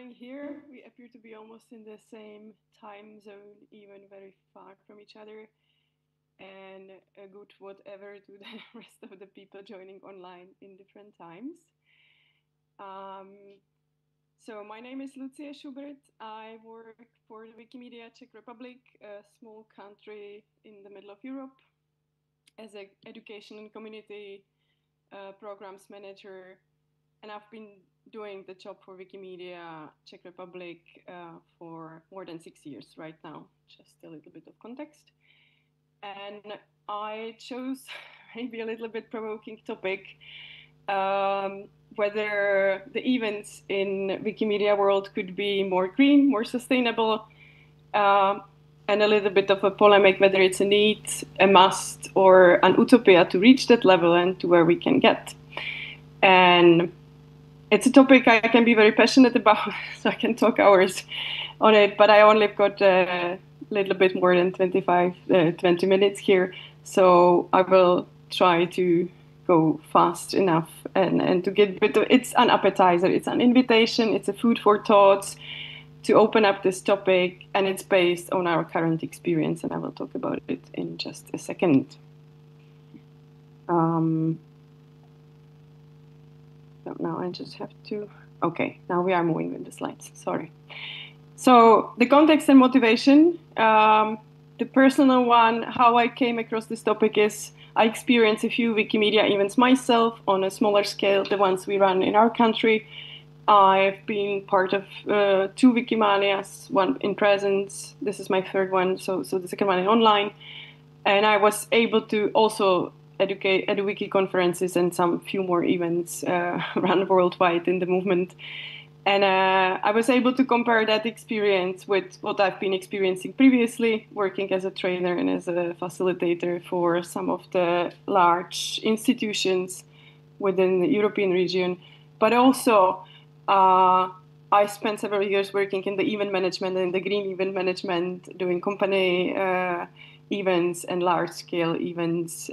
morning here. We appear to be almost in the same time zone, even very far from each other. And a good whatever to the rest of the people joining online in different times. Um, so my name is Lucia Schubert. I work for the Wikimedia Czech Republic, a small country in the middle of Europe, as an education and community programs manager. And I've been doing the job for Wikimedia Czech Republic for more than 6 years right now, just a little bit of context. And I chose maybe a little bit provoking topic, whether the events in Wikimedia world could be more green, more sustainable, and a little bit of a polemic whether it's a need, a must, or an utopia to reach that level and to where we can get. And it's a topic I can be very passionate about, so I can talk hours on it, but I only got a little bit more than 20 minutes here, so I will try to go fast enough and to get, but it's an appetizer, it's an invitation, it's a food for thoughts to open up this topic, and it's based on our current experience, and I will talk about it in just a second. So now I just have to, okay, now we are moving with the slides, sorry. So the context and motivation, the personal one, how I came across this topic is I experienced a few Wikimedia events myself on a smaller scale, the ones we run in our country. I've been part of 2 Wikimanias, one in presence, this is my third one, so the second one is online. And I was able to also EduWiki conferences and some few more events run worldwide in the movement. And I was able to compare that experience with what I've been experiencing previously, working as a trainer and as a facilitator for some of the large institutions within the European region. But also, I spent several years working in the event management and the green event management, doing company events and large-scale events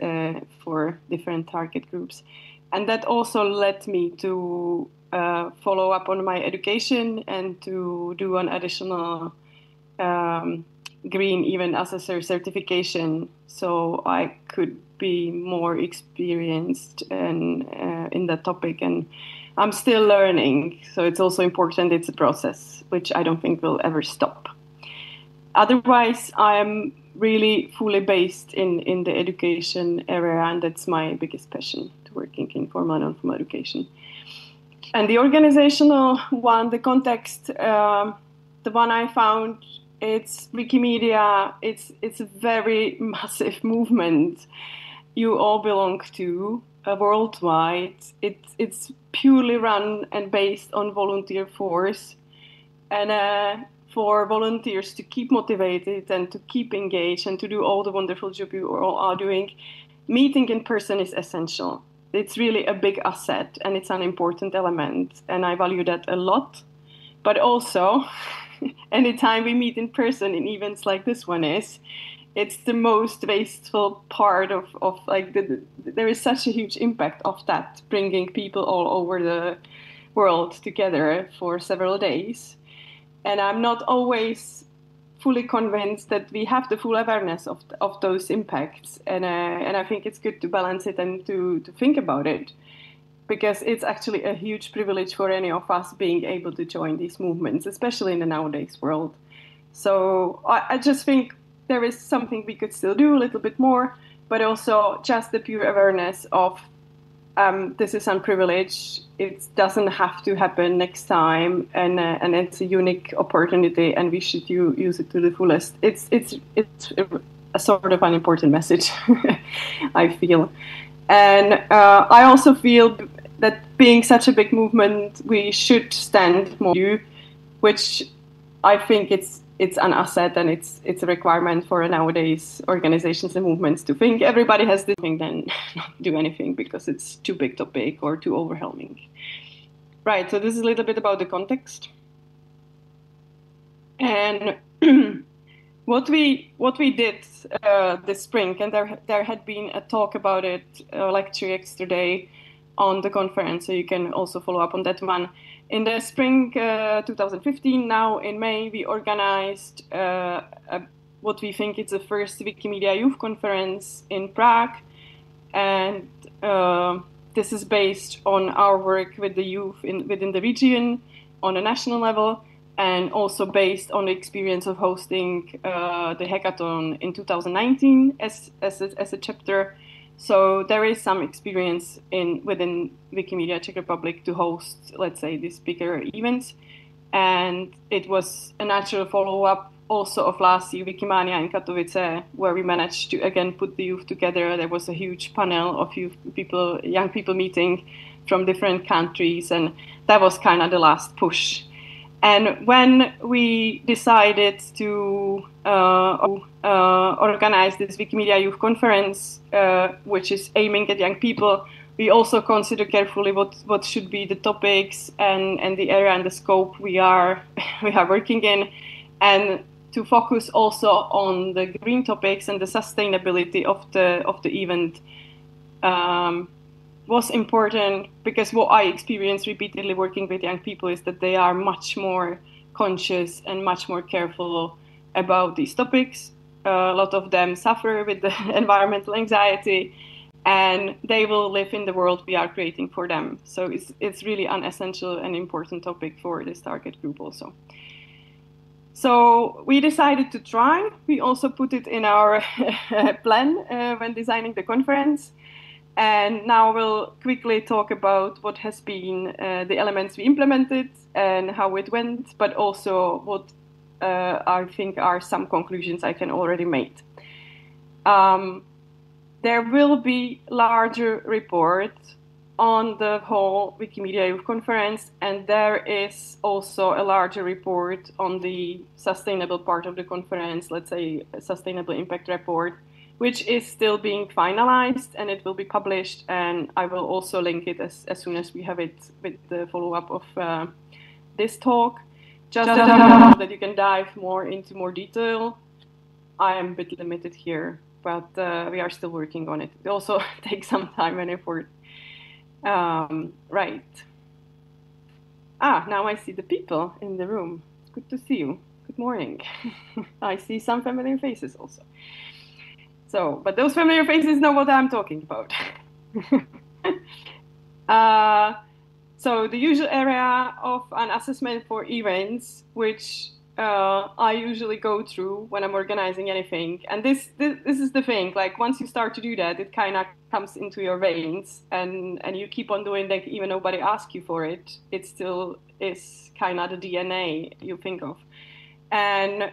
for different target groups. And that also led me to follow up on my education and to do an additional green event assessor certification, so I could be more experienced in that topic. And I'm still learning, so it's also important. It's a process, which I don't think will ever stop. Otherwise, I'm really fully based in the education area, and that's my biggest passion, to working in formal and non-formal education. And the organizational one, the context, the one I found, it's Wikimedia, it's a very massive movement you all belong to worldwide. It's purely run and based on volunteer force, and for volunteers to keep motivated and to keep engaged and to do all the wonderful job you all are doing, meeting in person is essential. It's really a big asset, and it's an important element, and I value that a lot. But also, anytime we meet in person in events like this one it's the most wasteful part of like there is such a huge impact of that, bringing people all over the world together for several days. And I'm not always fully convinced that we have the full awareness of those impacts. And I think it's good to balance it and to think about it, because it's actually a huge privilege for any of us being able to join these movements, especially in the nowadays world. So I just think there is something we could still do a little bit more, but also just the pure awareness of this is unprivileged. It doesn't have to happen next time, and it's a unique opportunity, and we should use it to the fullest. It's a sort of an important message, I feel, and I also feel that being such a big movement, we should stand more, which I think it's an asset, and it's a requirement for nowadays organizations and movements to think everybody has this thing, then not do anything because it's too big topic or too overwhelming. Right, so this is a little bit about the context. And what we did this spring, and there had been a talk about it, a lecture yesterday on the conference, so you can also follow up on that one. In the spring 2015, now in May, we organized what we think is the first Wikimedia Youth Conference in Prague. And this is based on our work with the youth within the region on a national level, and also based on the experience of hosting the hackathon in 2019 as a chapter. So there is some experience within Wikimedia Czech Republic to host, let's say, these bigger events. And it was a natural follow-up also of last year, Wikimania in Katowice, where we managed to again put the youth together. There was a huge panel of young people meeting from different countries, and that was kind of the last push. And when we decided to organize this Wikimedia Youth Conference, which is aiming at young people, we also consider carefully what should be the topics and the area and the scope we are working in, and to focus also on the green topics and the sustainability of the event was important, because what I experienced repeatedly working with young people is that they are much more conscious and much more careful about these topics. A lot of them suffer with the environmental anxiety, and they will live in the world we are creating for them. So it's really an essential and important topic for this target group also. So we decided to try. We also put it in our plan when designing the conference. And now we'll quickly talk about what has been the elements we implemented and how it went, but also what I think are some conclusions I can already make. There will be larger report on the whole Wikimedia Youth Conference, and there is also a larger report on the sustainable part of the conference, let's say a sustainable impact report, which is still being finalized, and it will be published, and I will also link it as soon as we have it with the follow-up of this talk. Just that you can dive more into more detail. I am a bit limited here, but we are still working on it. It also takes some time and effort. Right. Now I see the people in the room. It's good to see you. Good morning. I see some familiar faces also. So, but those familiar faces know what I'm talking about. So the usual area of an assessment for events, which I usually go through when I'm organizing anything. And this is the thing, like once you start to do that, it kind of comes into your veins, and you keep on doing that even nobody asks you for it. It still is kind of the DNA you think of. And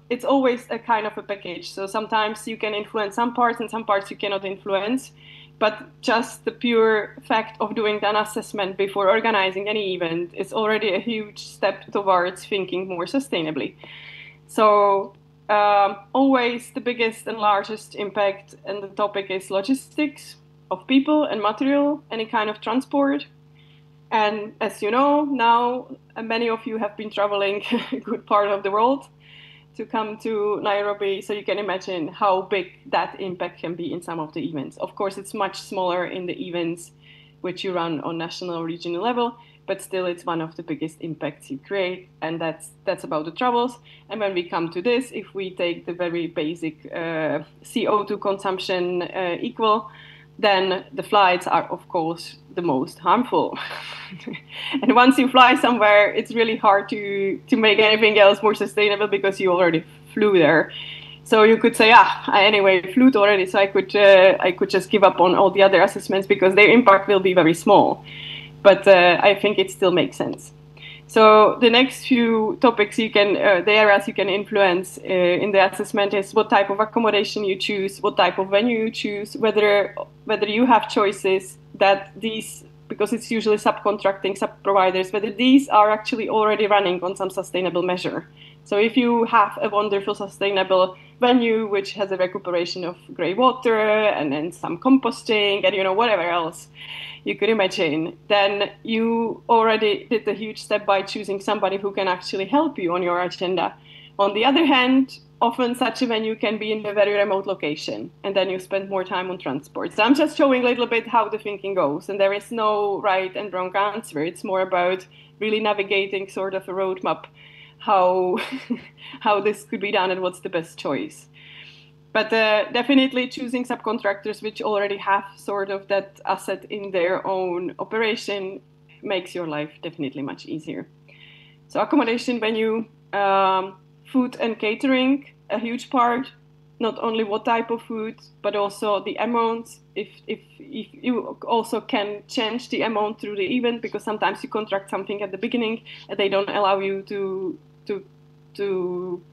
it's always a kind of a package. So sometimes you can influence some parts and some parts you cannot influence. But just the pure fact of doing an assessment before organizing any event is already a huge step towards thinking more sustainably. So always the biggest and largest impact and the topic is logistics of people and material, any kind of transport. And as you know, now many of you have been traveling a good part of the world to come to Nairobi, so you can imagine how big that impact can be in some of the events. Of course, it's much smaller in the events which you run on national or regional level, but still it's one of the biggest impacts you create, and that's about the travels. And when we come to this, if we take the very basic CO2 consumption equal, then the flights are, of course, the most harmful. And once you fly somewhere, it's really hard to make anything else more sustainable because you already flew there. So you could say, I anyway flew already, so I could just give up on all the other assessments because their impact will be very small. But I think it still makes sense. So the next few topics the areas you can influence in the assessment is what type of accommodation you choose, what type of venue you choose, whether you have choices that these, because it's usually subcontracting, sub-providers, whether these are actually already running on some sustainable measure. So if you have a wonderful sustainable venue which has a recuperation of grey water and then some composting and whatever else you could imagine, then you already did a huge step by choosing somebody who can actually help you on your agenda. On the other hand, often such a venue can be in a very remote location, and then you spend more time on transport. So I'm just showing a little bit how the thinking goes, and there is no right and wrong answer. It's more about really navigating sort of a roadmap, how how this could be done and what's the best choice. But definitely choosing subcontractors which already have sort of that asset in their own operation makes your life definitely much easier. So accommodation, venue, food and catering, a huge part, not only what type of food, but also the amount. If you also can change the amount through the event, because sometimes you contract something at the beginning and they don't allow you to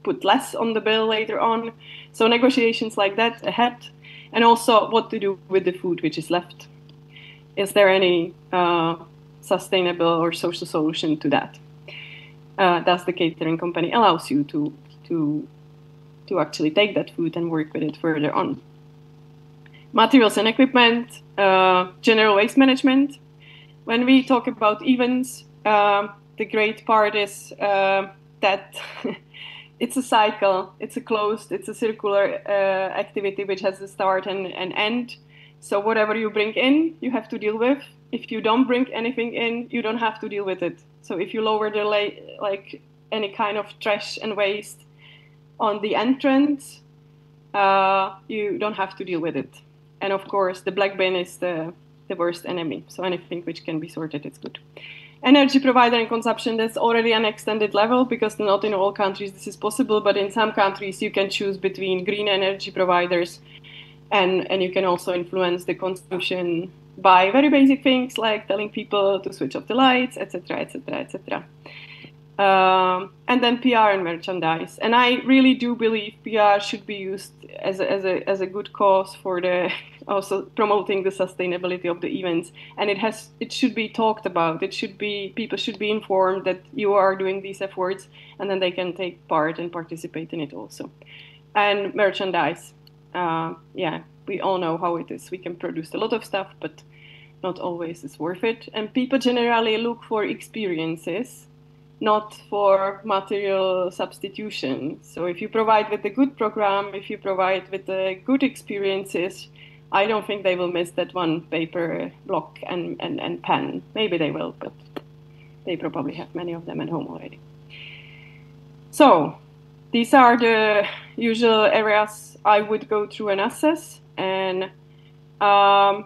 put less on the bill later on. So negotiations like that ahead, and also what to do with the food which is left. Is there any sustainable or social solution to that? Does the catering company allows you to actually take that food and work with it further on? Materials and equipment, general waste management. When we talk about events, the great part is that it's a cycle, it's a circular activity which has a start and an end. So whatever you bring in, you have to deal with. If you don't bring anything in, you don't have to deal with it. So if you lower the like any kind of trash and waste on the entrance, you don't have to deal with it. And of course, the black bin is the worst enemy. So anything which can be sorted, it's good. Energy provider and consumption, that's already an extended level, because not in all countries this is possible, but in some countries you can choose between green energy providers, and you can also influence the consumption by very basic things like telling people to switch off the lights, etc., etc., etc. And then PR and merchandise. And I really do believe PR should be used as a good cause for the also promoting the sustainability of the events. And it should be talked about. People should be informed that you are doing these efforts, and then they can take part and participate in it also. And merchandise. Yeah, we all know how it is. We can produce a lot of stuff, but not always is worth it. And people generally look for experiences, not for material substitution. So if you provide with a good program, if you provide with the good experiences, I don't think they will miss that one paper block and pen. Maybe they will, but they probably have many of them at home already. So these are the usual areas I would go through and assess. And now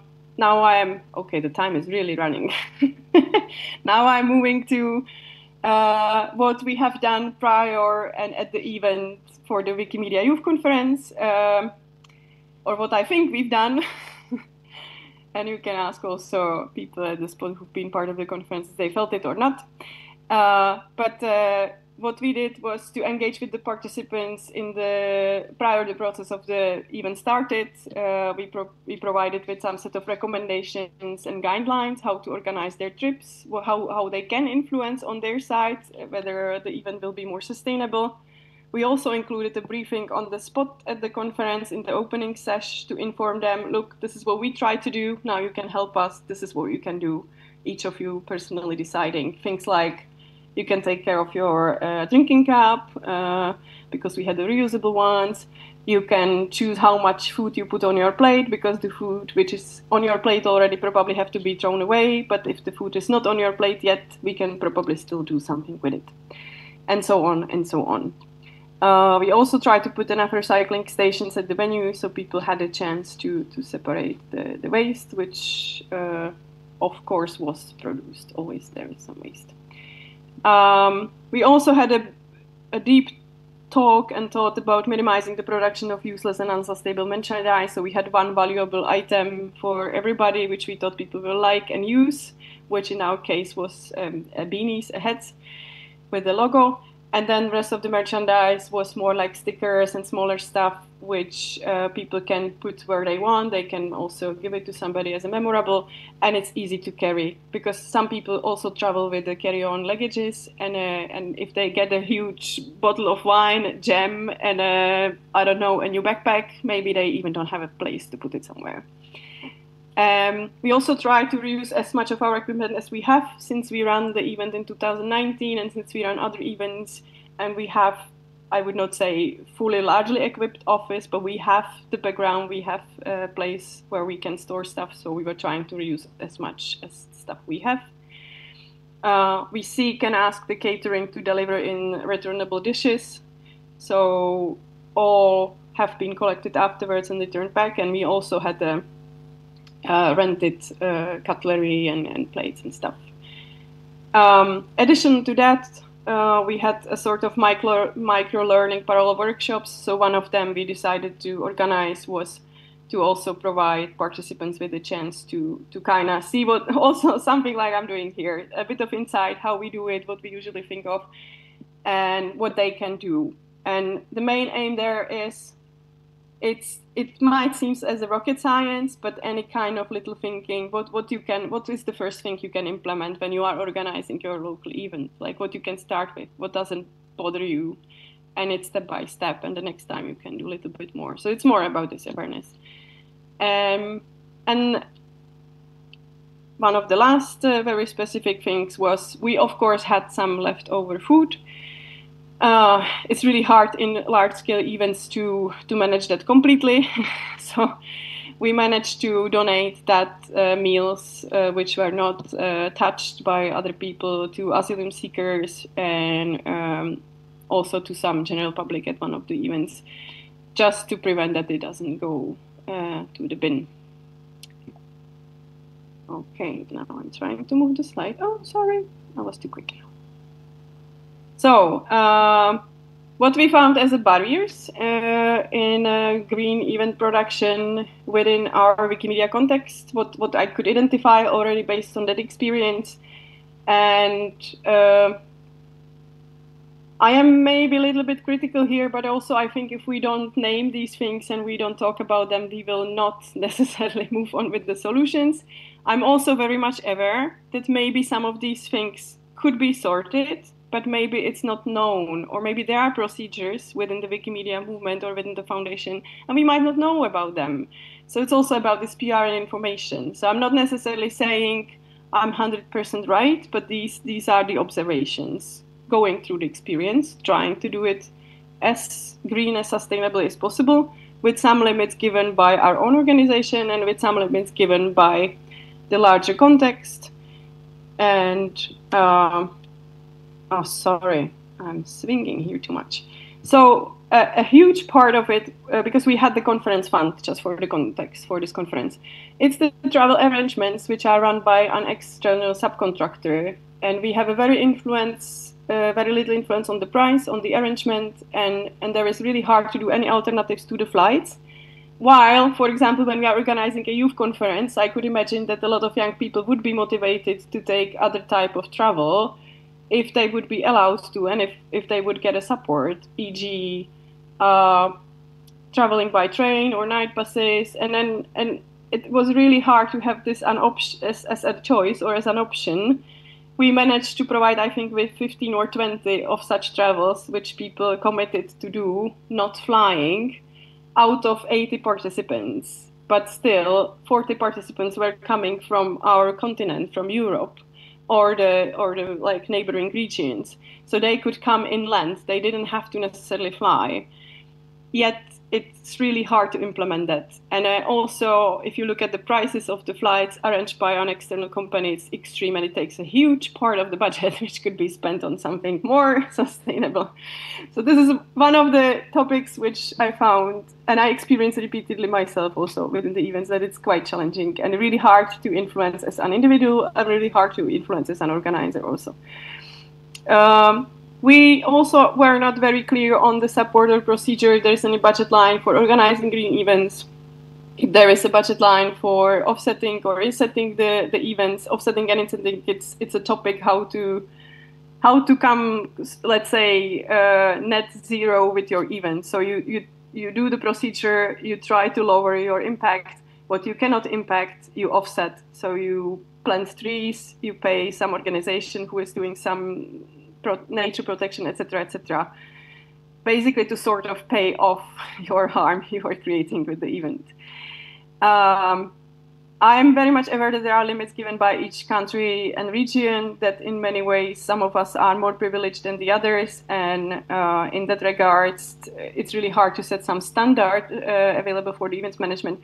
okay, the time is really running. Now I'm moving to what we have done prior and at the event for the Wikimedia Youth Conference, or what I think we've done. And you can ask also people at the spot who've been part of the conference if they felt it or not. But what we did was to engage with the participants prior the process of the event started. We provided with some set of recommendations and guidelines how to organize their trips, how they can influence on their side whether the event will be more sustainable. We also included a briefing on the spot at the conference in the opening session to inform them, look, this is what we try to do, now you can help us, this is what you can do, each of you personally deciding. Things like you can take care of your drinking cup, because we had the reusable ones. You can choose how much food you put on your plate, because the food which is on your plate already probably have to be thrown away, but if the food is not on your plate yet, we can probably still do something with it. And so on and so on. We also tried to put enough recycling stations at the venue so people had a chance to separate the waste, which of course was produced. Always there is some waste. We also had a deep talk and thought about minimizing the production of useless and unsustainable merchandise. So we had one valuable item for everybody, which we thought people will like and use, which in our case was beanies, hats with the logo. And then the rest of the merchandise was more like stickers and smaller stuff, which people can put where they want. They can also give it to somebody as a memorable, and it's easy to carry because some people also travel with the carry-on luggages, and if they get a huge bottle of wine, jam, and I don't know, a new backpack, maybe they even don't have a place to put it somewhere. We also try to reuse as much of our equipment as we have, since we ran the event in 2019 and since we run other events, and we have I would not say fully largely equipped office, but we have the background, we have a place where we can store stuff. So we were trying to reuse as much as stuff we have. We seek and ask the catering to deliver in returnable dishes. So all have been collected afterwards and returned back. And we also had rented cutlery and plates and stuff. Addition to that, we had a sort of micro-learning parallel workshops. So one of them we decided to organize was to also provide participants with a chance to kind of see what, also something like I'm doing here, a bit of insight, how we do it, what we usually think of, and what they can do. And the main aim there is, it might seem as a rocket science, but any kind of little thinking, what is the first thing you can implement when you are organizing your local event? Like what you can start with, what doesn't bother you, and it's step by step, and the next time you can do a little bit more. So it's more about this awareness. And one of the last very specific things was we of course had some leftover food. It's really hard in large-scale events to manage that completely. So we managed to donate that meals which were not touched by other people to asylum seekers and also to some general public at one of the events, just to prevent that it doesn't go to the bin. Okay, now I'm trying to move the slide. Oh, sorry, I was too quick. So, what we found as barriers in green event production within our Wikimedia context, what I could identify already based on that experience, and I am maybe a little bit critical here, but also I think if we don't name these things and we don't talk about them, we will not necessarily move on with the solutions. I'm also very much aware that maybe some of these things could be sorted, but maybe it's not known, or maybe there are procedures within the Wikimedia movement or within the foundation, and we might not know about them. So it's also about this PR and information. So I'm not necessarily saying I'm 100% right, but these are the observations, going through the experience, trying to do it as green, as sustainably as possible, with some limits given by our own organization and with some limits given by the larger context. And oh, sorry, I'm swinging here too much. So a huge part of it, because we had the conference fund, just for the context for this conference, it's the travel arrangements which are run by an external subcontractor, and we have a very little influence on the price, on the arrangement, and there is really hard to do any alternatives to the flights. While, for example, when we are organizing a youth conference, I could imagine that a lot of young people would be motivated to take other type of travel if they would be allowed to, and if they would get a support, e.g. Traveling by train or night buses, and it was really hard to have this as a choice or as an option. We managed to provide, I think, with 15 or 20 of such travels, which people committed to do, not flying, out of 80 participants. But still, 40 participants were coming from our continent, from Europe, or the like neighboring regions. So they could come inland. They didn't have to necessarily fly. Yet it's really hard to implement that. And also, if you look at the prices of the flights arranged by an external company, it's extreme, and it takes a huge part of the budget, which could be spent on something more sustainable. So this is one of the topics which I found, and I experienced repeatedly myself also within the events, that it's quite challenging and really hard to influence as an individual, and really hard to influence as an organizer also. We also were not very clear on the support or procedure. There is any budget line for organizing green events. If there is a budget line for offsetting or insetting the events, offsetting and insetting, it's a topic how to come, let's say, net zero with your event. So you do the procedure, you try to lower your impact. What you cannot impact, you offset. So you plant trees, you pay some organization who is doing some nature protection, etc., etc. Basically, to sort of pay off your harm you are creating with the event. I'm very much aware that there are limits given by each country and region, that in many ways some of us are more privileged than the others. And in that regard, it's really hard to set some standard available for the events management.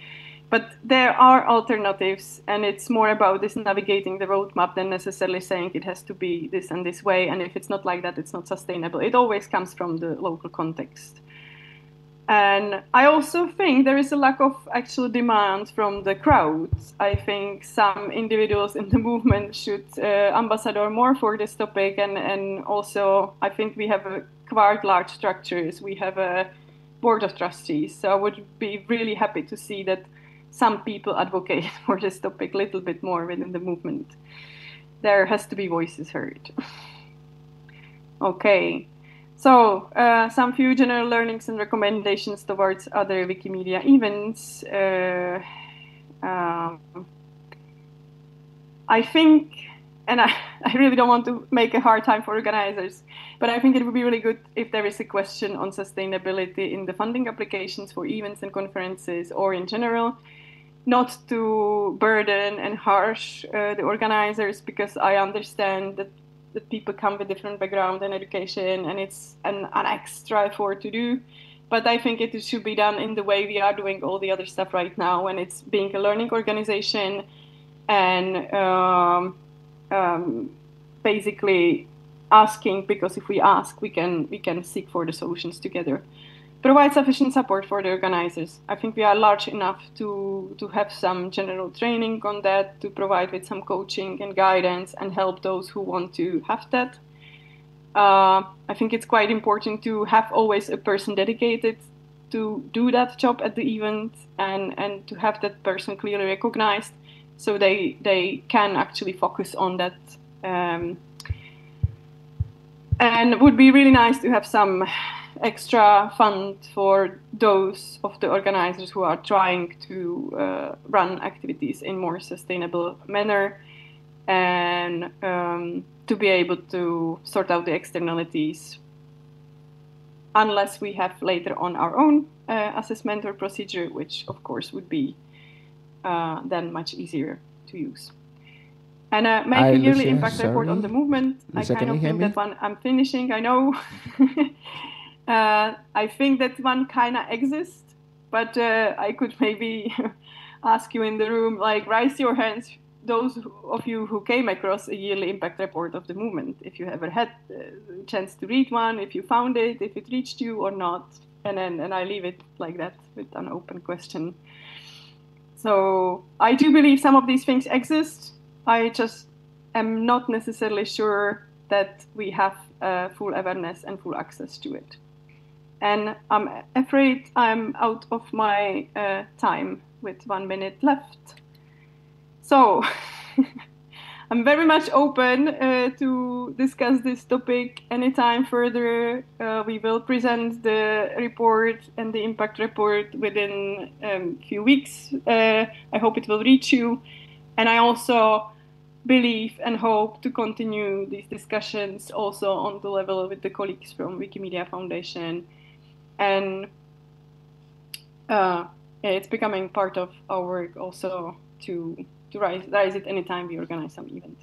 But there are alternatives, and it's more about this navigating the roadmap than necessarily saying it has to be this and this way. And if it's not like that, it's not sustainable. It always comes from the local context. And I also think there is a lack of actual demand from the crowds. I think some individuals in the movement should ambassador more for this topic. And also, I think we have quite large structures. We have a board of trustees. So I would be really happy to see that some people advocate for this topic a little bit more within the movement. There has to be voices heard. Okay. So, some few general learnings and recommendations towards other Wikimedia events. I think, and I really don't want to make a hard time for organizers, but I think it would be really good if there is a question on sustainability in the funding applications for events and conferences, or in general, not to burden and harsh the organizers, because I understand that people come with different background and education, and it's an extra effort to do. But I think it should be done in the way we are doing all the other stuff right now, when it's being a learning organization and basically asking, because if we ask, we can seek for the solutions together. Provide sufficient support for the organizers. I think we are large enough to have some general training on that, to provide with some coaching and guidance and help those who want to have that. I think it's quite important to have always a person dedicated to do that job at the event, and to have that person clearly recognized, so they can actually focus on that. And it would be really nice to have some extra fund for those of the organizers who are trying to run activities in more sustainable manner, and to be able to sort out the externalities, unless we have later on our own assessment or procedure, which of course would be then much easier to use. And make a yearly impact report on the movement. Lucia, I kind of think that one I'm finishing, I know. I think that one kind of exists, but I could maybe ask you in the room, like, raise your hands, those of you who came across a yearly impact report of the movement, if you ever had a chance to read one, if you found it, if it reached you or not, and I leave it like that with an open question. So I do believe some of these things exist. I just am not necessarily sure that we have full awareness and full access to it. And I'm afraid I'm out of my time with 1 minute left. So I'm very much open to discuss this topic anytime further. We will present the report and the impact report within a few weeks. I hope it will reach you. And I also believe and hope to continue these discussions also on the level with the colleagues from Wikimedia Foundation. And it's becoming part of our work also to raise it anytime we organize some event.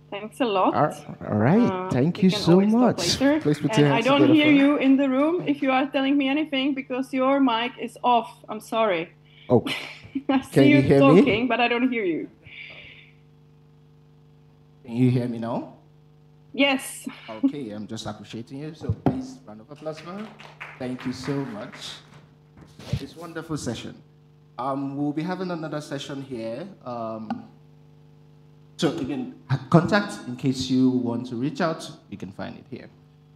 Thanks a lot. All right. Thank you so much. Please put your hands together. I don't hear you in the room if you are telling me anything, because your mic is off. I'm sorry. Oh, I see you hear talking, me? but I don't hear you. Can you hear me now? Yes. Okay, I'm just appreciating you. So please, round of applause for her. Thank you so much. It's a wonderful session. We'll be having another session here. So again, contact in case you want to reach out, you can find it here.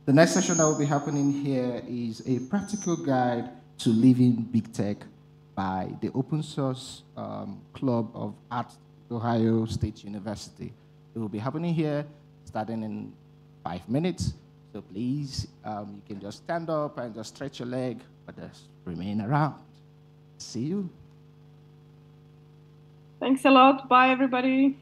The next session that will be happening here is a practical guide to living big tech by the Open Source Club of Art, Ohio State University. It will be happening here starting in 5 minutes. So please, you can just stand up and just stretch your leg, but just remain around. See you. Thanks a lot. Bye, everybody.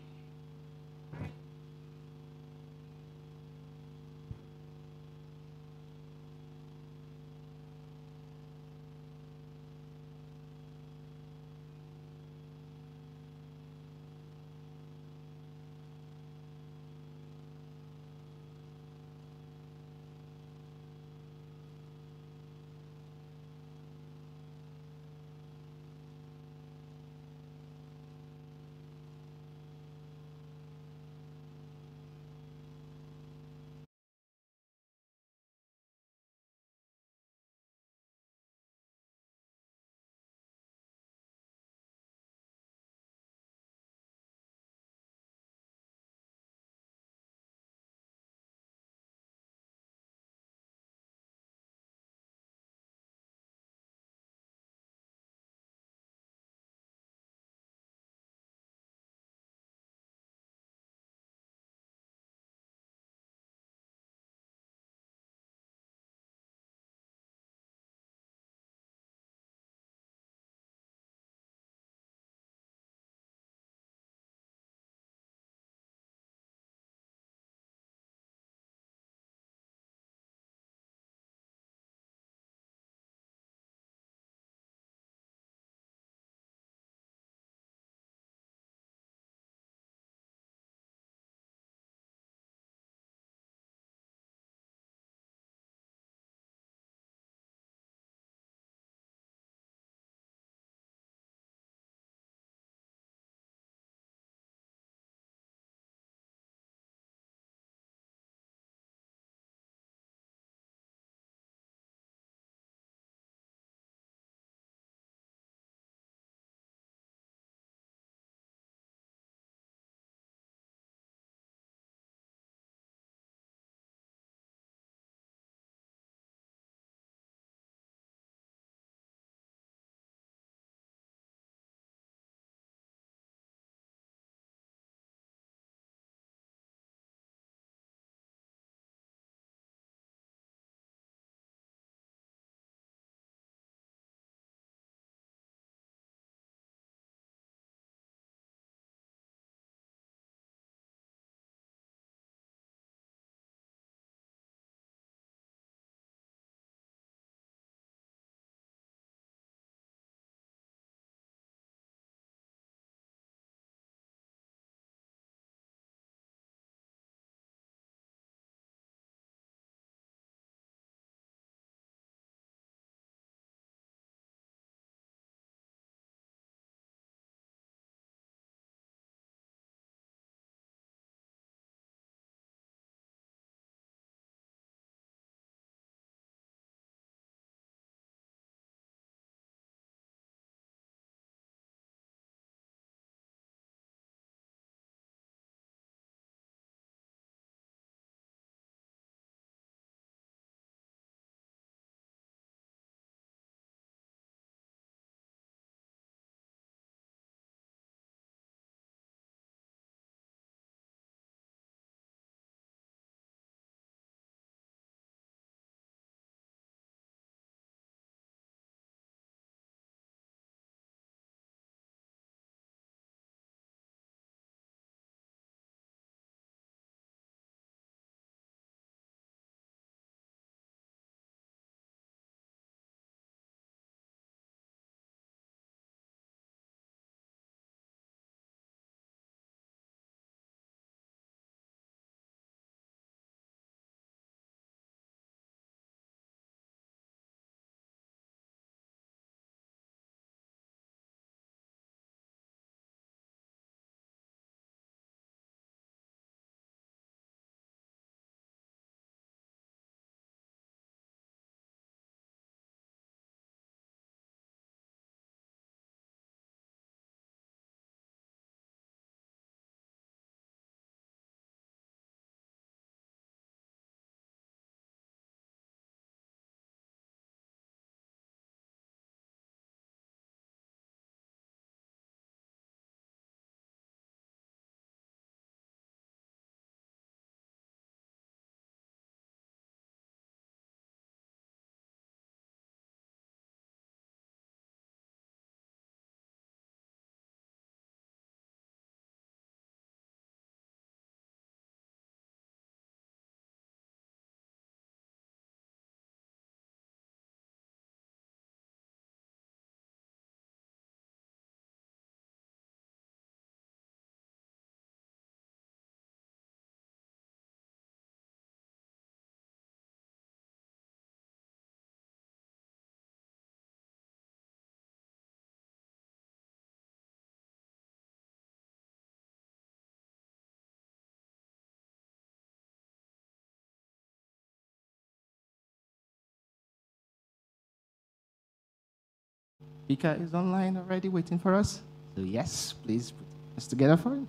Vika is online already waiting for us. So yes, please put us together for him.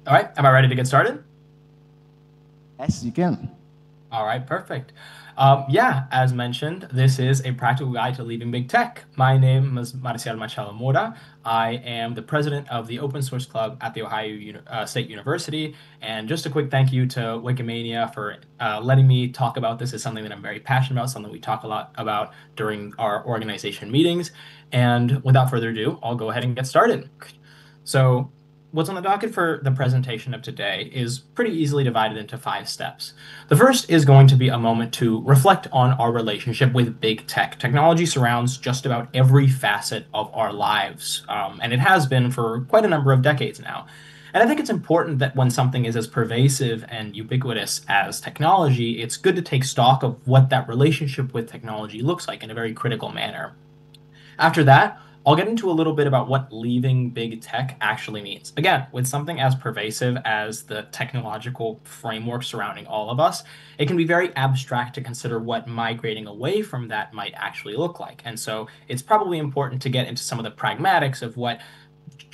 All right, am I ready to get started? Yes, you can. All right, perfect. Yeah, as mentioned, this is a practical guide to leaving big tech. My name is Marcial Machado Mora. I am the president of the Open Source Club at The Ohio State University. And just a quick thank you to Wikimania for letting me talk about this. It's something that I'm very passionate about, something we talk a lot about during our organization meetings. And without further ado, I'll go ahead and get started. So what's on the docket for the presentation of today is pretty easily divided into 5 steps. The first is going to be a moment to reflect on our relationship with big tech. Technology surrounds just about every facet of our lives, and it has been for quite a number of decades now. And I think it's important that when something is as pervasive and ubiquitous as technology, it's good to take stock of what that relationship with technology looks like in a very critical manner. After that, I'll get into a little bit about what leaving big tech actually means. Again, with something as pervasive as the technological framework surrounding all of us, it can be very abstract to consider what migrating away from that might actually look like. And so it's probably important to get into some of the pragmatics of what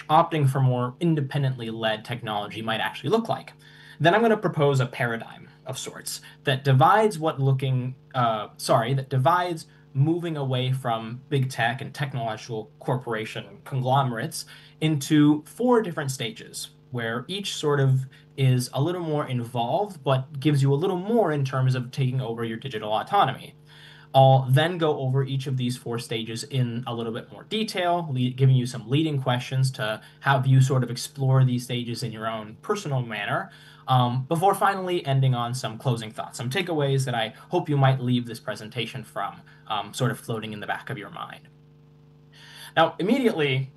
opting for more independently led technology might actually look like. Then I'm going to propose a paradigm of sorts that divides that divides moving away from big tech and technological corporation conglomerates into 4 different stages, where each sort of is a little more involved, but gives you a little more in terms of taking over your digital autonomy. I'll then go over each of these 4 stages in a little bit more detail, giving you some leading questions to have you sort of explore these stages in your own personal manner, before finally ending on some closing thoughts, some takeaways that I hope you might leave this presentation from, sort of floating in the back of your mind. Now, immediately,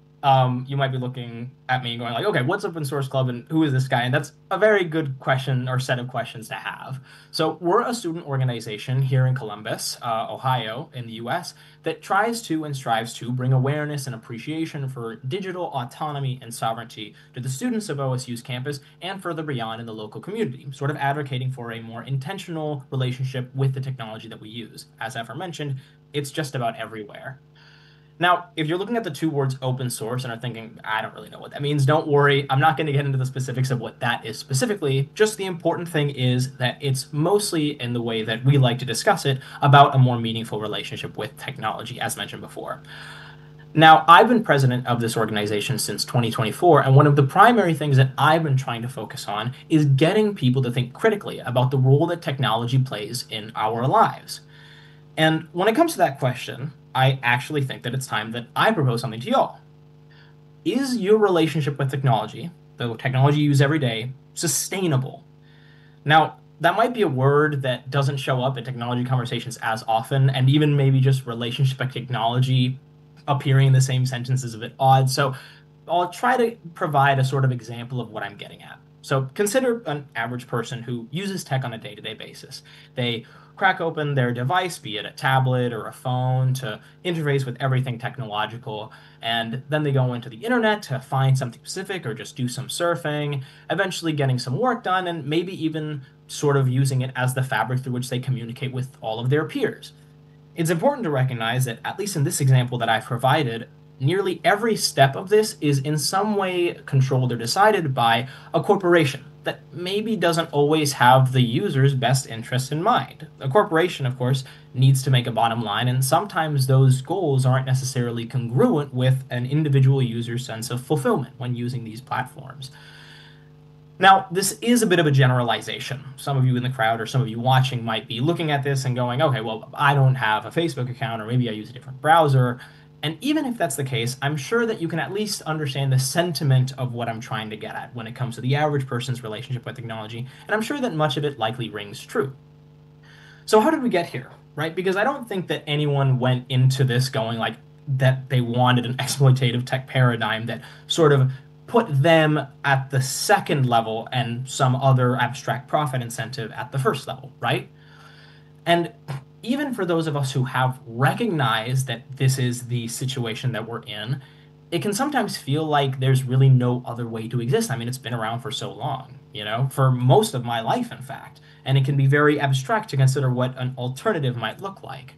you might be looking at me and going like, okay, what's Open Source Club and who is this guy? And that's a very good question or set of questions to have. So we're a student organization here in Columbus, Ohio, in the US, that tries to and strives to bring awareness and appreciation for digital autonomy and sovereignty to the students of OSU's campus and further beyond in the local community, sort of advocating for a more intentional relationship with the technology that we use. As aforementioned, it's just about everywhere. Now, if you're looking at the 2 words open source and are thinking, I don't really know what that means, don't worry. I'm not going to get into the specifics of what that is specifically. Just the important thing is that it's mostly, in the way that we like to discuss it, about a more meaningful relationship with technology, as mentioned before. Now, I've been president of this organization since 2024, and one of the primary things that I've been trying to focus on is getting people to think critically about the role that technology plays in our lives. And when it comes to that question, I actually think that it's time that I propose something to y'all. Is your relationship with technology, the technology you use every day, sustainable? Now, that might be a word that doesn't show up in technology conversations as often, and even maybe just relationship and technology appearing in the same sentence is a bit odd. So I'll try to provide a sort of example of what I'm getting at. So consider an average person who uses tech on a day-to-day basis. They crack open their device, be it a tablet or a phone, to interface with everything technological, and then they go into the internet to find something specific or just do some surfing, eventually getting some work done, and maybe even sort of using it as the fabric through which they communicate with all of their peers. It's important to recognize that, at least in this example that I've provided, nearly every step of this is in some way controlled or decided by a corporation that maybe doesn't always have the user's best interests in mind. A corporation, of course, needs to make a bottom line, and sometimes those goals aren't necessarily congruent with an individual user's sense of fulfillment when using these platforms. Now, this is a bit of a generalization. Some of you in the crowd or some of you watching might be looking at this and going, okay, well, I don't have a Facebook account, or maybe I use a different browser. And even if that's the case, I'm sure that you can at least understand the sentiment of what I'm trying to get at when it comes to the average person's relationship with technology, and I'm sure that much of it likely rings true. So how did we get here, right? Because I don't think that anyone went into this going like that they wanted an exploitative tech paradigm that sort of put them at the second level and some other abstract profit incentive at the first level, right? And even for those of us who have recognized that this is the situation that we're in, it can sometimes feel like there's really no other way to exist. I mean, it's been around for so long, for most of my life, in fact, and it can be very abstract to consider what an alternative might look like.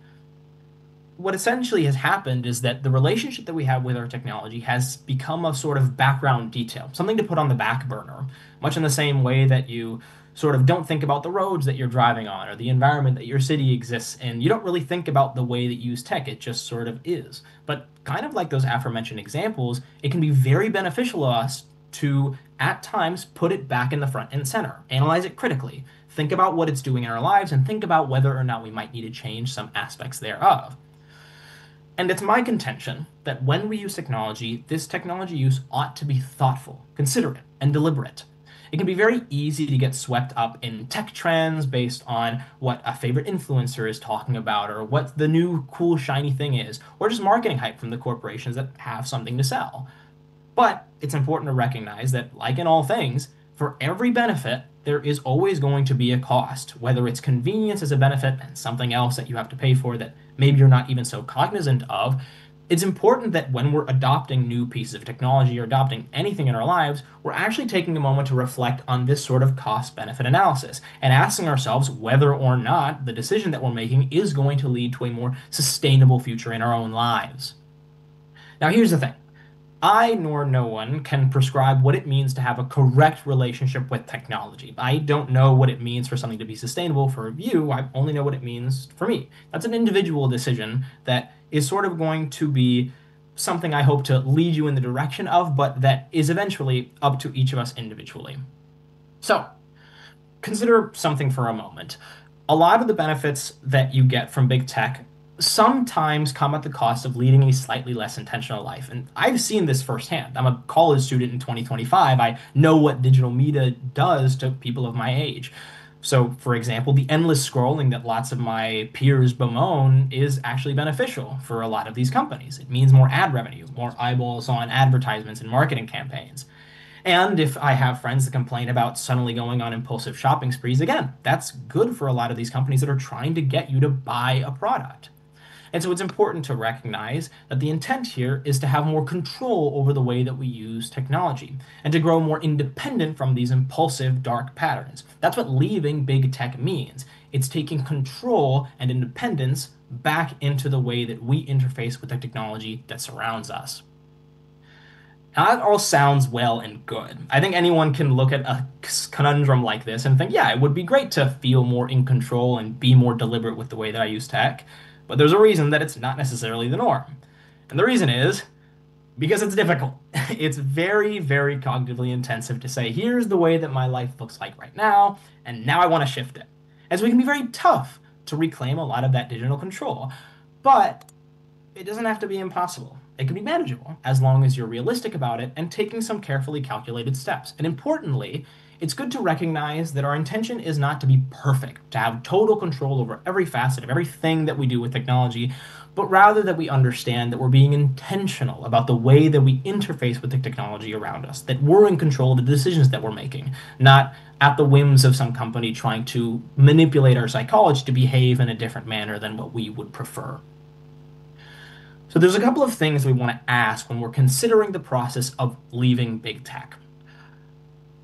what essentially has happened is that the relationship that we have with our technology has become a sort of background detail, something to put on the back burner, much in the same way that you sort of don't think about the roads that you're driving on or the environment that your city exists in. You don't really think about the way that you use tech, it just sort of is. But kind of like those aforementioned examples, it can be very beneficial to us to, at times, put it back in the front and center, analyze it critically, think about what it's doing in our lives, and think about whether or not we might need to change some aspects thereof. And it's my contention that when we use technology, this technology use ought to be thoughtful, considerate, and deliberate. It can be very easy to get swept up in tech trends based on what a favorite influencer is talking about, or what the new cool shiny thing is, or just marketing hype from the corporations that have something to sell. But it's important to recognize that, like in all things, for every benefit, there is always going to be a cost, whether it's convenience as a benefit and something else that you have to pay for that maybe you're not even so cognizant of. It's important that when we're adopting new pieces of technology or adopting anything in our lives, we're actually taking a moment to reflect on this sort of cost benefit analysis and asking ourselves whether or not the decision that we're making is going to lead to a more sustainable future in our own lives. Now, here's the thing. I nor no one can prescribe what it means to have a correct relationship with technology. I don't know what it means for something to be sustainable for you. I only know what it means for me. That's an individual decision that is sort of going to be something I hope to lead you in the direction of, but that is eventually up to each of us individually. So, consider something for a moment. A lot of the benefits that you get from big tech sometimes come at the cost of leading a slightly less intentional life. And I've seen this firsthand. I'm a college student in 2025. I know what digital media does to people of my age. So, for example, the endless scrolling that lots of my peers bemoan is actually beneficial for a lot of these companies. It means more ad revenue, more eyeballs on advertisements and marketing campaigns. And if I have friends that complain about suddenly going on impulsive shopping sprees, again, that's good for a lot of these companies that are trying to get you to buy a product. And so it's important to recognize that the intent here is to have more control over the way that we use technology and to grow more independent from these impulsive, dark patterns. That's what leaving big tech means. It's taking control and independence back into the way that we interface with the technology that surrounds us. Now, that all sounds well and good. I think anyone can look at a conundrum like this and think, yeah, it would be great to feel more in control and be more deliberate with the way that I use tech. But there's a reason that it's not necessarily the norm. And the reason is because it's difficult. It's very, very cognitively intensive to say, here's the way that my life looks like right now, and now I want to shift it. And so it can be very tough to reclaim a lot of that digital control. But it doesn't have to be impossible. It can be manageable as long as you're realistic about it and taking some carefully calculated steps. And importantly, it's good to recognize that our intention is not to be perfect, to have total control over every facet of everything that we do with technology, but rather that we understand that we're being intentional about the way that we interface with the technology around us, that we're in control of the decisions that we're making, not at the whims of some company trying to manipulate our psychology to behave in a different manner than what we would prefer. So there's a couple of things we want to ask when we're considering the process of leaving big tech.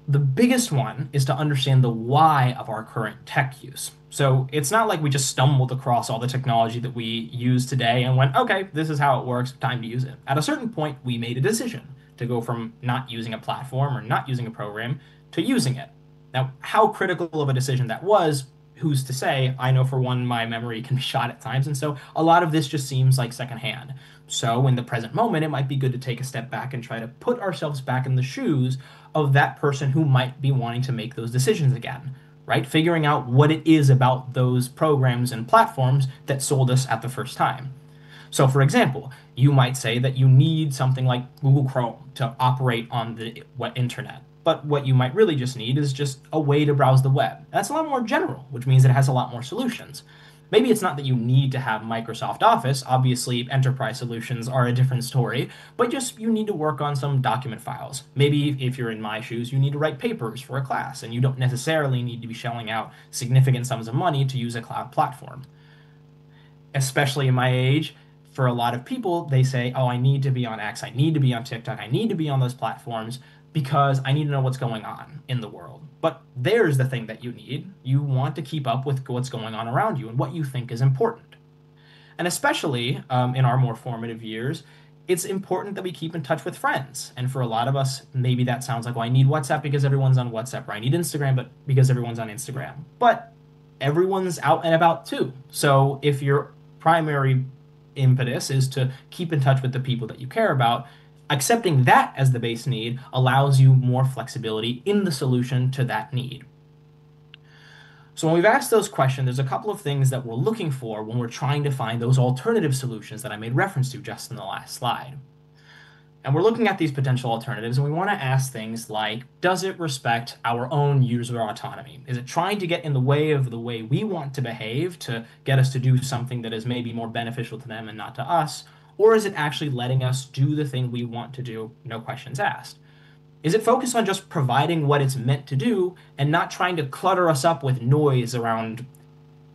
The biggest one is to understand the why of our current tech use. So it's not like we just stumbled across all the technology that we use today and went, okay, this is how it works, time to use it. At a certain point, we made a decision to go from not using a platform or not using a program to using it. Now, how critical of a decision that was, who's to say? I know for one, my memory can be shot at times, and so a lot of this just seems like secondhand. So in the present moment, it might be good to take a step back and try to put ourselves back in the shoes of that person who might be wanting to make those decisions again, right? Figuring out what it is about those programs and platforms that sold us at the first time. So for example, you might say that you need something like Google Chrome to operate on the internet. But what you might really just need is just a way to browse the web. That's a lot more general, which means it has a lot more solutions. Maybe it's not that you need to have Microsoft Office. Obviously, enterprise solutions are a different story, but just you need to work on some document files. Maybe if you're in my shoes, you need to write papers for a class, and you don't necessarily need to be shelling out significant sums of money to use a cloud platform. Especially in my age, for a lot of people, they say, oh, I need to be on X, I need to be on TikTok, I need to be on those platforms because I need to know what's going on in the world. But there's the thing that you need. You want to keep up with what's going on around you and what you think is important. And especially in our more formative years, it's important that we keep in touch with friends. And for a lot of us, maybe that sounds like, well, I need WhatsApp because everyone's on WhatsApp, or I need Instagram, but because everyone's on Instagram. But everyone's out and about too. So if your primary impetus is to keep in touch with the people that you care about, accepting that as the base need allows you more flexibility in the solution to that need. So when we've asked those questions, there's a couple of things that we're looking for when we're trying to find those alternative solutions that I made reference to just in the last slide. And we're looking at these potential alternatives, and we want to ask things like, does it respect our own user autonomy? Is it trying to get in the way of the way we want to behave to get us to do something that is maybe more beneficial to them and not to us? Or is it actually letting us do the thing we want to do, no questions asked? Is it focused on just providing what it's meant to do and not trying to clutter us up with noise around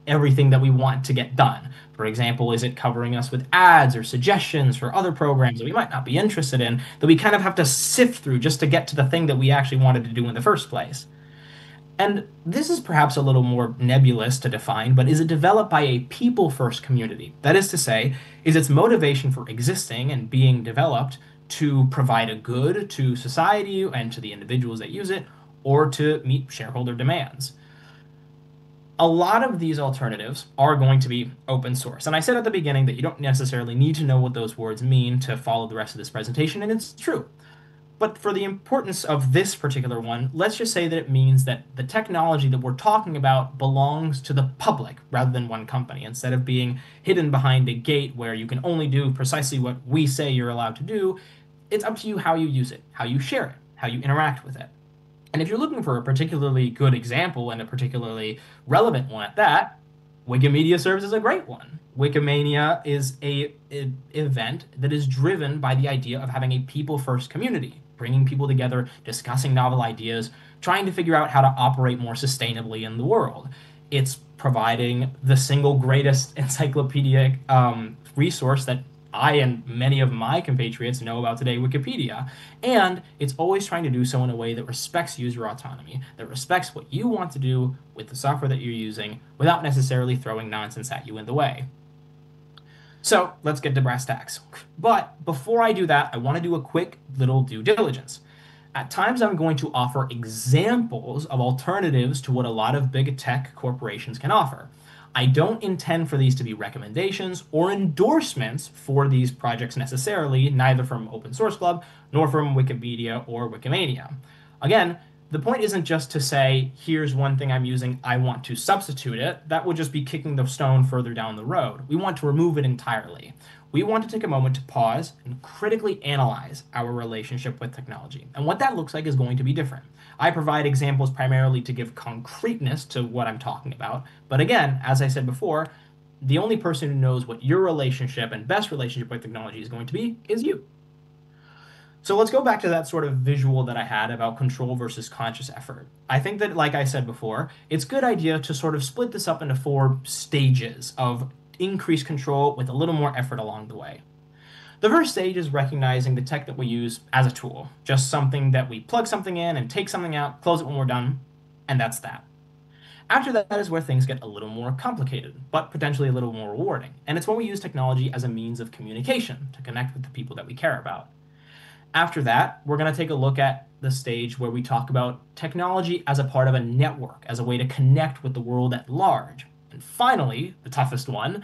everything that we want to get done? For example, is it covering us with ads or suggestions for other programs that we might not be interested in that we kind of have to sift through just to get to the thing that we actually wanted to do in the first place? And this is perhaps a little more nebulous to define, but is it developed by a people-first community? That is to say, is its motivation for existing and being developed to provide a good to society and to the individuals that use it, or to meet shareholder demands? A lot of these alternatives are going to be open source. And I said at the beginning that you don't necessarily need to know what those words mean to follow the rest of this presentation, and it's true. But for the importance of this particular one, let's just say that it means that the technology that we're talking about belongs to the public rather than one company, instead of being hidden behind a gate where you can only do precisely what we say you're allowed to do. It's up to you how you use it, how you share it, how you interact with it. And if you're looking for a particularly good example and a particularly relevant one at that, Wikimedia serves as a great one. Wikimania is a event that is driven by the idea of having a people-first community, bringing people together, discussing novel ideas, trying to figure out how to operate more sustainably in the world. It's providing the single greatest encyclopedic resource that I and many of my compatriots know about today, Wikipedia. And it's always trying to do so in a way that respects user autonomy, that respects what you want to do with the software that you're using without necessarily throwing nonsense at you in the way. So let's get to brass tacks. But before I do that, I want to do a quick little due diligence. At times, I'm going to offer examples of alternatives to what a lot of big tech corporations can offer. I don't intend for these to be recommendations or endorsements for these projects necessarily, neither from Open Source Club nor from Wikipedia or Wikimania. Again, the point isn't just to say, here's one thing I'm using, I want to substitute it. That would just be kicking the stone further down the road. We want to remove it entirely. We want to take a moment to pause and critically analyze our relationship with technology. And what that looks like is going to be different. I provide examples primarily to give concreteness to what I'm talking about. But again, as I said before, the only person who knows what your relationship and best relationship with technology is going to be is you. So let's go back to that sort of visual that I had about control versus conscious effort. I think that, like I said before, it's a good idea to sort of split this up into 4 stages of increased control with a little more effort along the way. The first stage is recognizing the tech that we use as a tool, just something that we plug something in and take something out, close it when we're done, and that's that. After that is where things get a little more complicated, but potentially a little more rewarding, and it's when we use technology as a means of communication to connect with the people that we care about. After that, we're going to take a look at the stage where we talk about technology as a part of a network, as a way to connect with the world at large. And finally, the toughest one,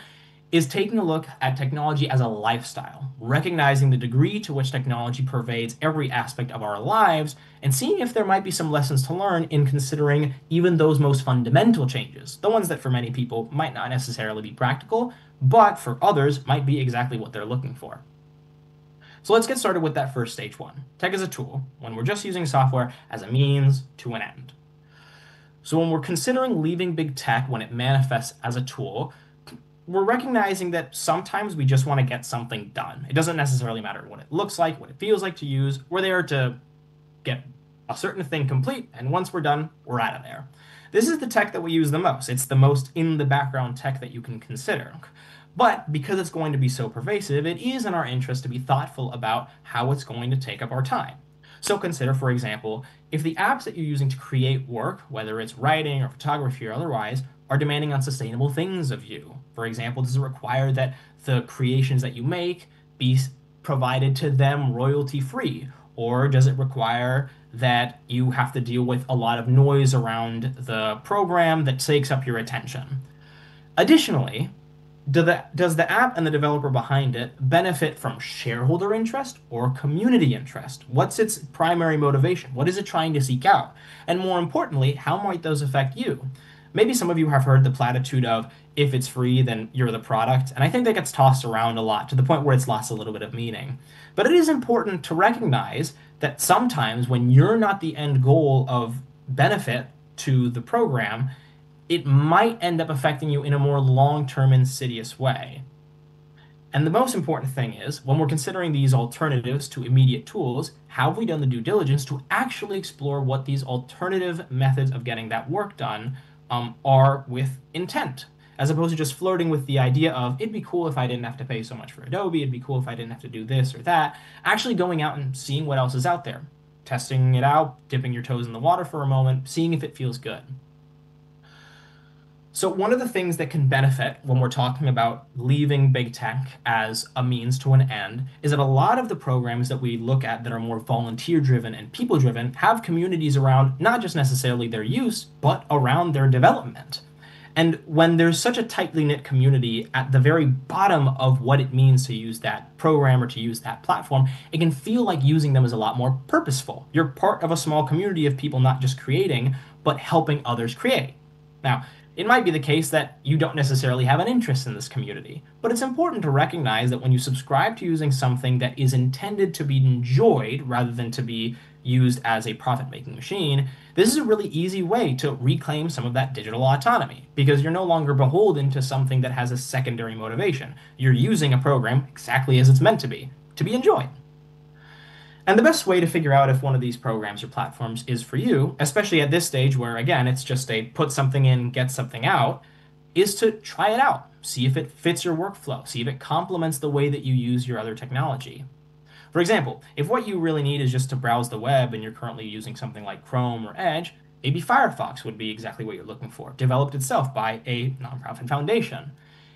is taking a look at technology as a lifestyle, recognizing the degree to which technology pervades every aspect of our lives, and seeing if there might be some lessons to learn in considering even those most fundamental changes, the ones that for many people might not necessarily be practical, but for others might be exactly what they're looking for. So let's get started with that first stage 1, tech as a tool, when we're just using software as a means to an end. So when we're considering leaving big tech when it manifests as a tool, we're recognizing that sometimes we just want to get something done. It doesn't necessarily matter what it looks like, what it feels like to use. We're there to get a certain thing complete, and once we're done, we're out of there. This is the tech that we use the most. It's the most in-the-background tech that you can consider. But because it's going to be so pervasive, it is in our interest to be thoughtful about how it's going to take up our time. So consider, for example, if the apps that you're using to create work, whether it's writing or photography or otherwise, are demanding unsustainable things of you? For example, does it require that the creations that you make be provided to them royalty free? Or does it require that you have to deal with a lot of noise around the program that takes up your attention? Additionally, does the app and the developer behind it benefit from shareholder interest or community interest? What's its primary motivation? What is it trying to seek out? And more importantly, how might those affect you? Maybe some of you have heard the platitude of, if it's free, then you're the product. And I think that gets tossed around a lot to the point where it's lost a little bit of meaning. But it is important to recognize that sometimes when you're not the end goal of benefit to the program, it might end up affecting you in a more long-term, insidious way. And the most important thing is, when we're considering these alternatives to immediate tools, how have we done the due diligence to actually explore what these alternative methods of getting that work done are with intent, as opposed to just flirting with the idea of, it'd be cool if I didn't have to pay so much for Adobe, it'd be cool if I didn't have to do this or that, actually going out and seeing what else is out there, testing it out, dipping your toes in the water for a moment, seeing if it feels good. So one of the things that can benefit when we're talking about leaving big tech as a means to an end is that a lot of the programs that we look at that are more volunteer-driven and people-driven have communities around not just necessarily their use, but around their development. And when there's such a tightly knit community at the very bottom of what it means to use that program or to use that platform, it can feel like using them is a lot more purposeful. You're part of a small community of people not just creating, but helping others create. Now, it might be the case that you don't necessarily have an interest in this community, but it's important to recognize that when you subscribe to using something that is intended to be enjoyed rather than to be used as a profit-making machine, this is a really easy way to reclaim some of that digital autonomy, because you're no longer beholden to something that has a secondary motivation. You're using a program exactly as it's meant to be enjoyed. And the best way to figure out if one of these programs or platforms is for you, especially at this stage where, again, it's just a put something in, get something out, is to try it out. See if it fits your workflow. See if it complements the way that you use your other technology. For example, if what you really need is just to browse the web and you're currently using something like Chrome or Edge, maybe Firefox would be exactly what you're looking for, developed itself by a nonprofit foundation.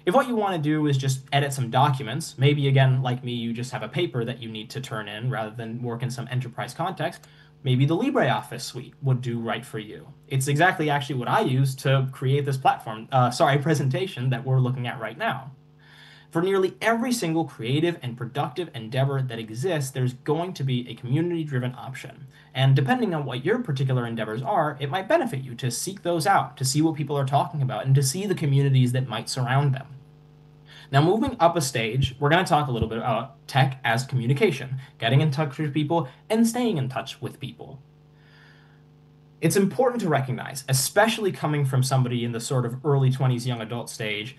If what you want to do is just edit some documents, maybe again, like me, you just have a paper that you need to turn in rather than work in some enterprise context, maybe the LibreOffice suite would do right for you. It's exactly actually what I use to create this presentation that we're looking at right now. For nearly every single creative and productive endeavor that exists, there's going to be a community-driven option. And depending on what your particular endeavors are, it might benefit you to seek those out, to see what people are talking about, and to see the communities that might surround them. Now, moving up a stage, we're going to talk a little bit about tech as communication, getting in touch with people and staying in touch with people. It's important to recognize, especially coming from somebody in the sort of early 20s, young adult stage,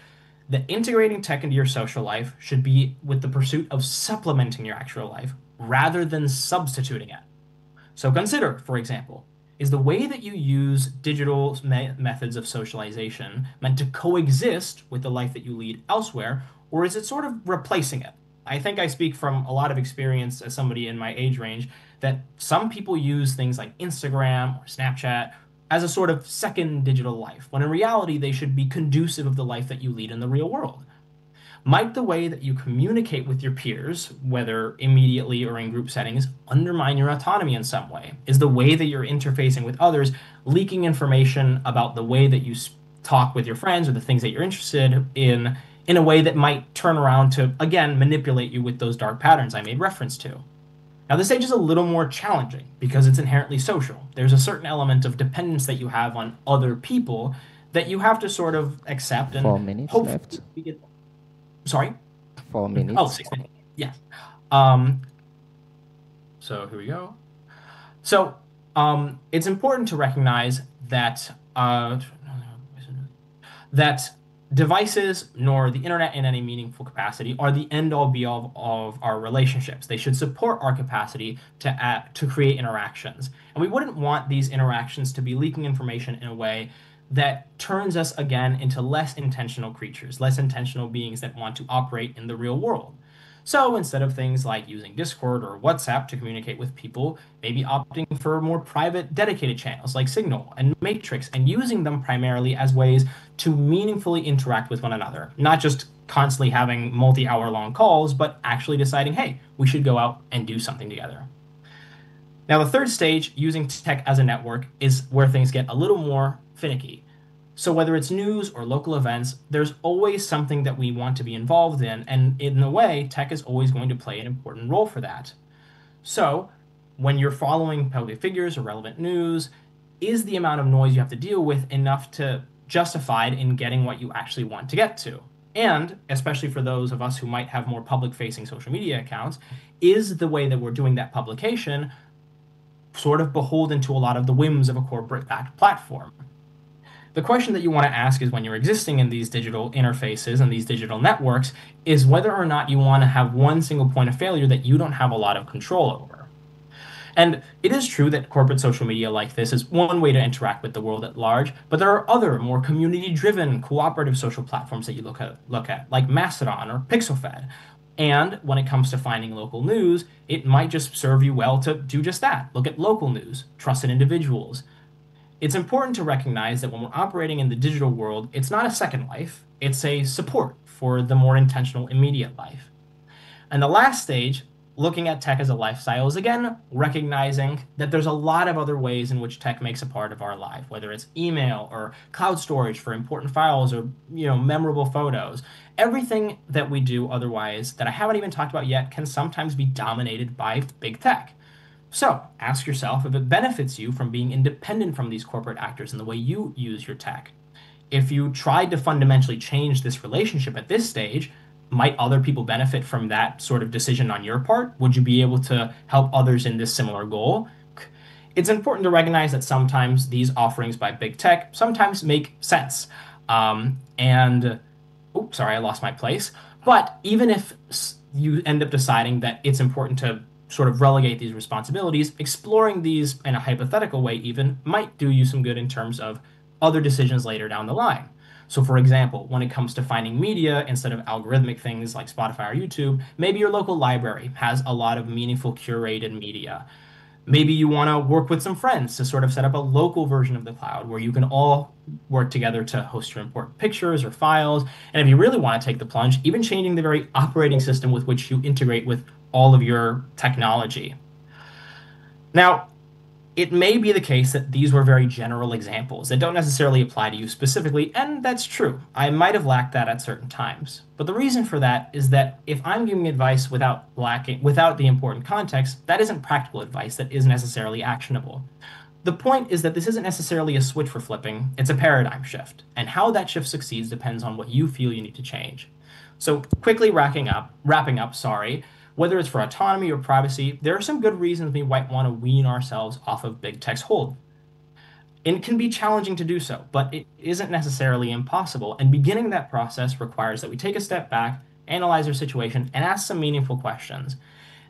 that integrating tech into your social life should be with the pursuit of supplementing your actual life rather than substituting it. So consider, for example, is the way that you use digital methods of socialization meant to coexist with the life that you lead elsewhere, or is it sort of replacing it? I think I speak from a lot of experience as somebody in my age range that some people use things like Instagram or Snapchat as a sort of second digital life, when in reality they should be conducive of the life that you lead in the real world. Might the way that you communicate with your peers, whether immediately or in group settings, undermine your autonomy in some way? Is the way that you're interfacing with others leaking information about the way that you talk with your friends or the things that you're interested in a way that might turn around to, again, manipulate you with those dark patterns I made reference to? Now, this stage is a little more challenging because it's inherently social. There's a certain element of dependence that you have on other people that you have to sort of accept and 4 minutes left. Sorry? 4 minutes. Oh, 6 minutes. Yes. So here we go. So it's important to recognize that that devices nor the internet in any meaningful capacity are the end-all be-all of our relationships. They should support our capacity to create interactions. And we wouldn't want these interactions to be leaking information in a way that turns us again into less intentional creatures, less intentional beings that want to operate in the real world. So instead of things like using Discord or WhatsApp to communicate with people, maybe opting for more private, dedicated channels like Signal and Matrix and using them primarily as ways to meaningfully interact with one another, not just constantly having multi-hour long calls, but actually deciding, hey, we should go out and do something together. Now, the third stage, using tech as a network, is where things get a little more finicky. So whether it's news or local events, there's always something that we want to be involved in, and in a way, tech is always going to play an important role for that. So when you're following public figures or relevant news, is the amount of noise you have to deal with enough to justified in getting what you actually want to get to? And especially for those of us who might have more public-facing social media accounts, is the way that we're doing that publication sort of beholden to a lot of the whims of a corporate-backed platform? The question that you want to ask is when you're existing in these digital interfaces and these digital networks is whether or not you want to have one single point of failure that you don't have a lot of control over. And it is true that corporate social media like this is one way to interact with the world at large, but there are other more community-driven, cooperative social platforms that you look at, like Mastodon or Pixelfed. And when it comes to finding local news, it might just serve you well to do just that. Look at local news, trusted individuals. It's important to recognize that when we're operating in the digital world, it's not a second life, it's a support for the more intentional immediate life. And the last stage, looking at tech as a lifestyle, is again recognizing that there's a lot of other ways in which tech makes a part of our life, whether it's email or cloud storage for important files or memorable photos. Everything that we do otherwise that I haven't even talked about yet can sometimes be dominated by big tech. So ask yourself if it benefits you from being independent from these corporate actors in the way you use your tech. If you tried to fundamentally change this relationship at this stage, might other people benefit from that sort of decision on your part? Would you be able to help others in this similar goal? It's important to recognize that sometimes these offerings by big tech sometimes make sense. Sorry, I lost my place. But even if you end up deciding that it's important to sort of relegate these responsibilities, exploring these in a hypothetical way even might do you some good in terms of other decisions later down the line. So for example, when it comes to finding media instead of algorithmic things like Spotify or YouTube, maybe your local library has a lot of meaningful curated media. Maybe you want to work with some friends to sort of set up a local version of the cloud where you can all work together to host your important pictures or files. And if you really want to take the plunge, even changing the very operating system with which you integrate with all of your technology. Now, it may be the case that these were very general examples that don't necessarily apply to you specifically, and that's true. I might have lacked that at certain times. But the reason for that is that if I'm giving advice without the important context, that isn't practical advice that is necessarily actionable. The point is that this isn't necessarily a switch for flipping, it's a paradigm shift, and how that shift succeeds depends on what you feel you need to change. So quickly wrapping up, whether it's for autonomy or privacy, there are some good reasons we might want to wean ourselves off of big tech's hold. It can be challenging to do so, but it isn't necessarily impossible, and beginning that process requires that we take a step back, analyze our situation, and ask some meaningful questions,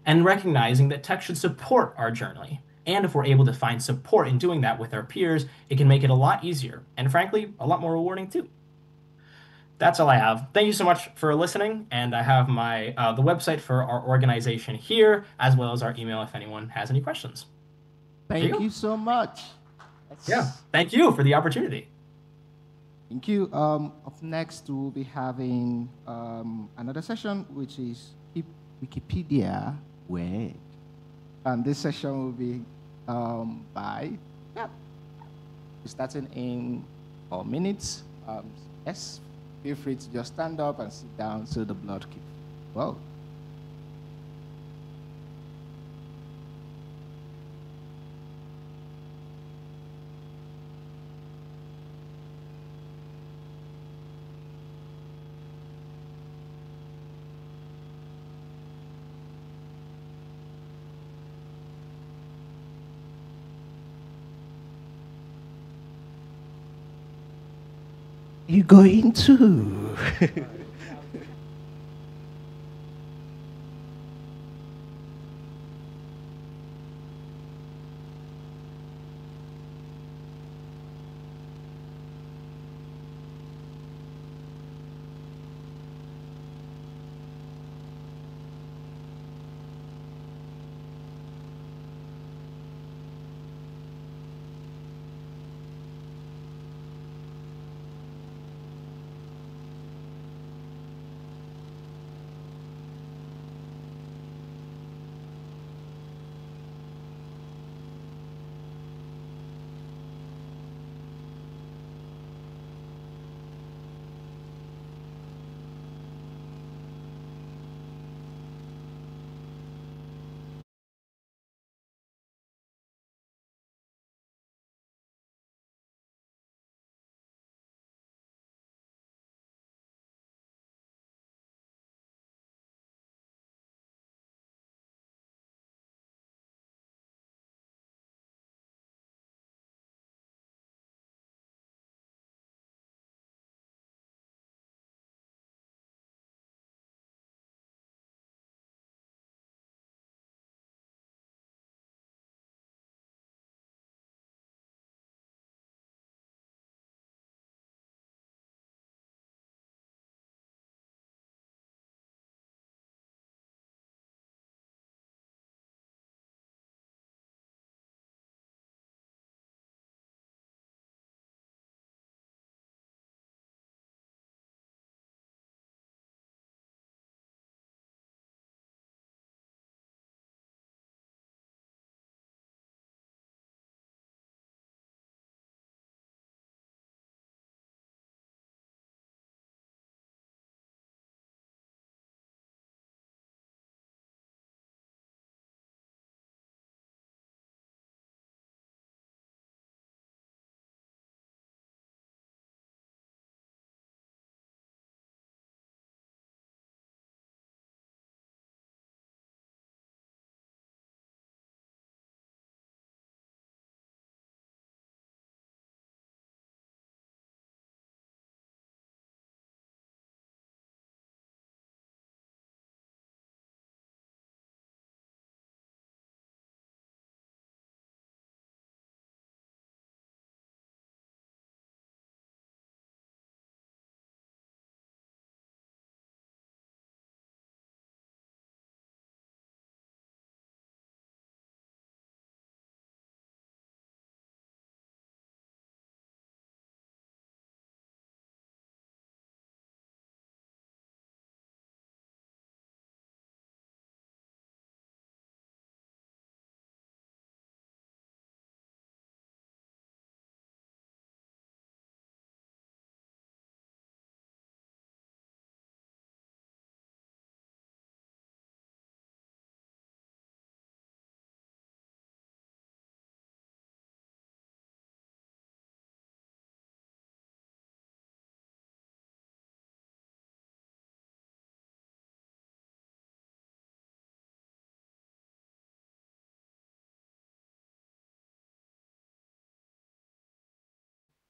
and recognizing that tech should support our journey. And if we're able to find support in doing that with our peers, it can make it a lot easier, and frankly, a lot more rewarding too. That's all I have. Thank you so much for listening, and I have my the website for our organization here, as well as our email if anyone has any questions. Thank you so much. Yeah, thank you for the opportunity. Thank you. Up next, we'll be having another session, which is Wikipedia Web. And this session will be starting in 4 minutes. Yes. Feel free to just stand up and sit down so the blood keeps well. You going to?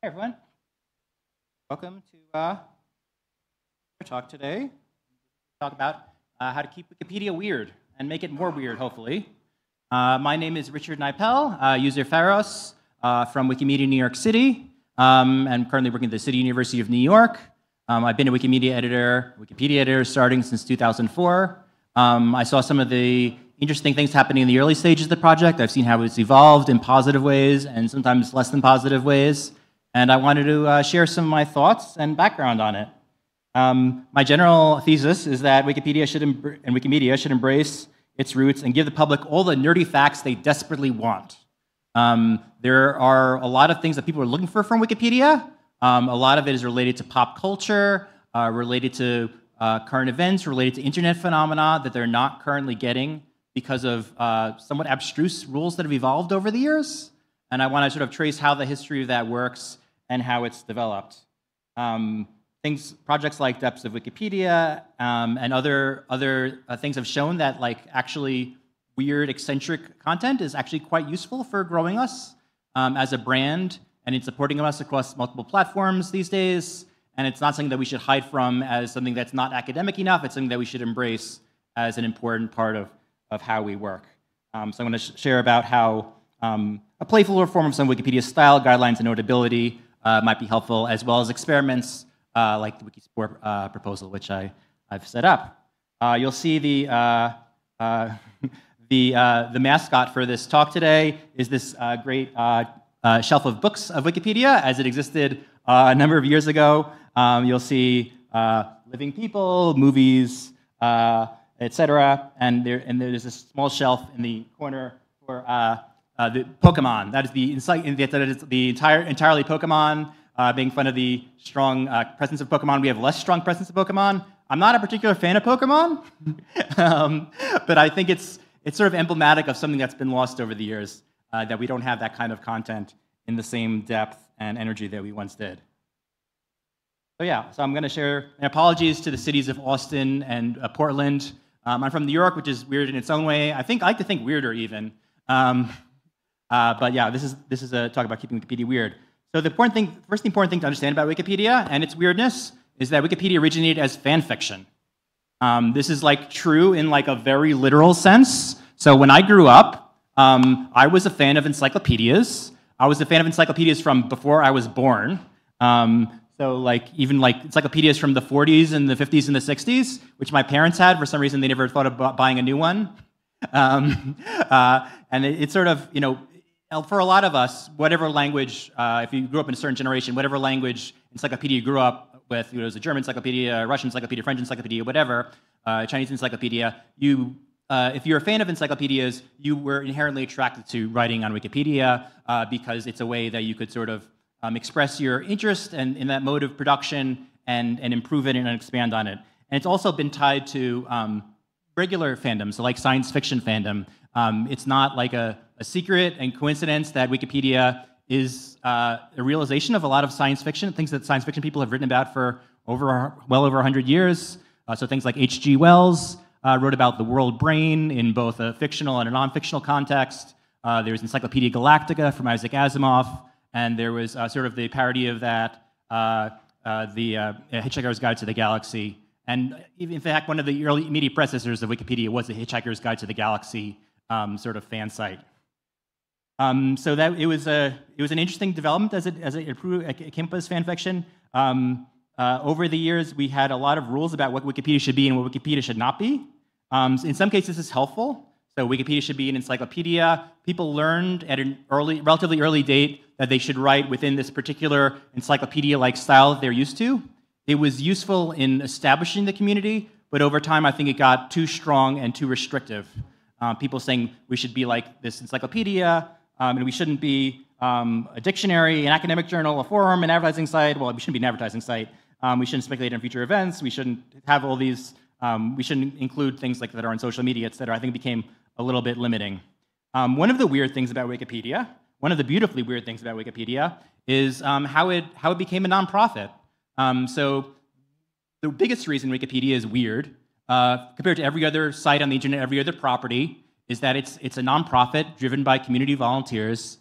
Hey everyone, welcome to our talk today. Talk about how to keep Wikipedia weird and make it more weird, hopefully. My name is Richard Nipel, user Pharos from Wikimedia New York City. I'm currently working at the City University of New York. I've been a Wikipedia editor starting since 2004. I saw some of the interesting things happening in the early stages of the project. I've seen how it's evolved in positive ways and sometimes less than positive ways. And I wanted to share some of my thoughts and background on it. My general thesis is that Wikipedia should embrace its roots and give the public all the nerdy facts they desperately want. There are a lot of things that people are looking for from Wikipedia. A lot of it is related to pop culture, related to current events, related to internet phenomena that they're not currently getting because of somewhat abstruse rules that have evolved over the years. And I want to sort of trace how the history of that works and how it's developed. Projects like Depths of Wikipedia and other things have shown that actually weird, eccentric content is actually quite useful for growing us as a brand, and it's supporting us across multiple platforms these days. And it's not something that we should hide from as something that's not academic enough. It's something that we should embrace as an important part of how we work. So I'm going to share about how a playful form of some Wikipedia style, guidelines, and notability might be helpful, as well as experiments like the Wikisupport proposal, which I've set up. You'll see the mascot for this talk today is this great shelf of books of Wikipedia as it existed a number of years ago. You'll see living people, movies, etc. And there's a small shelf in the corner for the Pokemon. That is the entirely Pokemon. Being fun of the strong presence of Pokemon. We have less strong presence of Pokemon. I'm not a particular fan of Pokemon, but I think it's sort of emblematic of something that's been lost over the years, that we don't have that kind of content in the same depth and energy that we once did. So I'm going to share, and apologies to the cities of Austin and Portland. I'm from New York, which is weird in its own way. I like to think weirder even. But yeah, this is a talk about keeping Wikipedia weird. So the first important thing to understand about Wikipedia and its weirdness is that Wikipedia originated as fan fiction. This is true in a very literal sense. So when I grew up, I was a fan of encyclopedias. I was a fan of encyclopedias from before I was born. So even encyclopedias from the 40s and the 50s and the 60s, which my parents had. For some reason, they never thought about buying a new one. And it's sort of, for a lot of us, whatever language, if you grew up in a certain generation, whatever language encyclopedia you grew up with, it was a German encyclopedia, Russian encyclopedia, French encyclopedia, whatever, Chinese encyclopedia, if you're a fan of encyclopedias, you were inherently attracted to writing on Wikipedia because it's a way that you could sort of express your interest in that mode of production and improve it and expand on it. And it's also been tied to regular fandom, so like science fiction fandom. It's not like a secret and coincidence that Wikipedia is a realization of a lot of science fiction, things that science fiction people have written about for well over 100 years. So things like H.G. Wells wrote about the world brain in both a fictional and a non-fictional context. There was Encyclopedia Galactica from Isaac Asimov, and there was sort of the parody of that, the Hitchhiker's Guide to the Galaxy. And in fact, one of the early immediate predecessors of Wikipedia was the Hitchhiker's Guide to the Galaxy sort of fan site. So that it was an interesting development as it came up as fan fiction. Over the years, we had a lot of rules about what Wikipedia should be and what Wikipedia should not be. In some cases, this is helpful. So Wikipedia should be an encyclopedia. People learned at a relatively early date that they should write within this particular encyclopedia-like style that they're used to. It was useful in establishing the community, but over time, I think it got too strong and too restrictive. People saying we should be like this encyclopedia, and we shouldn't be a dictionary, an academic journal, a forum, an advertising site. Well, we shouldn't be an advertising site. We shouldn't speculate on future events. We shouldn't have all these. We shouldn't include things that are on social media, et cetera. I think it became a little bit limiting. One of the weird things about Wikipedia, one of the beautifully weird things about Wikipedia, is how it became a nonprofit. So the biggest reason Wikipedia is weird, compared to every other site on the internet, every other property, is that it's a nonprofit driven by community volunteers.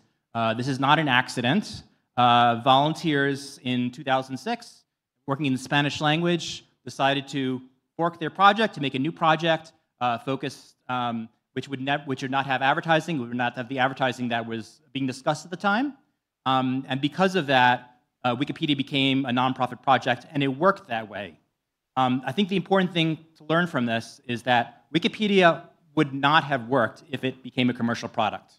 This is not an accident. volunteers in 2006, working in the Spanish language, decided to fork their project to make a new project focused, which would not have advertising, would not have the advertising that was being discussed at the time. And because of that, Wikipedia became a nonprofit project, and it worked that way. I think the important thing to learn from this is that Wikipedia would not have worked if it became a commercial product.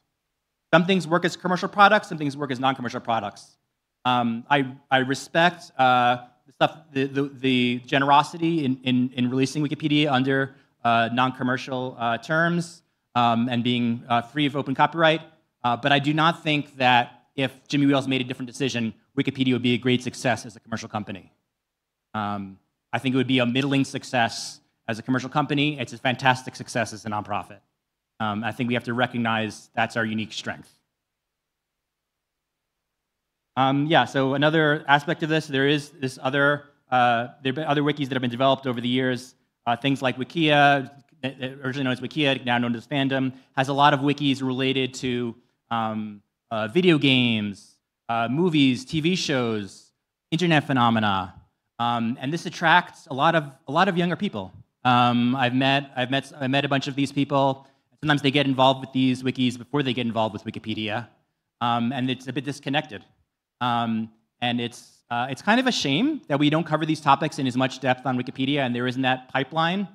Some things work as commercial products, some things work as non-commercial products. I respect the generosity in releasing Wikipedia under non-commercial terms and being free of open copyright, but I do not think that if Jimmy Wales made a different decision, Wikipedia would be a great success as a commercial company. I think it would be a middling success as a commercial company. It's a fantastic success as a nonprofit. I think we have to recognize that's our unique strength. Yeah, so another aspect of this, there have been other wikis that have been developed over the years. Things like Wikia, originally known as Wikia, now known as Fandom, has a lot of wikis related to video games, movies, TV shows, internet phenomena, and this attracts a lot of younger people. I've met a bunch of these people. Sometimes they get involved with these wikis before they get involved with Wikipedia, and it's a bit disconnected. And it's kind of a shame that we don't cover these topics in as much depth on Wikipedia, and there isn't that pipeline.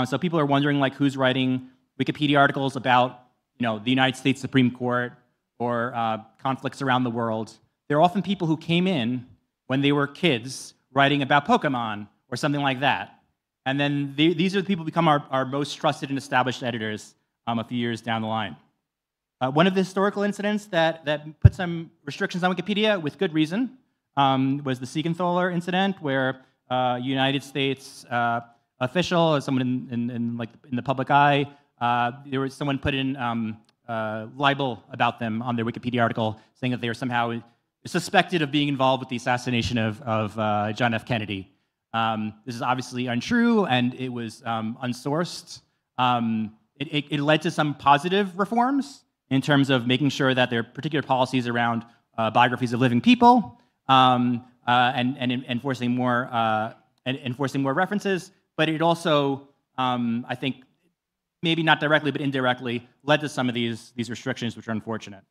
So people are wondering like who's writing Wikipedia articles about the United States Supreme Court or conflicts around the world. They're often people who came in when they were kids writing about Pokemon or something like that. And then these are the people who become our most trusted and established editors a few years down the line. One of the historical incidents that put some restrictions on Wikipedia, with good reason, was the Siegenthaler incident, where a United States official, someone in the public eye, someone put in libel about them on their Wikipedia article, saying that they were somehow suspected of being involved with the assassination of John F. Kennedy. This is obviously untrue, and it was unsourced. It led to some positive reforms in terms of making sure that there are particular policies around biographies of living people and enforcing more references. But it also, I think, maybe not directly but indirectly, led to some of these restrictions, which are unfortunate.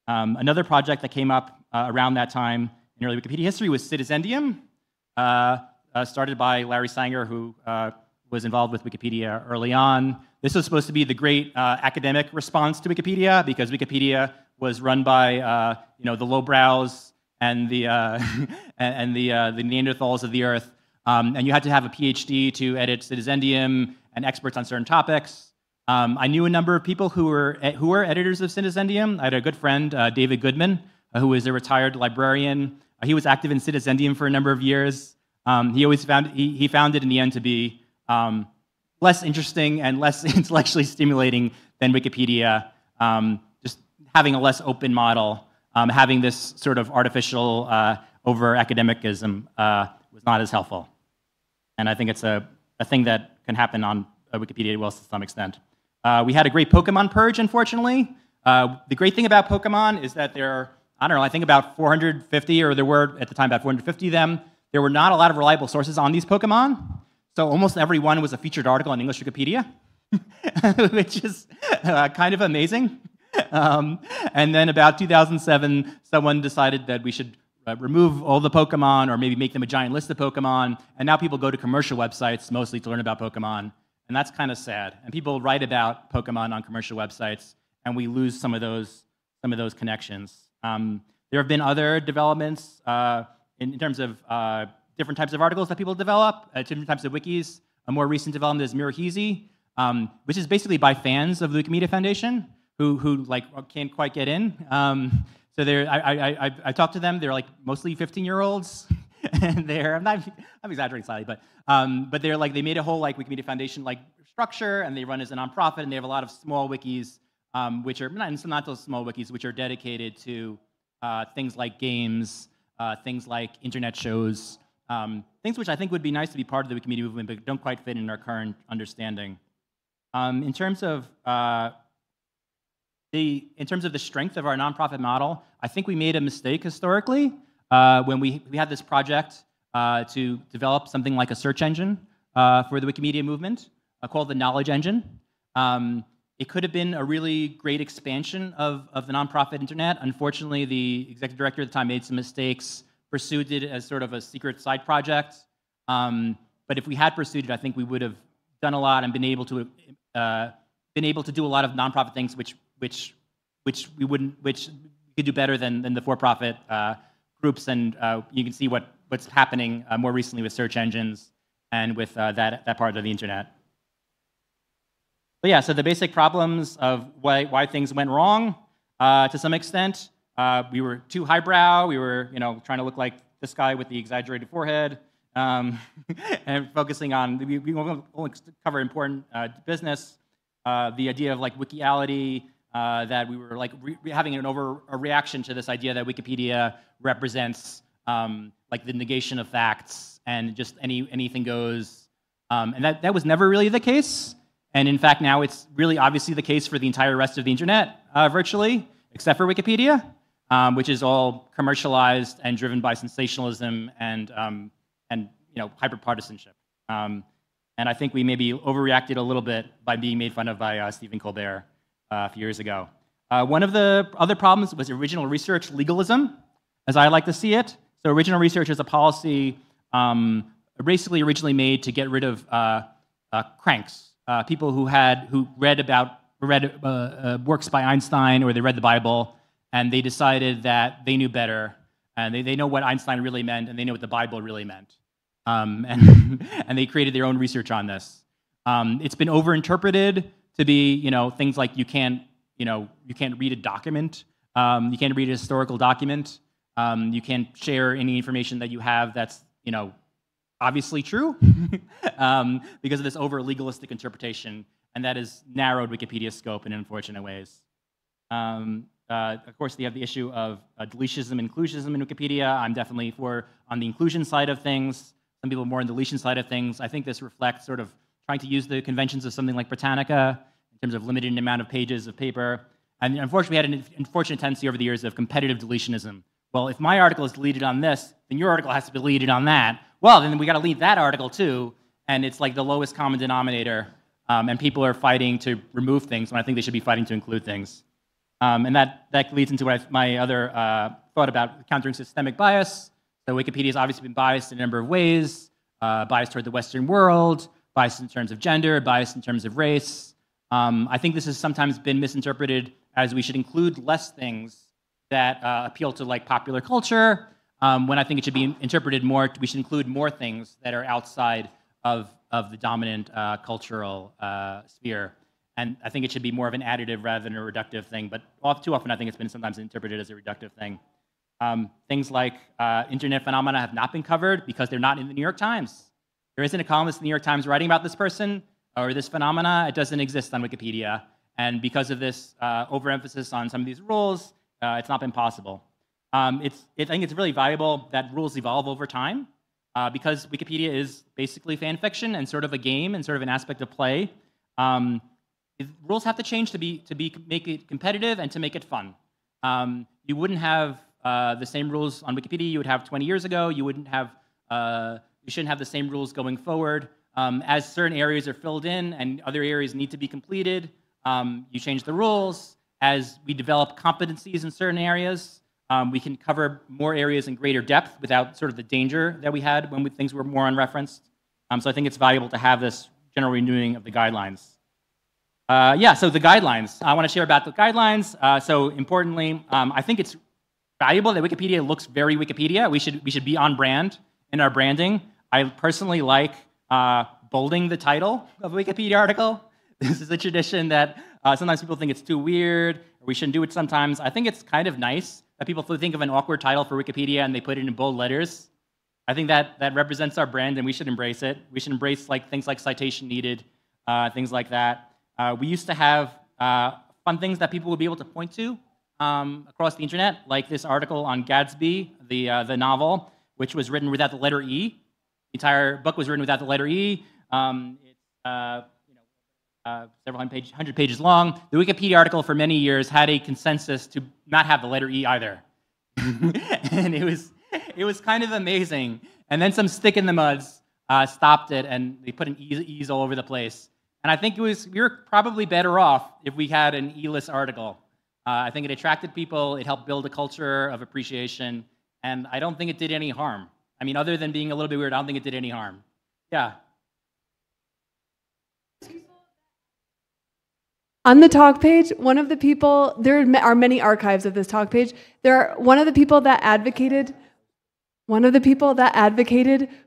Another project that came up around that time in early Wikipedia history was Citizendium, started by Larry Sanger, who was involved with Wikipedia early on. This was supposed to be the great academic response to Wikipedia, because Wikipedia was run by the lowbrows and the Neanderthals of the earth, and you had to have a PhD to edit Citizendium and experts on certain topics. I knew a number of people who were editors of Citizendium. I had a good friend, David Goodman, who was a retired librarian. He was active in Citizendium for a number of years. He found it in the end to be less interesting and less intellectually stimulating than Wikipedia. Just having a less open model, having this sort of artificial over-academicism was not as helpful. And I think it's a thing that can happen on Wikipedia well to some extent. We had a great Pokemon purge, unfortunately. The great thing about Pokemon is that there are, I don't know, I think about 450, or there were at the time about 450 of them. There were not a lot of reliable sources on these Pokemon. So almost every one was a featured article on English Wikipedia, which is kind of amazing. And then about 2007, someone decided that we should remove all the Pokemon, or maybe make them a giant list of Pokemon. And now people go to commercial websites mostly to learn about Pokemon. And that's kind of sad. And people write about Pokemon on commercial websites, and we lose some of those connections. There have been other developments in terms of different types of articles that people develop, different types of wikis. A more recent development is Mirahezi, which is basically by fans of the Wikimedia Foundation who like can't quite get in. So I talked to them. They're like mostly 15-year-olds, and I'm exaggerating slightly, but they're like, they made a whole like Wikimedia Foundation like structure, and they run as a nonprofit, and they have a lot of small wikis, which are not those small wikis, which are dedicated to things like games, things like internet shows, things which I think would be nice to be part of the Wikimedia movement, but don't quite fit in our current understanding. In terms of in terms of the strength of our nonprofit model, I think we made a mistake historically when we had this project to develop something like a search engine for the Wikimedia movement called the Knowledge Engine. It could have been a really great expansion of the nonprofit internet. Unfortunately, the executive director at the time made some mistakes, pursued it as sort of a secret side project. But if we had pursued it, I think we would have done a lot and been able to do a lot of nonprofit things, which we could do better than the for-profit groups. And you can see what's happening more recently with search engines and with that part of the internet. But yeah, so the basic problems of why things went wrong, to some extent, we were too highbrow. We were, trying to look like this guy with the exaggerated forehead, and focusing on we won't cover important business. The idea of like wikiality, that we were like having an overreaction to this idea that Wikipedia represents like the negation of facts and just anything goes, and that was never really the case. And in fact, now it's really obviously the case for the entire rest of the internet, virtually, except for Wikipedia, which is all commercialized and driven by sensationalism and hyper-partisanship. And I think we maybe overreacted a little bit by being made fun of by Stephen Colbert a few years ago. One of the other problems was original research legalism, as I like to see it. So original research is a policy basically originally made to get rid of cranks. People who read works by Einstein, or they read the Bible, and they decided that they knew better, and they know what Einstein really meant, and they know what the Bible really meant, and they created their own research on this. It's been overinterpreted to be, things like you can't read a document, you can't read a historical document, you can't share any information that you have that's, obviously true, because of this over-legalistic interpretation, and that has narrowed Wikipedia's scope in unfortunate ways. Of course, we have the issue of deletionism and inclusionism in Wikipedia. I'm definitely on the inclusion side of things. Some people are more on the deletion side of things. I think this reflects sort of trying to use the conventions of something like Britannica in terms of limited amount of pages of paper. And unfortunately, we had an unfortunate tendency over the years of competitive deletionism. Well, if my article is deleted on this, then your article has to be deleted on that. Well, then we got to delete that article too, and it's like the lowest common denominator, and people are fighting to remove things when I think they should be fighting to include things. And that leads into my other thought about countering systemic bias. So Wikipedia has obviously been biased in a number of ways, biased toward the Western world, biased in terms of gender, biased in terms of race. I think this has sometimes been misinterpreted as we should include less things that appeal to like popular culture, when I think it should be interpreted more, we should include more things that are outside of the dominant cultural sphere. And I think it should be more of an additive rather than a reductive thing, but too often I think it's been sometimes interpreted as a reductive thing. Things like internet phenomena have not been covered because they're not in the New York Times. There isn't a columnist in the New York Times writing about this person or this phenomena. It doesn't exist on Wikipedia. And because of this overemphasis on some of these rules, it's not been possible. I think it's really valuable that rules evolve over time, because Wikipedia is basically fan fiction and sort of a game and sort of an aspect of play. Rules have to change to make it competitive and to make it fun. You wouldn't have the same rules on Wikipedia you would have 20 years ago. You shouldn't have the same rules going forward. As certain areas are filled in and other areas need to be completed, you change the rules. As we develop competencies in certain areas, we can cover more areas in greater depth without sort of the danger that we had when things were more unreferenced. So I think it's valuable to have this general renewing of the guidelines. So the guidelines. I want to share about the guidelines. So importantly, I think it's valuable that Wikipedia looks very Wikipedia. We should be on brand in our branding. I personally like bolding the title of a Wikipedia article. This is a tradition that sometimes people think it's too weird, or we shouldn't do it sometimes. I think it's kind of nice that people think of an awkward title for Wikipedia and they put it in bold letters. I think that represents our brand, and we should embrace it. We should embrace things like citation needed, things like that. We used to have fun things that people would be able to point to across the internet, like this article on Gatsby, the novel, which was written without the letter E. The entire book was written without the letter E. several hundred pages long. The Wikipedia article for many years had a consensus to not have the letter E either. And it was kind of amazing. And then some stick in the muds stopped it, and they put an E's all over the place. And I think we were probably better off if we had an E-less article. I think it attracted people, it helped build a culture of appreciation, and I don't think it did any harm. I mean, other than being a little bit weird, I don't think it did any harm. Yeah. On the talk page, one of the people, there are many archives of this talk page. One of the people that advocated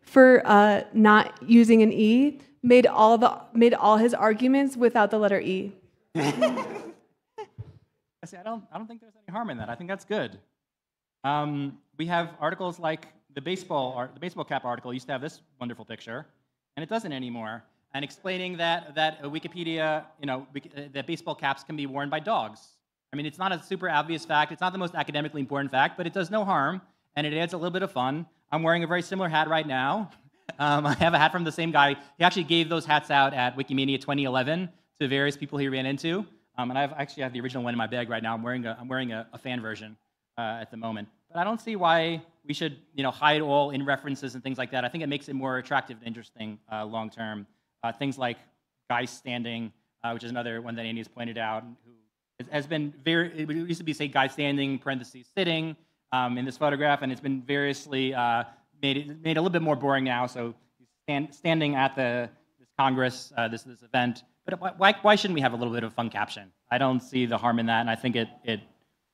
for not using an E made all his arguments without the letter E. See, I don't think there's any harm in that. I think that's good. We have articles like the baseball cap article used to have this wonderful picture, and it doesn't anymore. And explaining that Wikipedia, that baseball caps can be worn by dogs. I mean, it's not a super obvious fact. It's not the most academically important fact, but it does no harm, and it adds a little bit of fun. I'm wearing a very similar hat right now. I have a hat from the same guy. He actually gave those hats out at Wikimania 2011 to various people he ran into. And I actually have the original one in my bag right now. I'm wearing a fan version at the moment. But I don't see why we should hide all in references and things like that. I think it makes it more attractive and interesting long term. Things like guy standing, which is another one that Andy has pointed out, who has been it used to be, say, guy standing, parentheses, sitting in this photograph, and it's been variously made a little bit more boring now. So he's standing at this Congress, this event. But why shouldn't we have a little bit of a fun caption? I don't see the harm in that, and I think it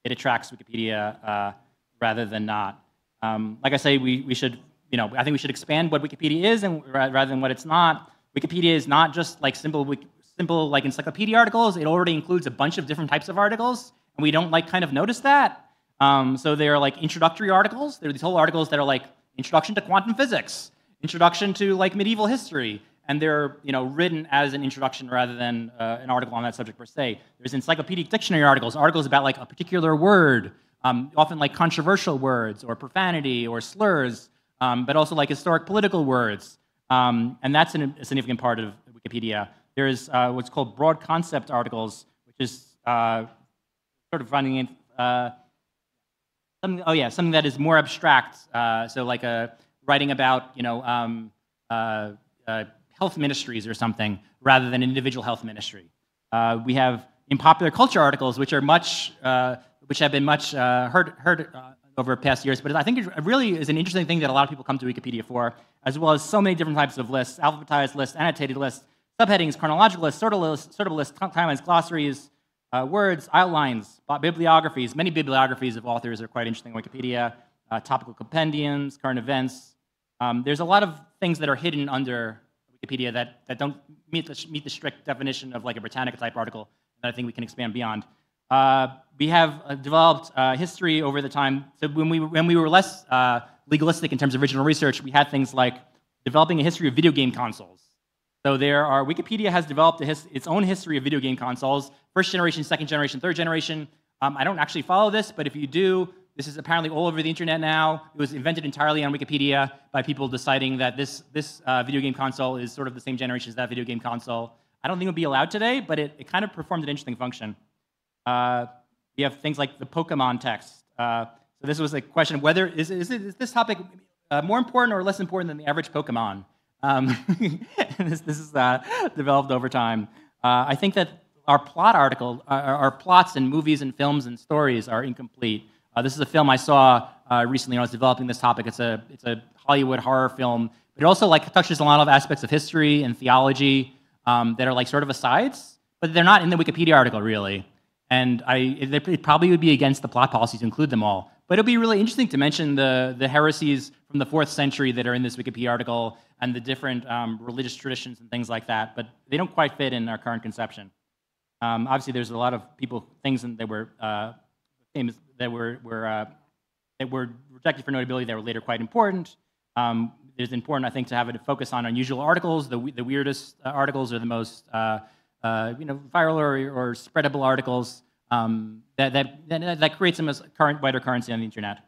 attracts Wikipedia rather than not. Like I say, we should, I think we should expand what Wikipedia is, and rather than what it's not. Wikipedia is not just like simple like encyclopedia articles. It already includes a bunch of different types of articles, and we don't kind of notice that. So they're like introductory articles. There are these whole articles that are like introduction to quantum physics, introduction to like medieval history, and they're written as an introduction rather than an article on that subject per se. There's encyclopedic dictionary articles about like a particular word, often like controversial words or profanity or slurs, but also like historic political words. And that's a significant part of Wikipedia. There's what's called broad concept articles, which is sort of finding something that is more abstract. So like writing about health ministries or something rather than individual health ministry. We have in popular culture articles, which have been much heard over past years, but I think it really is an interesting thing that a lot of people come to Wikipedia for, as well as so many different types of lists: alphabetized lists, annotated lists, subheadings, chronological lists, sortable lists, timelines, glossaries, words, outlines, bibliographies. Many bibliographies of authors are quite interesting on Wikipedia, topical compendiums, current events. There's a lot of things that are hidden under Wikipedia that don't meet the strict definition of like a Britannica-type article that I think we can expand beyond. We have developed history over the time. So when we were less legalistic in terms of original research, we had things like developing a history of video game consoles. So Wikipedia has developed its own history of video game consoles, first generation, second generation, third generation. I don't actually follow this, but if you do, this is apparently all over the internet now. It was invented entirely on Wikipedia by people deciding that this video game console is sort of the same generation as that video game console. I don't think it would be allowed today, but it kind of performed an interesting function. We have things like the Pokemon text. So this was a question of whether is this topic more important or less important than the average Pokemon? This is developed over time. I think that our our plots in movies and films and stories are incomplete. This is a film I saw recently when I was developing this topic. It's a Hollywood horror film, but it also touches a lot of aspects of history and theology that are sort of asides, but they're not in the Wikipedia article really. And it probably would be against the plot policy to include them all. But it'll be really interesting to mention the heresies from the 4th century that are in this Wikipedia article and the different religious traditions and things like that. But they don't quite fit in our current conception. Obviously, there's a lot of things that were famous that were rejected for notability that were later quite important. It's important, I think, to have a focus on unusual articles. The weirdest articles are the most viral or spreadable articles that create some wider currency on the internet.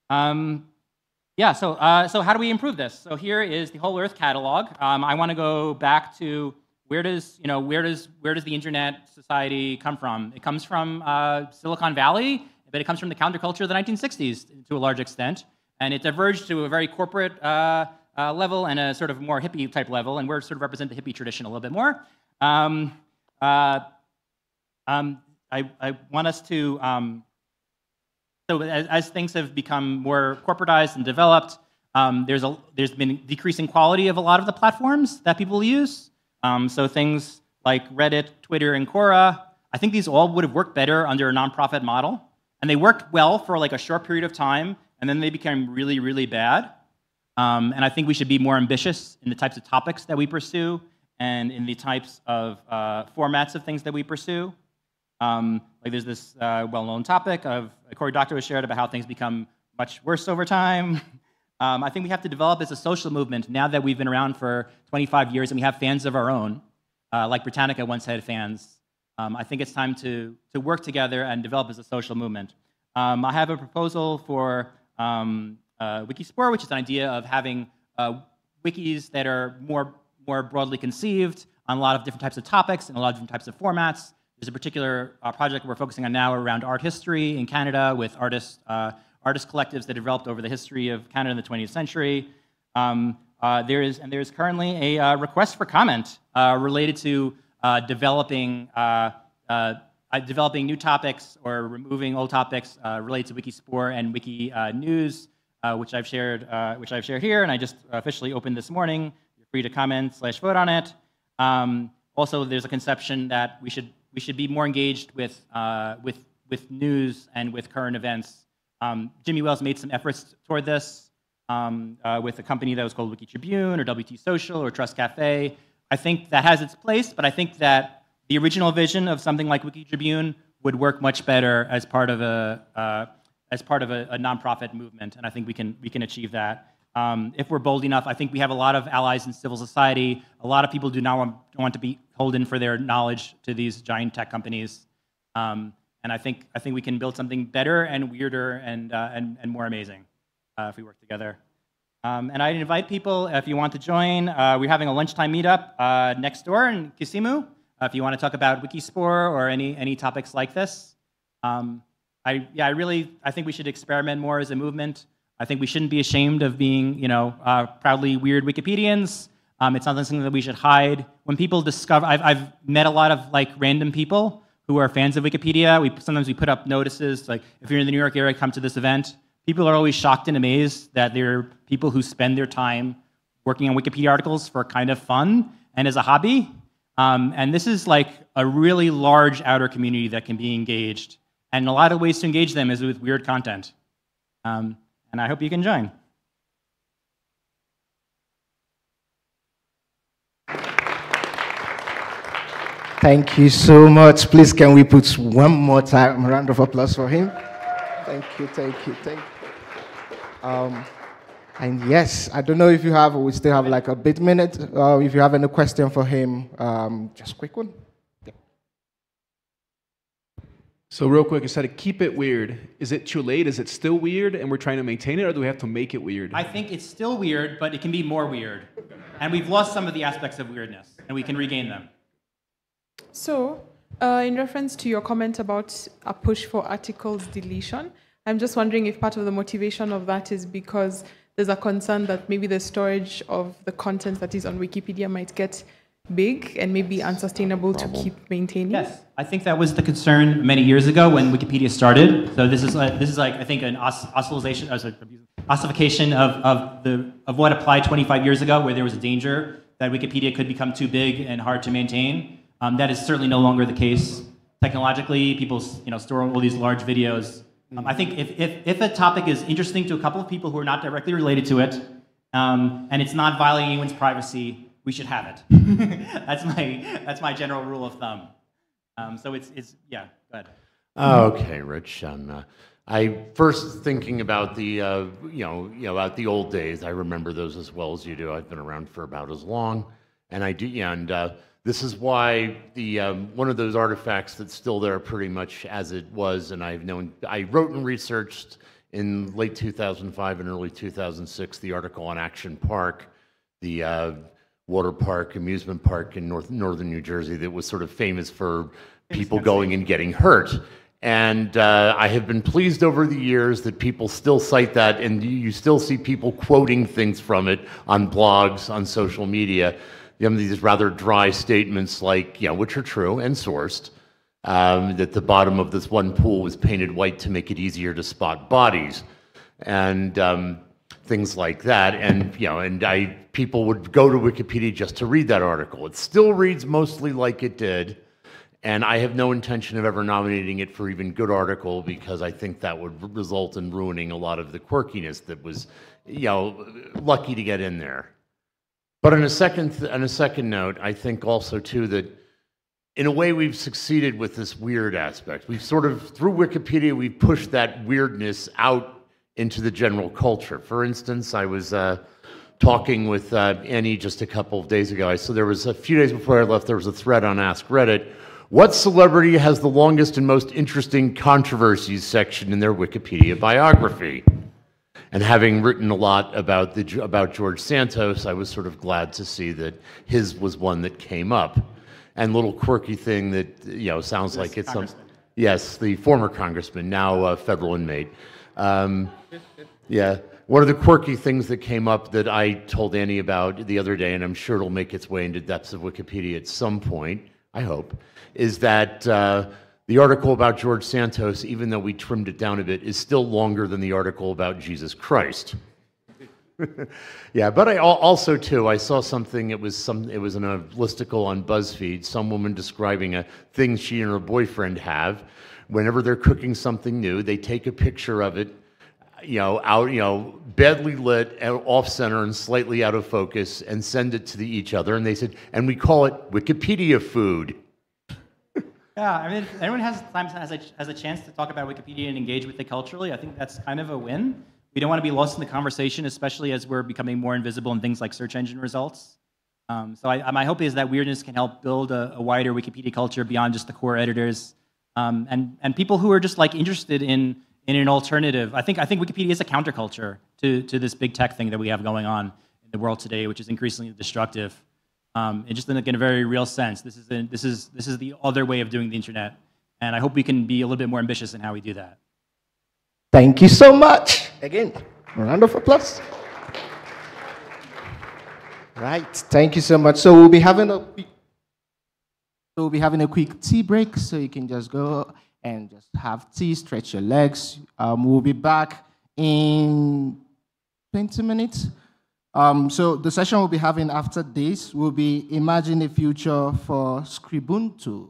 So how do we improve this? So here is the Whole Earth catalog. I want to go back to where does the internet society come from? It comes from Silicon Valley, but it comes from the counterculture of the 1960s to a large extent, and it diverged to a very corporate level and a sort of more hippie type level, and we're sort of represent the hippie tradition a little bit more. I want us to, so as things have become more corporatized and developed, there's been decreasing quality of a lot of the platforms that people use. So things like Reddit, Twitter, and Quora, I think these all would have worked better under a nonprofit model. And they worked well for like a short period of time, and then they became really, really bad. And I think we should be more ambitious in the types of topics that we pursue and in the types of formats of things that we pursue. Like there's this well-known topic of Cory Doctorow was shared about how things become much worse over time. I think we have to develop as a social movement now that we've been around for 25 years and we have fans of our own, like Britannica once had fans. I think it's time to work together and develop as a social movement. I have a proposal for Wikispore, which is an idea of having wikis that are more broadly conceived on a lot of different types of topics and a lot of different types of formats. There's a particular project we're focusing on now around art history in Canada with artist collectives that developed over the history of Canada in the 20th century. There's currently a request for comment related to developing new topics or removing old topics related to Wikispore and Wiki News, which I've shared here, and I just officially opened this morning. You're free to comment/vote on it. Also, there's a conception that we should be more engaged with news and with current events. Jimmy Wales made some efforts toward this with a company that was called Wiki Tribune or WT Social or Trust Cafe. I think that has its place, but I think that the original vision of something like Wiki Tribune would work much better as part of a nonprofit movement, and I think we can achieve that. If we're bold enough, I think we have a lot of allies in civil society. A lot of people do not want to be holden for their knowledge to these giant tech companies. And I think we can build something better and weirder and more amazing if we work together. And I invite people, if you want to join, we're having a lunchtime meetup next door in Kisumu. If you want to talk about Wikispore or any topics like this. I think we should experiment more as a movement. I think we shouldn't be ashamed of being, proudly weird Wikipedians. It's not something that we should hide. When people discover, I've met a lot of like random people who are fans of Wikipedia. Sometimes we put up notices, like if you're in the New York area, come to this event. People are always shocked and amazed that there are people who spend their time working on Wikipedia articles for kind of fun and as a hobby. And this is like a really large outer community that can be engaged. And a lot of ways to engage them is with weird content. And I hope you can join. Thank you so much. Please, can we put one more time a round of applause for him? Thank you. And yes, I don't know if you have, we still have like a bit minute. If you have any question for him, just a quick one. Yeah. So real quick, instead of keep it weird, is it too late? Is it still weird and we're trying to maintain it, or do we have to make it weird? I think it's still weird, but it can be more weird. And we've lost some of the aspects of weirdness, and we can regain them. So, in reference to your comment about a push for articles deletion, I'm just wondering if part of the motivation of that is because there's a concern that maybe the storage of the content that is on Wikipedia might get big and maybe unsustainable to keep maintaining. Yes, I think that was the concern many years ago when Wikipedia started. So this is like I think an ossification of what applied 25 years ago, where there was a danger that Wikipedia could become too big and hard to maintain. That is certainly no longer the case. Technologically, people store all these large videos. I think if a topic is interesting to a couple of people who are not directly related to it, and it's not violating anyone's privacy, we should have it. That's my general rule of thumb. So it's yeah. Go ahead. Okay, Rich. I first thinking about the about the old days. I remember those as well as you do. I've been around for about as long, and I do. And this is why the one of those artifacts that's still there pretty much as it was. And I wrote and researched in late 2005 and early 2006 the article on Action Park, the water park, amusement park in northern New Jersey that was sort of famous for people going and getting hurt. And I have been pleased over the years that people still cite that, and you still see people quoting things from it on blogs, on social media. You know, these rather dry statements like, you know, which are true and sourced, that the bottom of this one pool was painted white to make it easier to spot bodies, and things like that. And you know, and people would go to Wikipedia just to read that article. It still reads mostly like it did. And I have no intention of ever nominating it for even good article, because I think that would result in ruining a lot of the quirkiness that was, you know, lucky to get in there. But on a second note, I think also too that in a way we've succeeded with this weird aspect. We've sort of, through Wikipedia, we've pushed that weirdness out into the general culture. For instance, I was talking with Annie just a couple of days ago. So there was a few days before I left, there was a thread on Ask Reddit. What celebrity has the longest and most interesting controversies section in their Wikipedia biography? And having written a lot about George Santos, I was sort of glad to see that his was one that came up. And little quirky thing that, you know, sounds like it's some, yes, the former congressman, now federal inmate. Yeah, one of the quirky things that came up that I told Annie about the other day, and I'm sure it'll make its way into depths of Wikipedia at some point, I hope, is that the article about George Santos, even though we trimmed it down a bit, is still longer than the article about Jesus Christ. Yeah, but I also too, I saw something. It was in a listicle on BuzzFeed. Some woman describing a thing she and her boyfriend have. Whenever they're cooking something new, they take a picture of it, badly lit, off center, and slightly out of focus, and send it to each other. And they said, and we call it Wikipedia food. Yeah, I mean, if anyone has a chance to talk about Wikipedia and engage with it culturally, I think that's kind of a win. We don't want to be lost in the conversation, especially as we're becoming more invisible in things like search engine results. So my hope is that weirdness can help build a wider Wikipedia culture beyond just the core editors, and people who are just like interested in an alternative. I think Wikipedia is a counterculture to this big tech thing that we have going on in the world today, which is increasingly destructive. And just in a very real sense, this is the other way of doing the internet, and I hope we can be a little bit more ambitious in how we do that. Thank you so much. Again, a round of applause. Right, thank you so much. So we'll be having a quick tea break, so you can just go and just have tea, stretch your legs. We'll be back in 20 minutes. So the session we'll be having after this will be Imagine a Future for Scribuntu.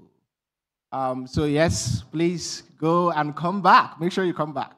So yes, please go and come back. Make sure you come back.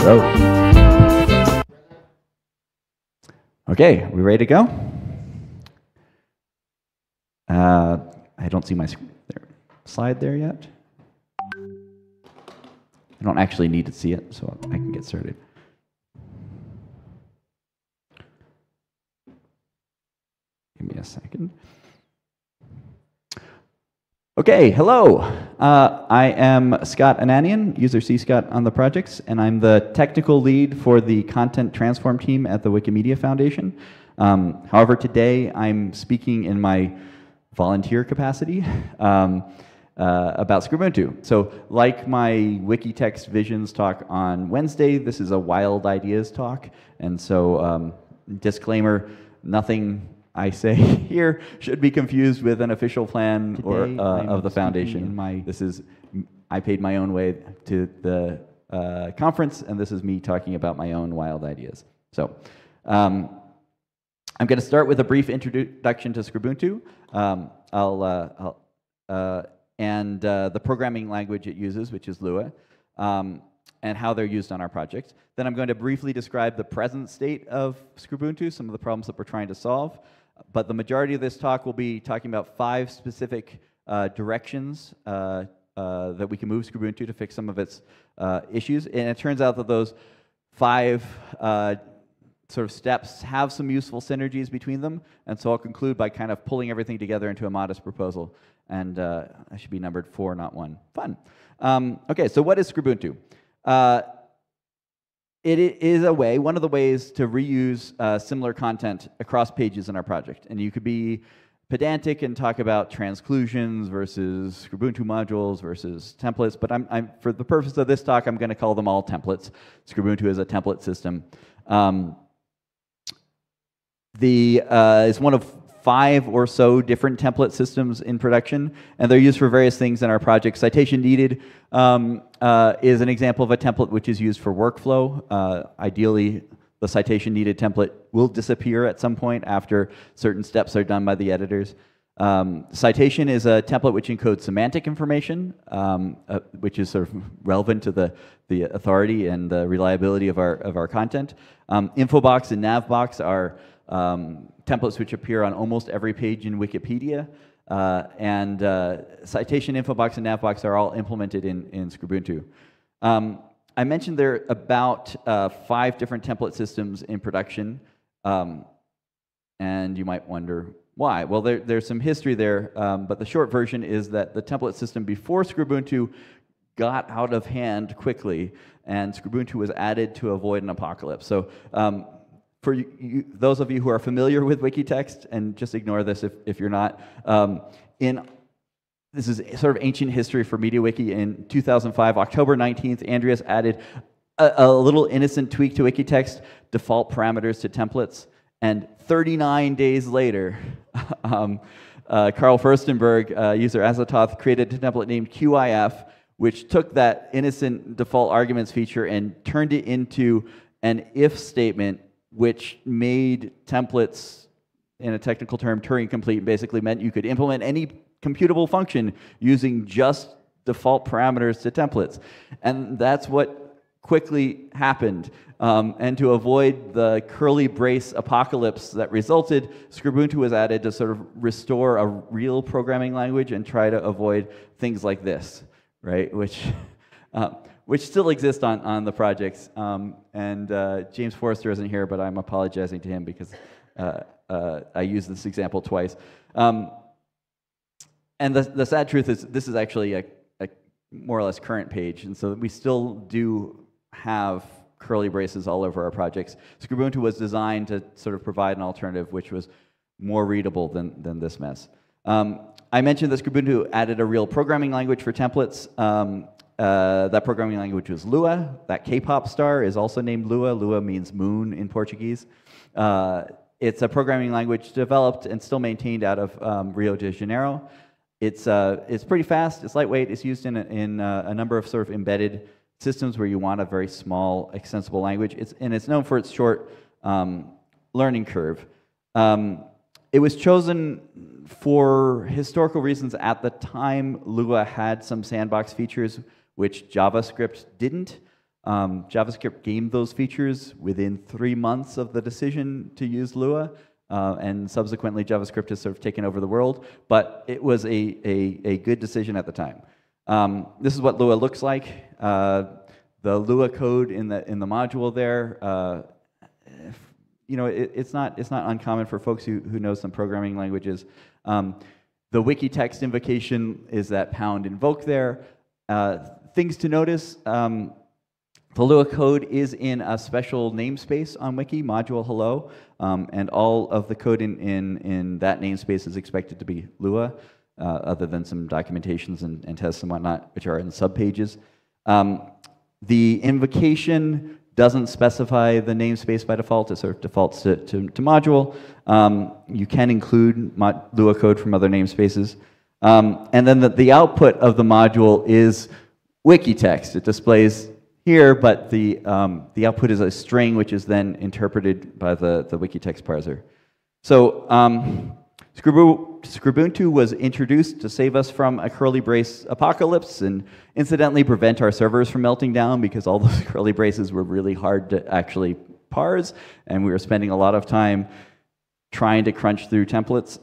Hello. Okay, we ready to go? I don't see my slide there yet. I don't actually need to see it, so I can get started. Give me a second. Okay, hello. I am Scott Ananian, user C Scott on the projects, and I'm the technical lead for the content transform team at the Wikimedia Foundation. However, today I'm speaking in my volunteer capacity about Scribuntu. So like my Wikitext Visions talk on Wednesday, this is a wild ideas talk. And so disclaimer, nothing I say here should be confused with an official plan or of the foundation. I paid my own way to the conference, and this is me talking about my own wild ideas. So I'm going to start with a brief introduction to Scribuntu. And the programming language it uses, which is Lua, and how they're used on our project. Then I'm going to briefly describe the present state of Scribuntu, some of the problems that we're trying to solve. But the majority of this talk will be talking about 5 specific directions that we can move Scribuntu to fix some of its issues. And it turns out that those 5 sort of steps have some useful synergies between them. And so I'll conclude by kind of pulling everything together into a modest proposal. And I should be numbered 4, not 1. Fun. Okay, so what is Scribuntu? It is a way, one of the ways to reuse similar content across pages in our project. And you could be pedantic and talk about transclusions versus Scribuntu modules versus templates, but for the purpose of this talk, I'm going to call them all templates. Scribuntu is a template system. It's one of 5 or so different template systems in production, and they're used for various things in our project. Citation needed is an example of a template which is used for workflow. Ideally, the citation needed template will disappear at some point after certain steps are done by the editors. Citation is a template which encodes semantic information, which is sort of relevant to the authority and the reliability of our content. Infobox and Navbox are templates which appear on almost every page in Wikipedia, and Citation, Infobox, and Navbox are all implemented in Scribuntu. I mentioned there are about 5 different template systems in production, and you might wonder why. Well, there's some history there, but the short version is that the template system before Scribuntu got out of hand quickly, and Scribuntu was added to avoid an apocalypse. So for those of you who are familiar with Wikitext, and just ignore this if you're not, this is sort of ancient history for MediaWiki. In 2005, October 19th, Andreas added a little innocent tweak to Wikitext, default parameters to templates, and 39 days later, Carl Furstenberg, user Azatoth, created a template named QIF, which took that innocent default arguments feature and turned it into an if statement, which made templates, in a technical term, Turing complete. Basically meant you could implement any computable function using just default parameters to templates. And that's what quickly happened. And to avoid the curly brace apocalypse that resulted, Scribuntu was added to sort of restore a real programming language and try to avoid things like this, right? Which still exist on the projects. James Forrester isn't here, but I'm apologizing to him because I used this example twice. And the sad truth is this is actually a more or less current page, and so we still do have curly braces all over our projects. Scribuntu was designed to sort of provide an alternative which was more readable than this mess. I mentioned that Scribuntu added a real programming language for templates. That programming language was Lua. That K-pop star is also named Lua. Lua means moon in Portuguese. It's a programming language developed and still maintained out of Rio de Janeiro. It's pretty fast. It's lightweight. It's used in a number of sort of embedded systems where you want a very small, extensible language. It's known for its short learning curve. It was chosen for historical reasons. At the time, Lua had some sandbox features which JavaScript didn't. JavaScript gained those features within 3 months of the decision to use Lua, and subsequently JavaScript has sort of taken over the world, but it was a good decision at the time. This is what Lua looks like. The Lua code in the module there, it's not uncommon for folks who know some programming languages. The wiki text invocation is that pound invoke there. Things to notice, the Lua code is in a special namespace on Wiki, module hello, and all of the code in that namespace is expected to be Lua, other than some documentations and tests and whatnot, which are in subpages. The invocation doesn't specify the namespace by default. It sort of defaults to module. You can include Lua code from other namespaces. And then the output of the module is wiki text. It displays here, but the output is a string, which is then interpreted by the wiki text parser. So Scribuntu was introduced to save us from a curly brace apocalypse and incidentally prevent our servers from melting down, because all those curly braces were really hard to actually parse, and we were spending a lot of time trying to crunch through templates.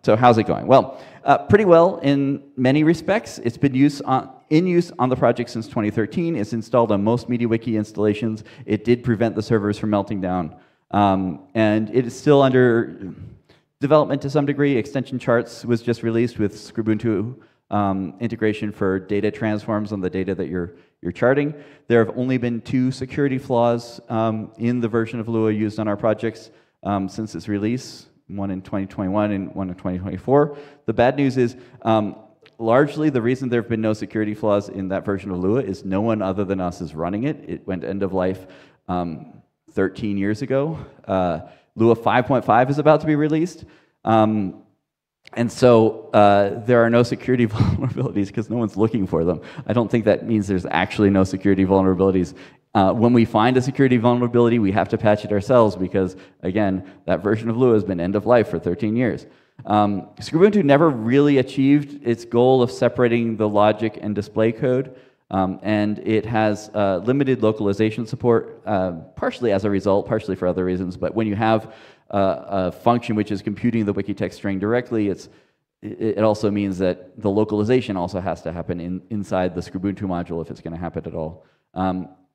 So how's it going? Well, pretty well in many respects. It's been in use on the project since 2013. It's installed on most MediaWiki installations. It did prevent the servers from melting down. And it is still under development to some degree. Extension charts was just released with Scribuntu integration for data transforms on the data that you're charting. There have only been 2 security flaws in the version of Lua used on our projects since its release, one in 2021 and one in 2024. The bad news is largely the reason there have been no security flaws in that version of Lua is no one other than us is running it. It went end of life 13 years ago. Lua 5.5 is about to be released. And so there are no security vulnerabilities because no one's looking for them. I don't think that means there's actually no security vulnerabilities. When we find a security vulnerability, we have to patch it ourselves because, again, that version of Lua has been end of life for 13 years. Scribuntu never really achieved its goal of separating the logic and display code, and it has limited localization support, partially as a result, partially for other reasons. But when you have a function which is computing the wiki text string directly, it also means that the localization also has to happen inside the Scribuntu module if it's going to happen at all.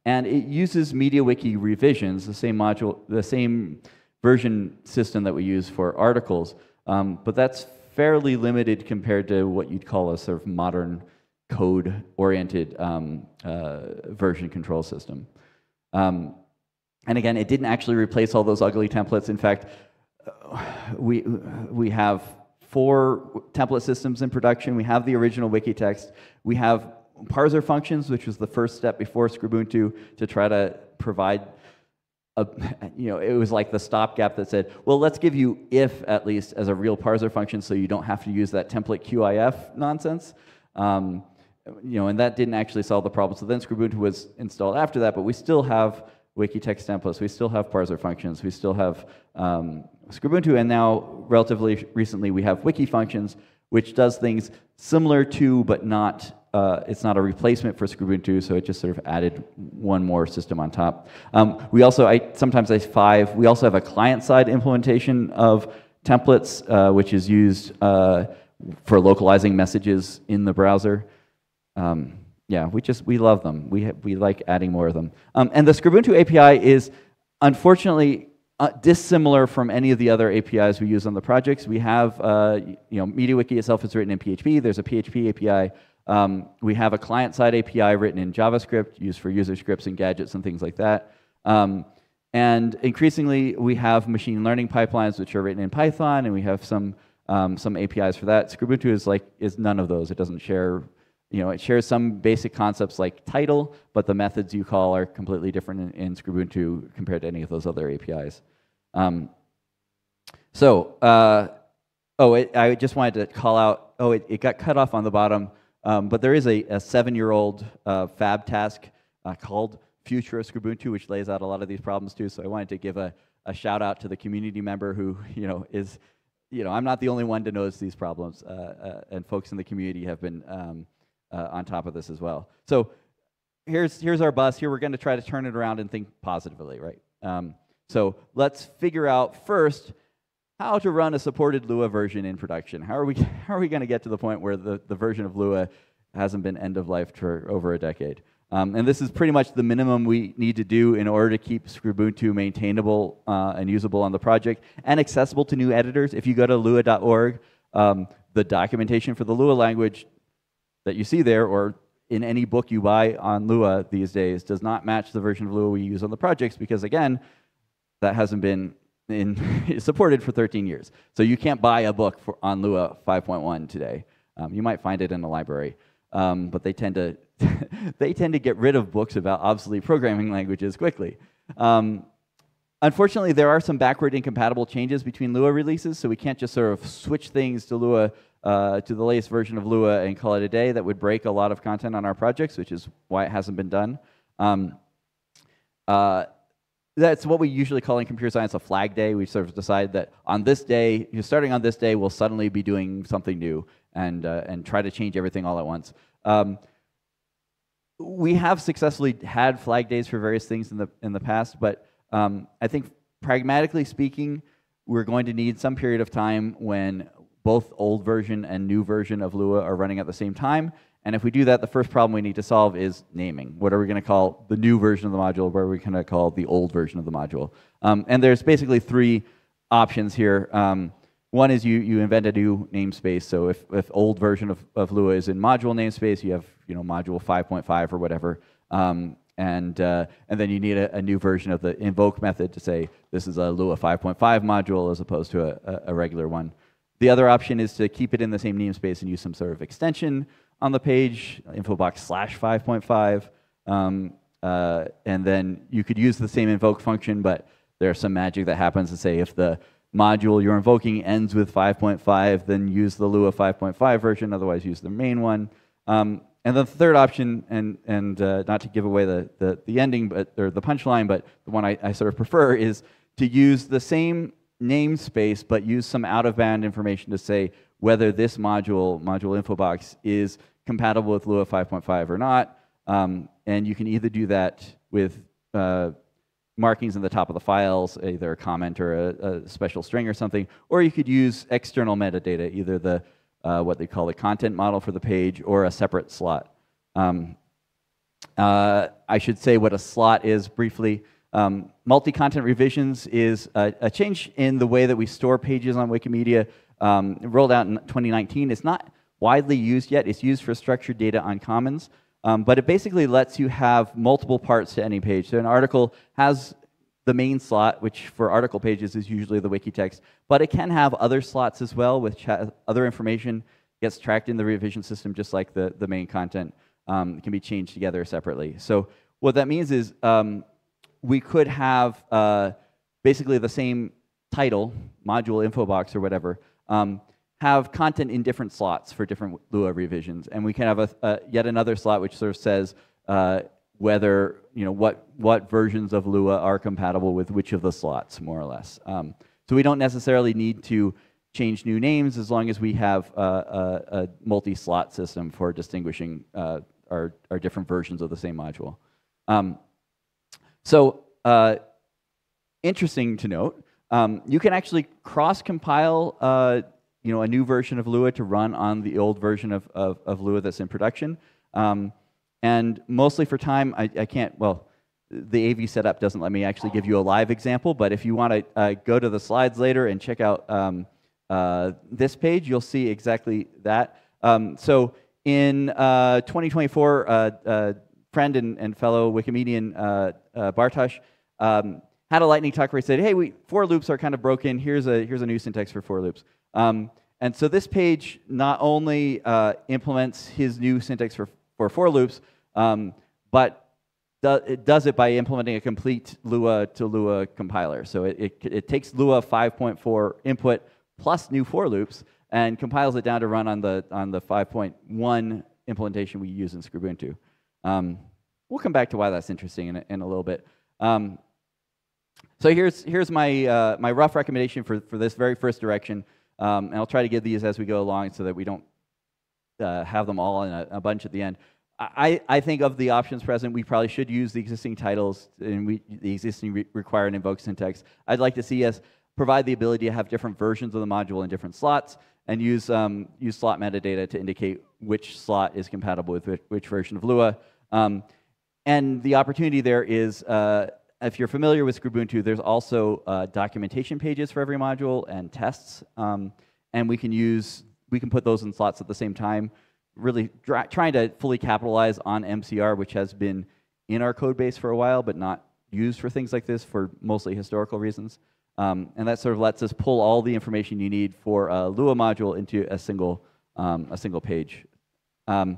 And it uses MediaWiki revisions, the same version system that we use for articles, but that's fairly limited compared to what you'd call a sort of modern code-oriented version control system. And again, it didn't actually replace all those ugly templates. In fact, we have 4 template systems in production. We have the original wiki text. We have parser functions, which was the first step before Scribuntu to try to provide it was like the stopgap that said, well, let's give you if at least as a real parser function so you don't have to use that template QIF nonsense. And that didn't actually solve the problem. So then Scribuntu was installed after that, but we still have wiki text templates. We still have parser functions. We still have Scribuntu, and now relatively recently we have wiki functions, which does things similar to, but not, it's not a replacement for Scribuntu, so it just sort of added one more system on top. We also, sometimes I say 5, we also have a client-side implementation of templates, which is used for localizing messages in the browser. Yeah, we love them. We like adding more of them. And the Scribuntu API is unfortunately dissimilar from any of the other APIs we use on the projects. We have, MediaWiki itself is written in PHP. There's a PHP API. We have a client-side API written in JavaScript, used for user scripts and gadgets and things like that. And increasingly, we have machine learning pipelines which are written in Python, and we have some APIs for that. Scribuntu is none of those. It doesn't share. It shares some basic concepts like title, but the methods you call are completely different in Scribuntu compared to any of those other APIs. I just wanted to call out, it got cut off on the bottom, but there is a 7-year-old fab task called Future of Scribuntu, which lays out a lot of these problems too, so I wanted to give a shout out to the community member who, is, I'm not the only one to notice these problems, and folks in the community have been on top of this as well. So here's our bus. Here we're going to try to turn it around and think positively, right? So let's figure out first how to run a supported Lua version in production. How are we going to get to the point where the version of Lua hasn't been end of life for over a decade? And this is pretty much the minimum we need to do in order to keep Scrubuntu maintainable and usable on the project and accessible to new editors. If you go to lua.org, the documentation for the Lua language that you see there, or in any book you buy on Lua these days, does not match the version of Lua we use on the projects because, again, that hasn't been supported for 13 years. So you can't buy a book on Lua 5.1 today. You might find it in a library, but they tend to they tend to get rid of books about obsolete programming languages quickly. Unfortunately, there are some backward incompatible changes between Lua releases, so we can't just sort of switch things to Lua, to the latest version of Lua and call it a day. That would break a lot of content on our projects, which is why it hasn't been done. That's what we usually call in computer science a flag day. We sort of decide that on this day, starting on this day, we'll suddenly be doing something new and try to change everything all at once. We have successfully had flag days for various things in the past, but I think pragmatically speaking, we're going to need some period of time when both old version and new version of Lua are running at the same time. And if we do that, the first problem we need to solve is naming. What are we going to call the new version of the module? What are we going to call the old version of the module? And there's basically three options here. One is you invent a new namespace. So if old version of Lua is in module namespace, you have module 5.5 or whatever. And then you need a new version of the invoke method to say this is a Lua 5.5 module as opposed to a regular one. The other option is to keep it in the same namespace and use some sort of extension on the page, infobox/5.5. And then you could use the same invoke function, but there's some magic that happens to say if the module you're invoking ends with 5.5, then use the Lua 5.5 version, otherwise use the main one. And the third option, and not to give away the ending, or the punchline, but the one I sort of prefer is to use the same namespace, but use some out-of-band information to say whether this module infobox, is compatible with Lua 5.5 or not. And you can either do that with markings in the top of the files, either a comment or a special string or something, or you could use external metadata, either the what they call the content model for the page or a separate slot. I should say what a slot is briefly. Multi-content revisions is a change in the way that we store pages on Wikimedia. Rolled out in 2019. It's not widely used yet. It's used for structured data on Commons, but it basically lets you have multiple parts to any page. So an article has the main slot, which for article pages is usually the wiki text, but it can have other slots as well, which other information gets tracked in the revision system, just like the main content. It can be changed together separately. So what that means is we could have basically the same title, module infobox or whatever, have content in different slots for different Lua revisions, and we can have yet another slot which sort of says whether what versions of Lua are compatible with which of the slots, more or less. So we don't necessarily need to change new names as long as we have a multi-slot system for distinguishing our different versions of the same module. Interesting to note. You can actually cross-compile a new version of Lua to run on the old version of Lua that's in production. And mostly for time, I can't, well, the AV setup doesn't let me actually give you a live example, but if you want to go to the slides later and check out this page, you'll see exactly that. So in 2024, friend and fellow Wikimedian Bartosz had a lightning talk where he said, hey, for loops are kind of broken. Here's a new syntax for for loops. And so this page not only implements his new syntax for loops, but it does it by implementing a complete Lua to Lua compiler. So it takes Lua 5.4 input plus new for loops and compiles it down to run on the 5.1 implementation we use in Scrubuntu. We'll come back to why that's interesting in a little bit. So here's my my rough recommendation for this very first direction, and I'll try to give these as we go along so that we don't have them all in a bunch at the end. I think of the options present, we probably should use the existing titles and the existing require and invoke syntax. I'd like to see us provide the ability to have different versions of the module in different slots, and use slot metadata to indicate which slot is compatible with which version of Lua. And the opportunity there is, if you're familiar with Ubuntu, there's also documentation pages for every module and tests, and we can put those in slots at the same time. Really trying to fully capitalize on MCR, which has been in our code base for a while, but not used for things like this for mostly historical reasons. And that sort of lets us pull all the information you need for a Lua module into a single page. Yeah,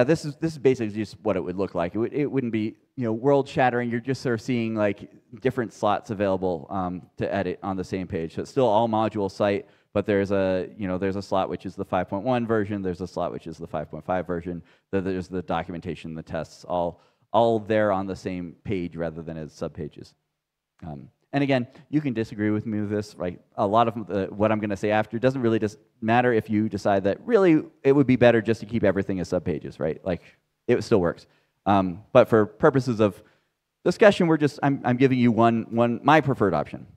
this is basically just what it would look like. It wouldn't be world shattering. You're just sort of seeing like different slots available to edit on the same page. So it's still all module site. But there's a slot which is the 5.1 version. There's a slot which is the 5.5 version. There's the documentation, the tests, all there on the same page rather than as subpages. And again, you can disagree with me with this. Right? A lot of what I'm going to say after doesn't really just matter if you decide that really it would be better just to keep everything as subpages, right? Like it still works. But for purposes of discussion, I'm giving you my preferred option.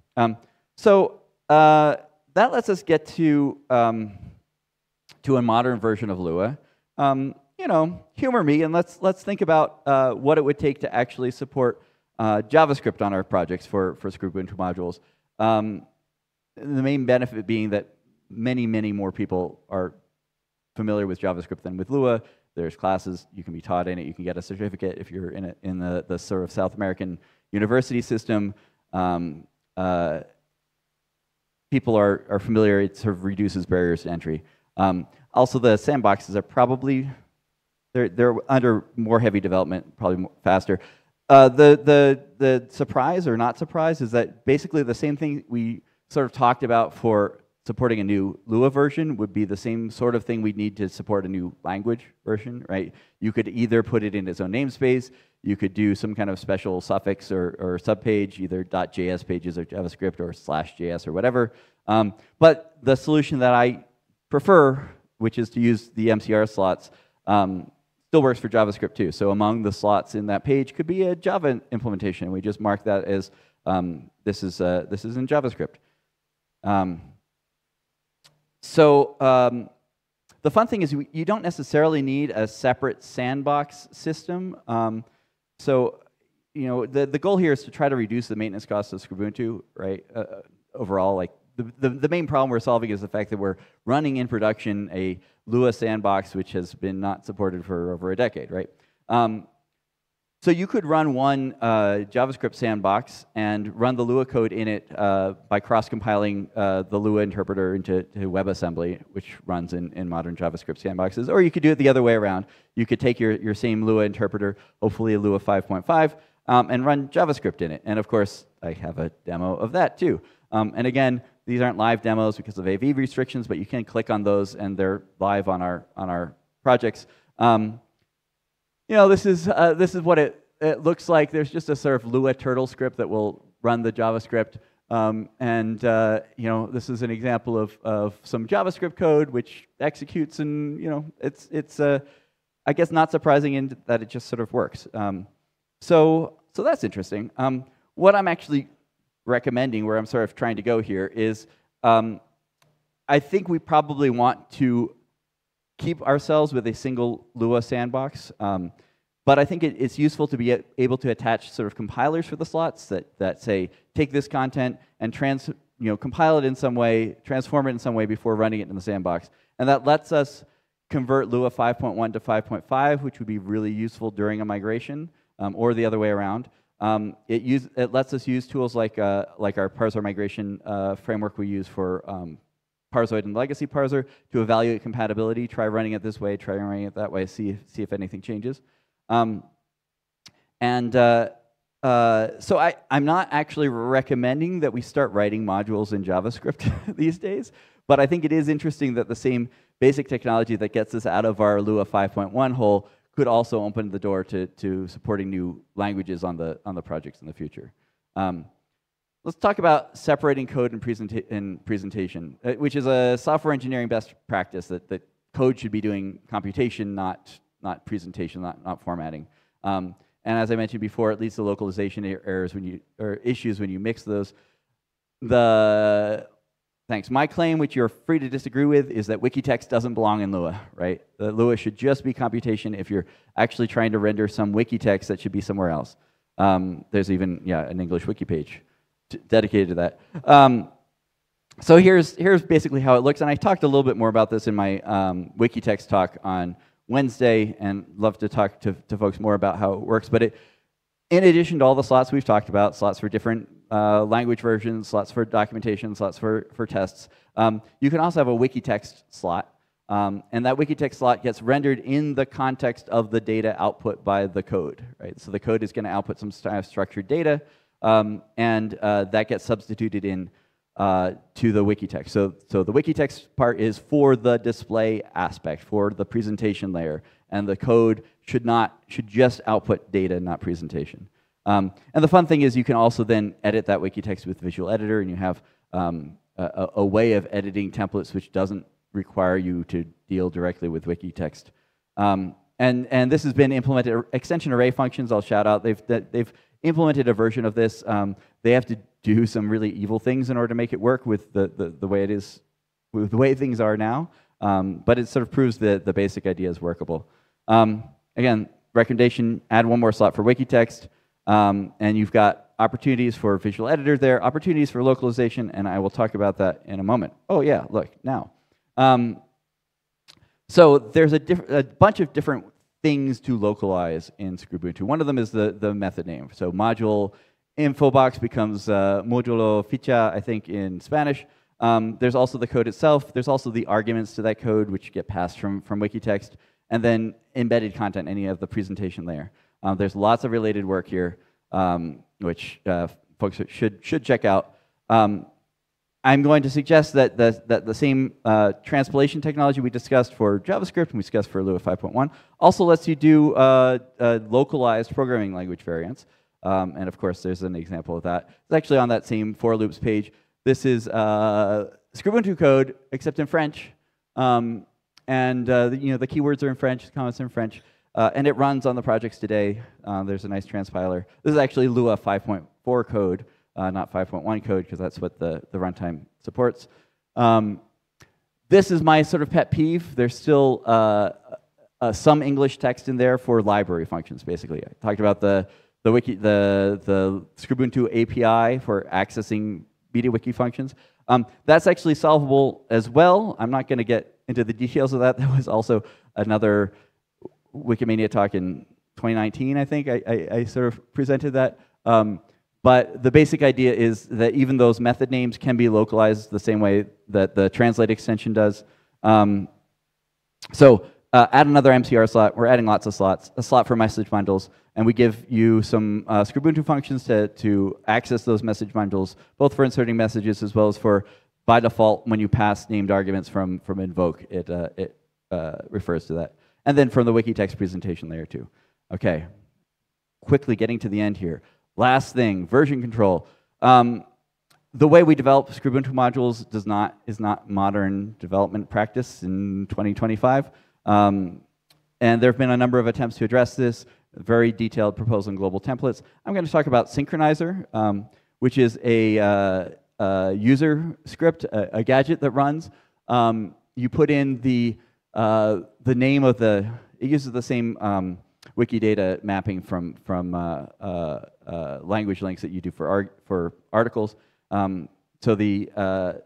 That lets us get to a modern version of Lua. Humor me and let's think about what it would take to actually support JavaScript on our projects for Ubuntu modules. The main benefit being that many more people are familiar with JavaScript than with Lua. There's classes, you can be taught in it, you can get a certificate if you're in the sort of South American university system. People are familiar, it sort of reduces barriers to entry. Also, the sandboxes are probably, they're under more heavy development, probably faster. The surprise or not surprise is that basically the same thing we sort of talked about for supporting a new Lua version would be the same sort of thing we'd need to support a new language version, right? You could either put it in its own namespace, you could do some kind of special suffix or subpage, either .js pages or JavaScript or /js or whatever. But the solution that I prefer, which is to use the MCR slots, still works for JavaScript too. So among the slots in that page could be a Java implementation. We just mark that as this is in JavaScript. The fun thing is you don't necessarily need a separate sandbox system. The goal here is to try to reduce the maintenance costs of Ubuntu, right? Overall, like the main problem we're solving is the fact that we're running in production a Lua sandbox which has been not supported for over a decade, right? So you could run one JavaScript sandbox and run the Lua code in it by cross-compiling the Lua interpreter into WebAssembly, which runs in modern JavaScript sandboxes. Or you could do it the other way around. You could take your same Lua interpreter, hopefully a Lua 5.5, and run JavaScript in it. And of course, I have a demo of that too. And again, these aren't live demos because of AV restrictions, but you can click on those and they're live on our projects. This is what it looks like. There's just a sort of Lua turtle script that will run the JavaScript. This is an example of some JavaScript code which executes, and it's I guess not surprising in that it just sort of works. So that's interesting. What I'm actually recommending, where I'm sort of trying to go here, is I think we probably want to keep ourselves with a single Lua sandbox. But I think it's useful to be able to attach sort of compilers for the slots that say, take this content and compile it in some way, transform it in some way before running it in the sandbox. And that lets us convert Lua 5.1 to 5.5, which would be really useful during a migration, or the other way around. It lets us use tools like our parser migration framework we use for Parsoid and Legacy Parser to evaluate compatibility. Try running it this way, try running it that way, see if anything changes. So I'm not actually recommending that we start writing modules in JavaScript these days, but I think it is interesting that the same basic technology that gets us out of our Lua 5.1 hole could also open the door to supporting new languages on the projects in the future. Let's talk about separating code and presentation, which is a software engineering best practice that code should be doing computation, not presentation, not formatting. And as I mentioned before, it leads to localization errors or issues when you mix those. My claim, which you're free to disagree with, is that Wikitext doesn't belong in Lua, right? That Lua should just be computation. If you're actually trying to render some Wikitext, that should be somewhere else. There's even an English wiki page dedicated to that. So here's basically how it looks, and I talked a little bit more about this in my Wikitext talk on Wednesday, and love to talk to folks more about how it works. But in addition to all the slots we've talked about, slots for different language versions, slots for documentation, slots for tests, you can also have a Wikitext slot, and that Wikitext slot gets rendered in the context of the data output by the code, right? So the code is going to output some structured data, and that gets substituted in to the Wikitext. So the Wikitext part is for the display aspect, for the presentation layer, and the code should just output data, not presentation. And the fun thing is you can also then edit that Wikitext with Visual Editor, and you have a way of editing templates which doesn't require you to deal directly with Wikitext. And this has been implemented. Extension array functions, I'll shout out. They've implemented a version of this. They have to do some really evil things in order to make it work with the way it is, with the way things are now. But it sort of proves that the basic idea is workable. Again, recommendation: add one more slot for Wikitext, and you've got opportunities for Visual Editor there, opportunities for localization, and I will talk about that in a moment. Oh yeah, look now. So there's a bunch of different things to localize in Scrubuntu. One of them is the method name. So module infobox becomes modulo ficha, I think, in Spanish. There's also the code itself. There's also the arguments to that code, which get passed from Wikitext, and then embedded content, any of the presentation layer. There's lots of related work here, which folks should check out. I'm going to suggest that the same transpilation technology we discussed for JavaScript and we discussed for Lua 5.1 also lets you do localized programming language variants. And of course, there's an example of that. It's actually on that same for loops page. This is Scrubuntu code, except in French. The keywords are in French, the comments are in French. And it runs on the projects today. There's a nice transpiler. This is actually Lua 5.4 code, not 5.1 code, because that's what the runtime supports. This is my sort of pet peeve. There's still some English text in there for library functions, basically. I talked about the Scrubuntu API for accessing MediaWiki functions. That's actually solvable as well. I'm not going to get into the details of that. That was also another Wikimania talk in 2019, I think. I sort of presented that. But the basic idea is that even those method names can be localized the same way that the translate extension does. Add another MCR slot. We're adding lots of slots. A slot for message bundles. And we give you some Scrubuntu functions to access those message bundles, both for inserting messages as well as for, by default, when you pass named arguments from invoke, it refers to that. And then from the Wikitext presentation layer too. Okay, quickly getting to the end here. Last thing, version control. The way we develop Scrubuntu modules is not modern development practice in 2025. And there have been a number of attempts to address this, very detailed proposal in global templates. I'm going to talk about Synchronizer, which is a user script, a gadget that runs. You put in the name of it uses the same Wikidata mapping from language links that you do for articles. So the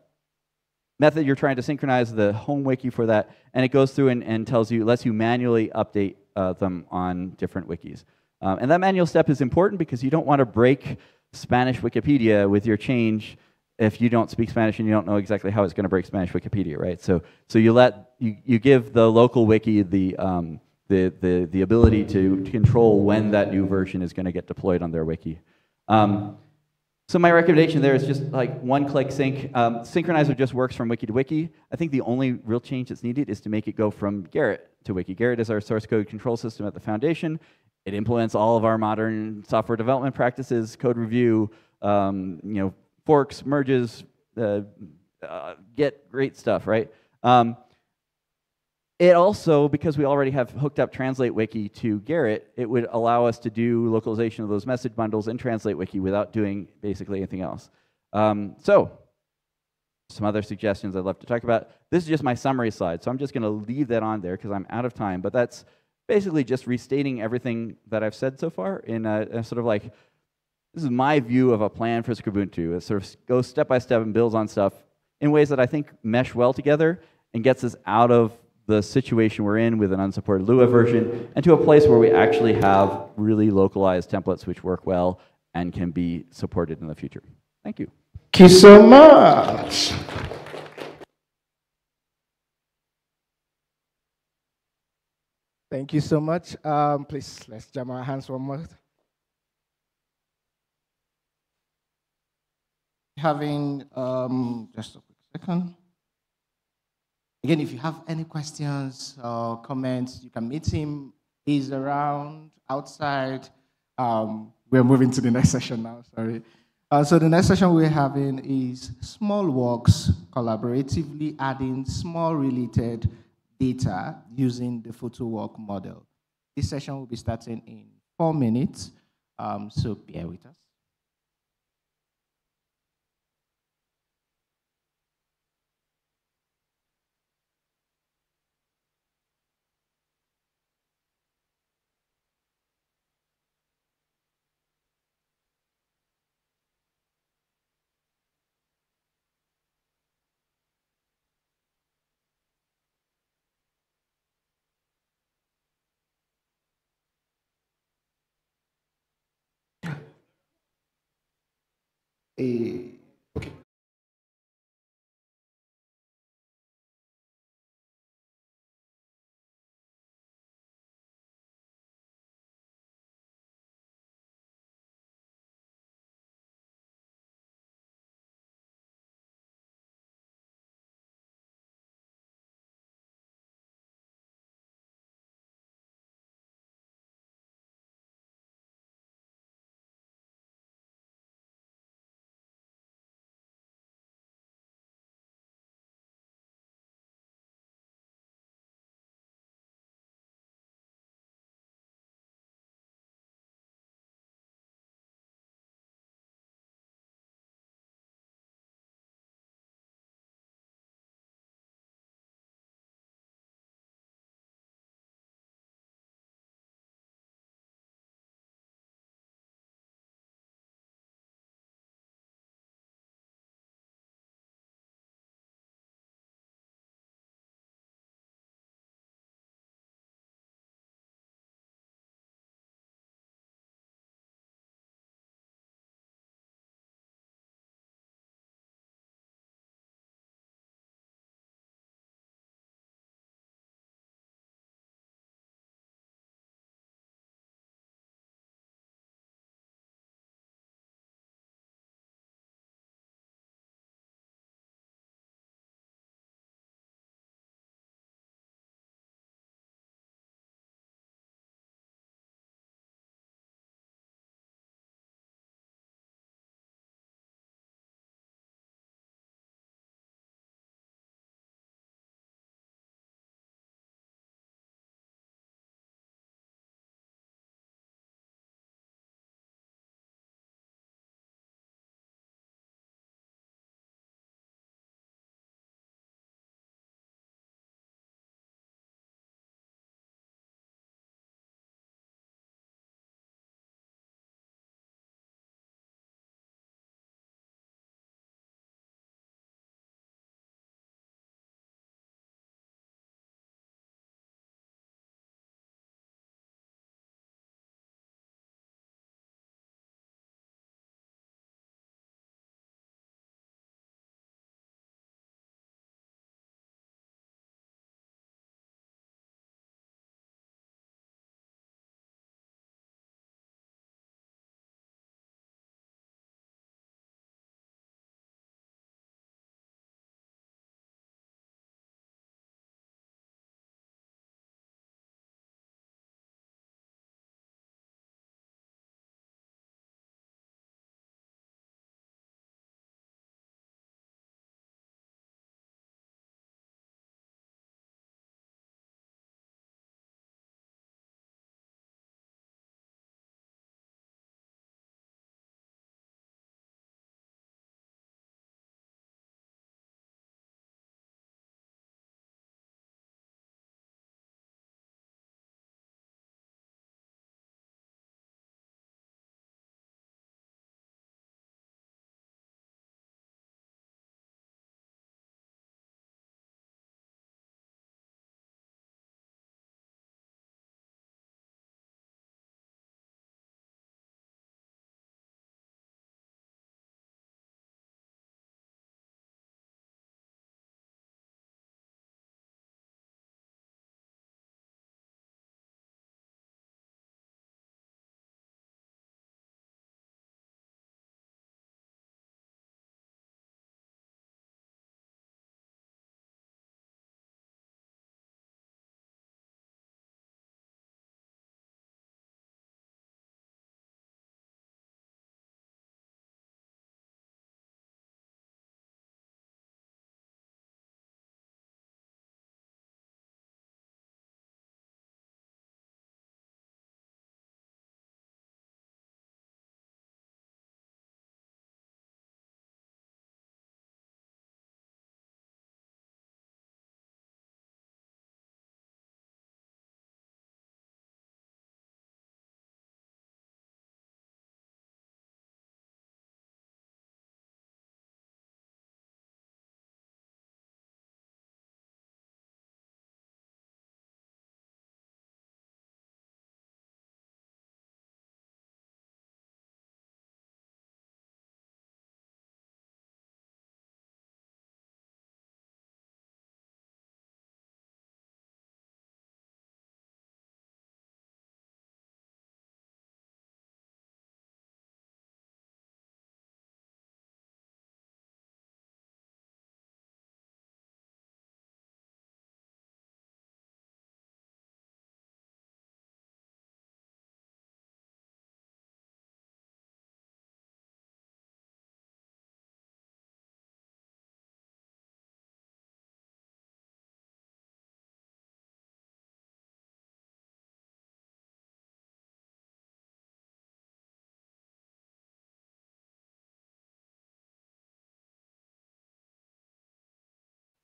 method you're trying to synchronize the home wiki for that, and it goes through and lets you manually update them on different wikis. And that manual step is important because you don't want to break Spanish Wikipedia with your change if you don't speak Spanish and you don't know exactly how it's going to break Spanish Wikipedia, right? So you give the local wiki the ability to control when that new version is going to get deployed on their wiki. So my recommendation there is just like one-click sync. Synchronizer just works from wiki to wiki. I think the only real change that's needed is to make it go from Gerrit to wiki. Gerrit is our source code control system at the foundation. It implements all of our modern software development practices, code review, forks, merges, Git, great stuff, right? It also, because we already have hooked up Translate Wiki to Gerrit, it would allow us to do localization of those message bundles in Translate Wiki without doing basically anything else. So, some other suggestions I'd love to talk about. This is just my summary slide, so I'm just going to leave that on there because I'm out of time. But that's basically just restating everything that I've said so far in a sort of like, this is my view of a plan for Ubuntu. It sort of goes step by step and builds on stuff in ways that I think mesh well together and gets us out of the situation we're in with an unsupported Lua version and to a place where we actually have really localized templates which work well and can be supported in the future. Thank you. Thank you so much. Thank you so much. Please, let's jam our hands one more. Having just a quick second. Again, if you have any questions or comments, you can meet him. He's around outside. We're moving to the next session now, sorry. So the next session we're having is small works, collaboratively adding small related data using the photo work model. This session will be starting in 4 minutes, so bear with us. Okay.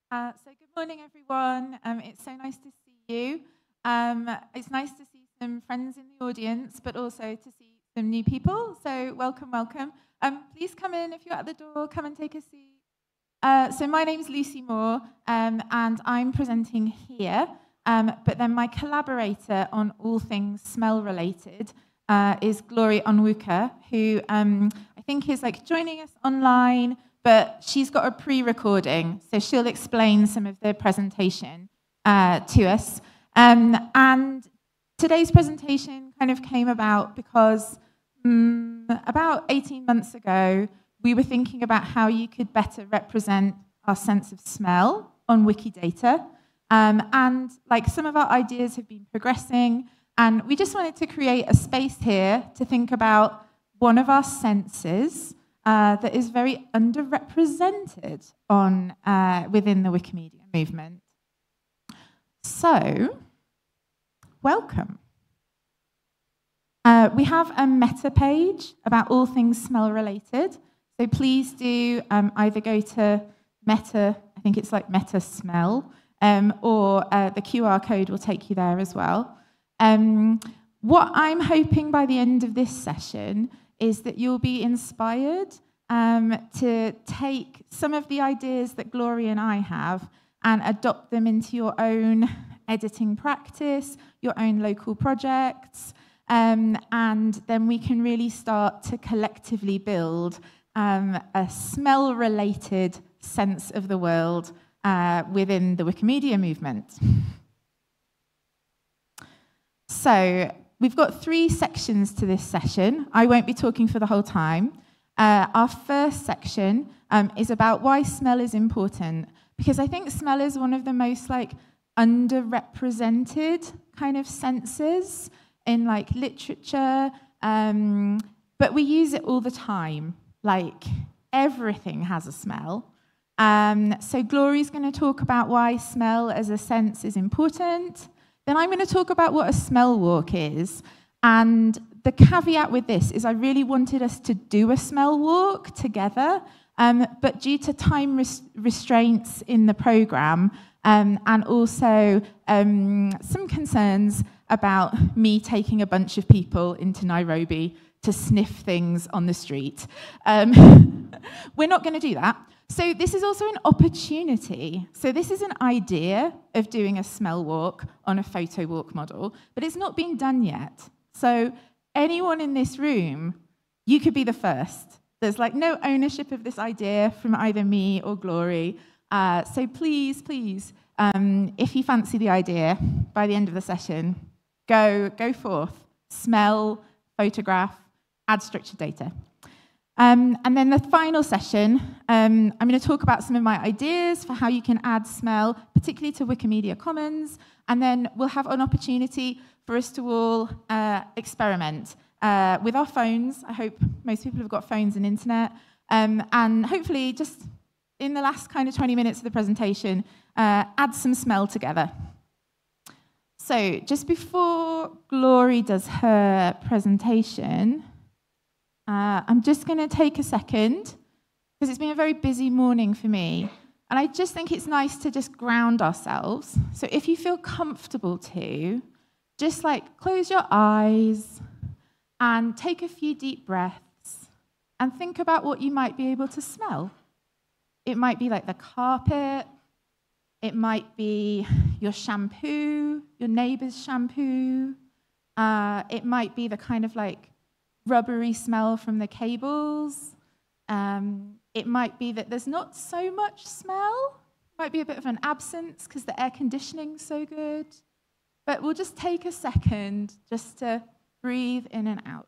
So good morning, everyone. It's so nice to see you. It's nice to see some friends in the audience, but also to see some new people. So welcome, welcome. Please come in if you're at the door. Come and take a seat. So my name's Lucy Moore, and I'm presenting here. But then my collaborator on all things smell-related is Glory Onwuka, who I think is like joining us online. But she's got a pre-recording, so she'll explain some of the presentation to us. And today's presentation kind of came about because about 18 months ago, we were thinking about how you could better represent our sense of smell on Wikidata. And like some of our ideas have been progressing, and we just wanted to create a space here to think about one of our senses that is very underrepresented on within the Wikimedia movement. So, welcome. We have a meta page about all things smell related. So please do either go to Meta, I think it's like Meta Smell, or the QR code will take you there as well. What I'm hoping by the end of this session is that you'll be inspired to take some of the ideas that Glory and I have and adopt them into your own editing practice, your own local projects, and then we can really start to collectively build a smell-related sense of the world within the Wikimedia movement. So we've got 3 sections to this session. I won't be talking for the whole time. Our first section is about why smell is important, because I think smell is one of the most like underrepresented kind of senses in like literature, but we use it all the time. Like everything has a smell. So Glory's going to talk about why smell as a sense is important. Then I'm going to talk about what a smell walk is. And the caveat with this is I really wanted us to do a smell walk together, but due to time restraints in the program and also some concerns about me taking a bunch of people into Nairobi to sniff things on the street, we're not going to do that. So this is also an opportunity. So this is an idea of doing a smell walk on a photo walk model, but it's not been done yet. So anyone in this room, you could be the first. There's like no ownership of this idea from either me or Glory. So please, please, if you fancy the idea by the end of the session, go forth, smell, photograph, add structured data. And then the final session, I'm going to talk about some of my ideas for how you can add smell, particularly to Wikimedia Commons, and then we'll have an opportunity for us to all experiment with our phones. I hope most people have got phones and internet, and hopefully just in the last kind of 20 minutes of the presentation, add some smell together. So just before Glory does her presentation, I'm just going to take a second, because it's been a very busy morning for me, and I just think it's nice to just ground ourselves. So if you feel comfortable to, just like close your eyes and take a few deep breaths and think about what you might be able to smell. It might be like the carpet, it might be your shampoo, your neighbor's shampoo, it might be the kind of like rubbery smell from the cables. It might be that there's not so much smell. It might be a bit of an absence because the air conditioning's so good. But we'll just take a second just to breathe in and out.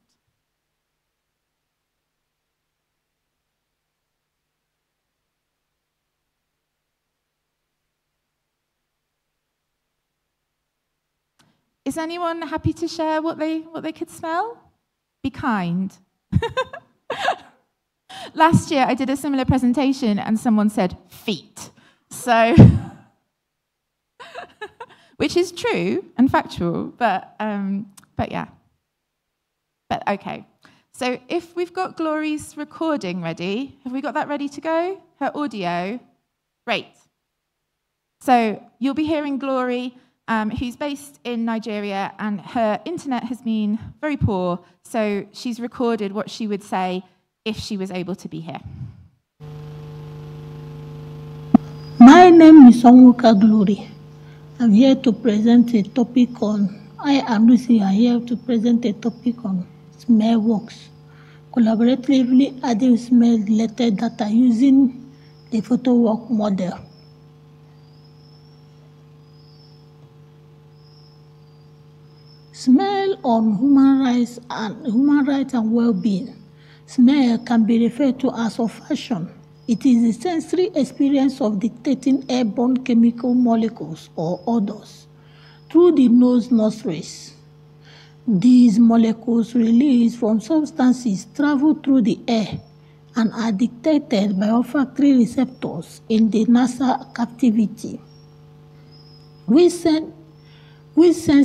Is anyone happy to share what they could smell? Be kind. Last year, I did a similar presentation, and someone said feet. So, which is true and factual, but yeah. But okay. So if we've got Glory's recording ready, have we got that ready to go? Her audio? Great. So you'll be hearing Glory, who's based in Nigeria, and her internet has been very poor, so she's recorded what she would say if she was able to be here. My name is Onwuka Glory. I'm here to present a topic on, I and Lucy are here to present a topic on smell works, collaboratively adding smell-related data using the photo work model. Smell on human rights and well-being. Smell can be referred to as olfaction. It is the sensory experience of detecting airborne chemical molecules or odors through the nostrils. These molecules released from substances travel through the air and are detected by olfactory receptors in the nasal cavity. We send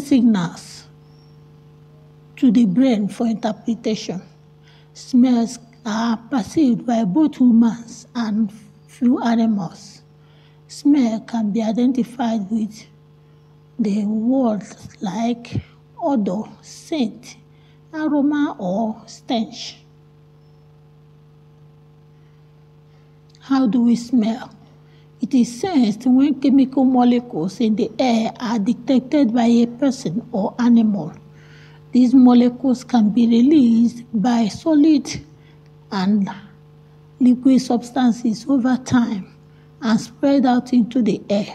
signals to the brain for interpretation. Smells are perceived by both humans and few animals. Smell can be identified with the words like odor, scent, aroma, or stench. How do we smell? It is sensed when chemical molecules in the air are detected by a person or animal. These molecules can be released by solid and liquid substances over time and spread out into the air.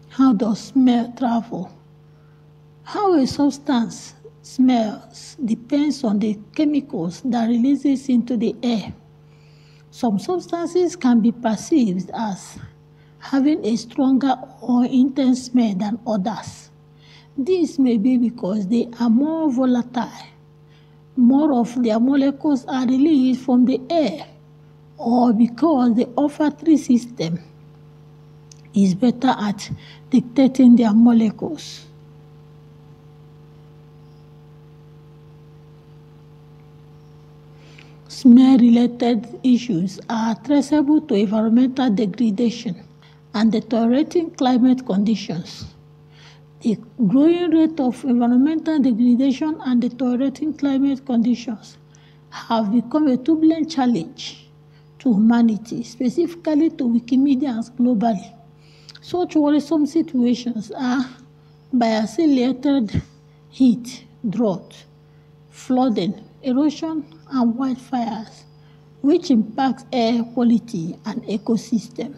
How does smell travel? How a substance smells depends on the chemicals that releases into the air. Some substances can be perceived as having a stronger or intense smell than others. This may be because they are more volatile. More of their molecules are released from the air, or because the olfactory system is better at detecting their molecules. Smell-related issues are traceable to environmental degradation and deteriorating climate conditions. The growing rate of environmental degradation and deteriorating climate conditions have become a turbulent challenge to humanity, specifically to Wikimedians globally. Such worrisome situations are accelerated heat, drought, flooding, erosion, and wildfires, which impacts air quality and ecosystem.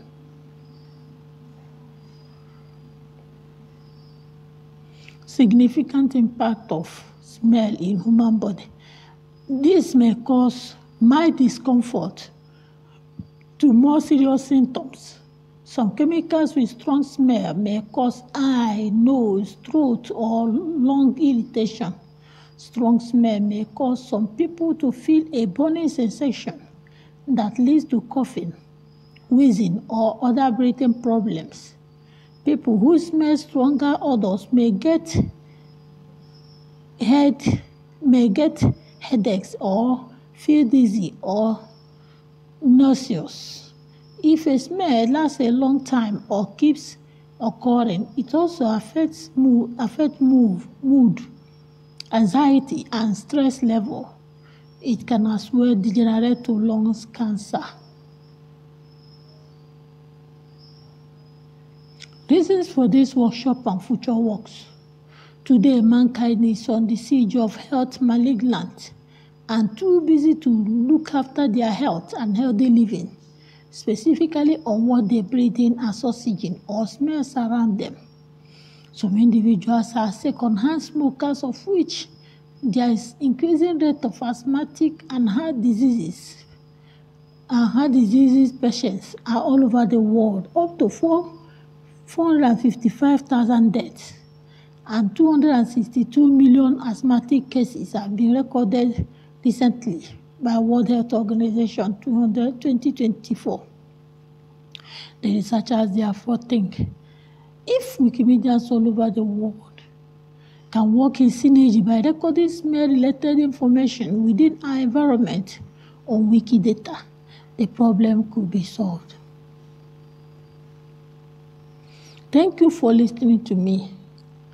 Significant impact of smell in human body. This may cause mild discomfort to more serious symptoms. Some chemicals with strong smell may cause eye, nose, throat, or lung irritation. Strong smell may cause some people to feel a burning sensation that leads to coughing, wheezing, or other breathing problems. People who smell stronger odors may get headaches or feel dizzy or nauseous. If a smell lasts a long time or keeps occurring, it also affects mood, anxiety, and stress level. It can as well degenerate to lung cancer. Reasons for this workshop and future works. Today, mankind is on the siege of health malignant and too busy to look after their health and healthy living, specifically on what they breathe in as oxygen or smells around them. Some individuals are second-hand smokers, of which there is increasing rate of asthmatic and heart diseases. Heart diseases patients are all over the world, up to 455,000 deaths, and 262 million asthmatic cases have been recorded recently by World Health Organization 2024. The researchers therefore think, if Wikimedians all over the world can work in synergy by recording smell-related information within our environment on Wikidata, the problem could be solved. Thank you for listening to me.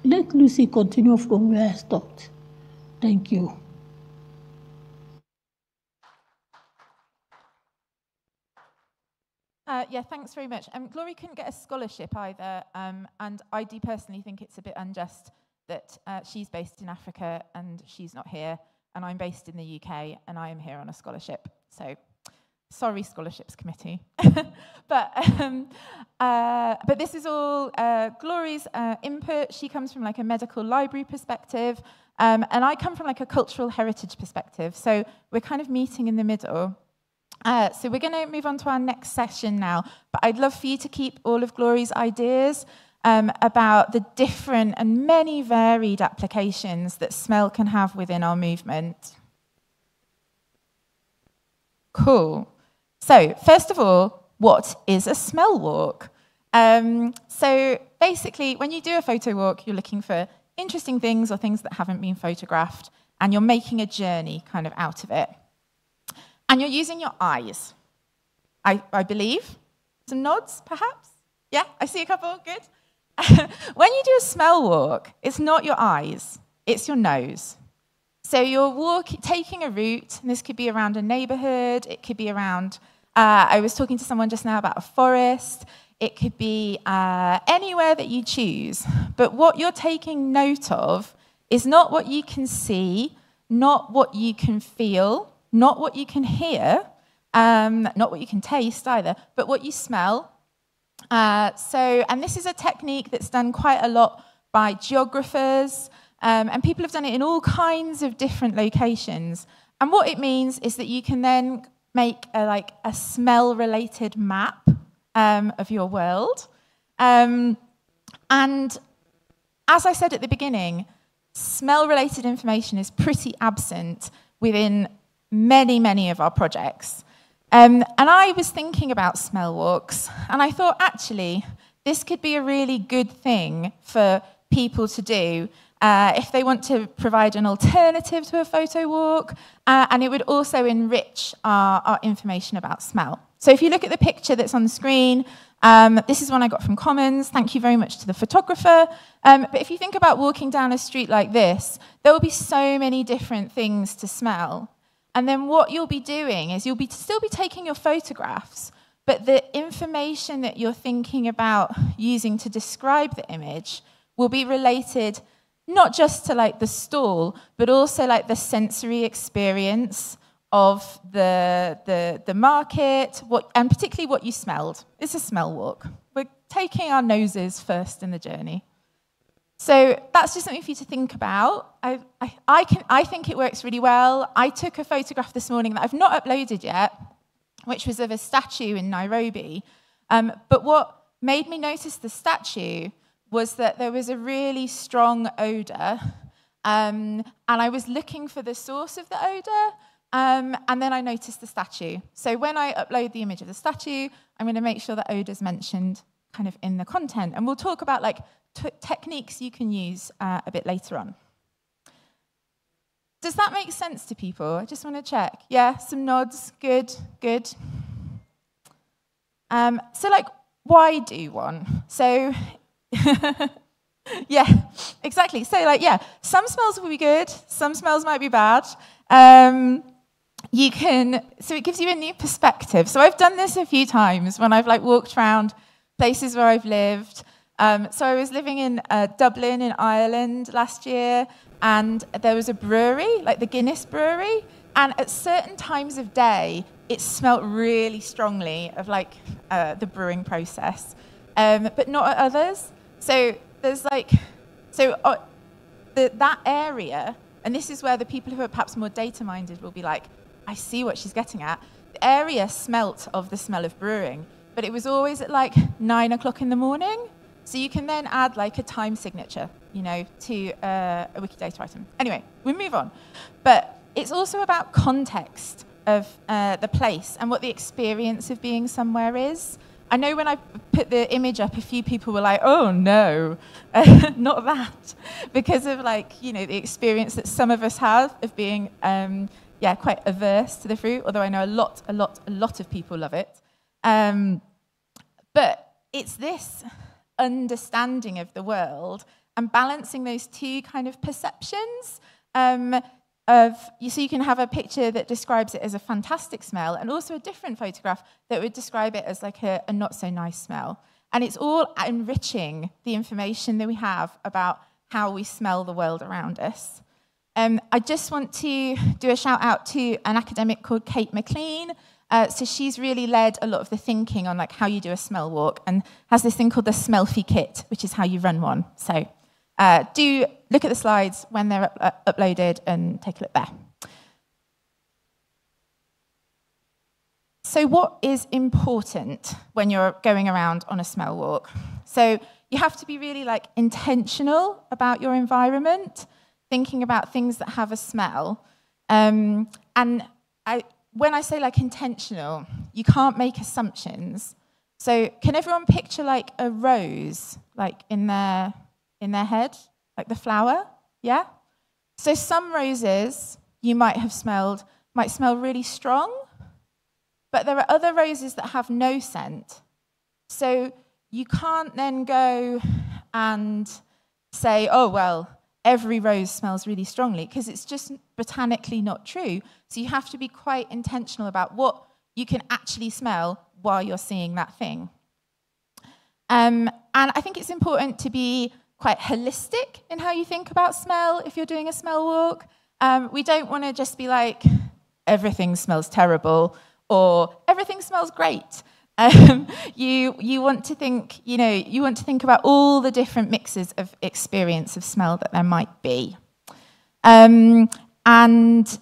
Let Lucy continue from where I stopped. Thank you. Yeah, thanks very much. Glory couldn't get a scholarship either, and I do personally think it's a bit unjust that she's based in Africa and she's not here, and I'm based in the UK and I am here on a scholarship. So, sorry, Scholarships Committee. but this is all Glory's input. She comes from like a medical library perspective, and I come from like a cultural heritage perspective. So we're kind of meeting in the middle. So we're going to move on to our next session now, but I'd love for you to keep all of Glory's ideas about the different and many varied applications that smell can have within our movement. Cool. So first of all, what is a smell walk? So basically, when you do a photo walk, you're looking for interesting things or things that haven't been photographed, and you're making a journey kind of out of it. And you're using your eyes, I believe. Some nods, perhaps? Yeah, I see a couple, good. When you do a smell walk, it's not your eyes, it's your nose. So you're taking a route, and this could be around a neighborhood, it could be around, I was talking to someone just now about a forest, it could be anywhere that you choose. But what you're taking note of is not what you can see, not what you can feel, not what you can hear, not what you can taste either, but what you smell. And this is a technique that's done quite a lot by geographers, and people have done it in all kinds of different locations. And what it means is that you can then make a smell-related map of your world. And as I said at the beginning, smell-related information is pretty absent within many, many of our projects. And I was thinking about smell walks, and I thought, actually, this could be a really good thing for people to do if they want to provide an alternative to a photo walk, and it would also enrich our information about smell. So if you look at the picture that's on the screen, this is one I got from Commons. Thank you very much to the photographer. But if you think about walking down a street like this, there will be so many different things to smell. And then what you'll be doing is you'll still be taking your photographs, but the information that you're thinking about using to describe the image will be related not just to like the stall, but also like the sensory experience of the market, and particularly what you smelled. It's a smell walk. We're taking our noses first in the journey. So that's just something for you to think about. I think it works really well. I took a photograph this morning that I've not uploaded yet, which was of a statue in Nairobi. But what made me notice the statue was that there was a really strong odor, and I was looking for the source of the odor, and then I noticed the statue. So when I upload the image of the statue, I'm going to make sure that odor's mentioned kind of in the content. And we'll talk about like techniques you can use a bit later on. Does that make sense to people? I just want to check. Yeah, some nods. Good, good. So like, why do one? So, yeah, exactly. So like, yeah, some smells will be good. Some smells might be bad. So it gives you a new perspective. So I've done this a few times when I've like walked around places where I've lived. So I was living in Dublin in Ireland last year, and there was a brewery, like the Guinness Brewery, and at certain times of day, it smelt really strongly of like the brewing process, but not at others. So there's like, that area, and this is where the people who are perhaps more data-minded will be like, I see what she's getting at. The area smelt of the smell of brewing, but it was always at like 9 o'clock in the morning. So you can then add like a time signature, you know, to a Wikidata item. Anyway, we move on. But it's also about context of the place and what the experience of being somewhere is. I know when I put the image up, a few people were like, oh no, not that. Because of like, you know, the experience that some of us have of being, quite averse to the fruit, although I know a lot of people love it. But it's this understanding of the world and balancing those two kind of perceptions so you can have a picture that describes it as a fantastic smell and also a different photograph that would describe it as like a not so nice smell. And it's all enriching the information that we have about how we smell the world around us. I just want to do a shout out to an academic called Kate McLean. So she's really led a lot of the thinking on like how you do a smell walk and has this thing called the Smellfy Kit, which is how you run one. So do look at the slides when they're uploaded and take a look there. So what is important when you're going around on a smell walk? So you have to be really like intentional about your environment, thinking about things that have a smell. When I say like intentional, you can't make assumptions. So can everyone picture like a rose, like in their head, like the flower? Yeah? So some roses you might smell really strong, but there are other roses that have no scent. So you can't then go and say, oh, well, every rose smells really strongly, because it's just botanically not true. So you have to be quite intentional about what you can actually smell while you're seeing that thing. And I think it's important to be quite holistic in how you think about smell if you're doing a smell walk. We don't want to just be like, everything smells terrible, or everything smells great. You want to think, you want to think about all the different mixes of experience of smell that there might be. And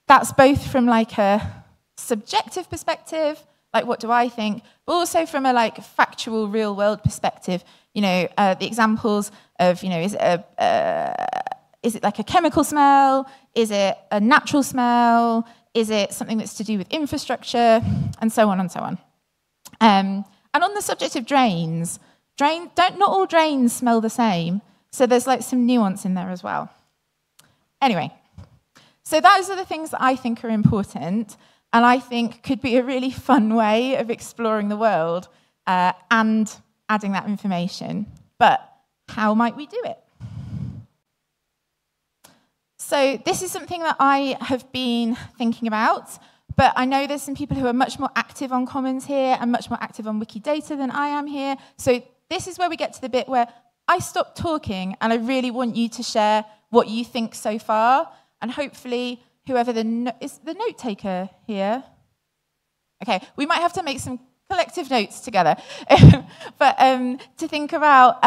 that's both from like a subjective perspective, like what do I think, but also from a like factual real world perspective. The examples of, is it like a chemical smell? Is it a natural smell? Is it something that's to do with infrastructure? And so on and so on. And on the subject of drains, not all drains smell the same. So there's like some nuance in there as well. Anyway, so those are the things that I think are important and I think could be a really fun way of exploring the world and adding that information. But how might we do it? So this is something that I have been thinking about, but I know there's some people who are much more active on Commons here and much more active on Wikidata than I am here. So this is where we get to the bit where I stop talking and I really want you to share what you think so far. And hopefully whoever is the note taker here. Okay, we might have to make some collective notes together. But to think about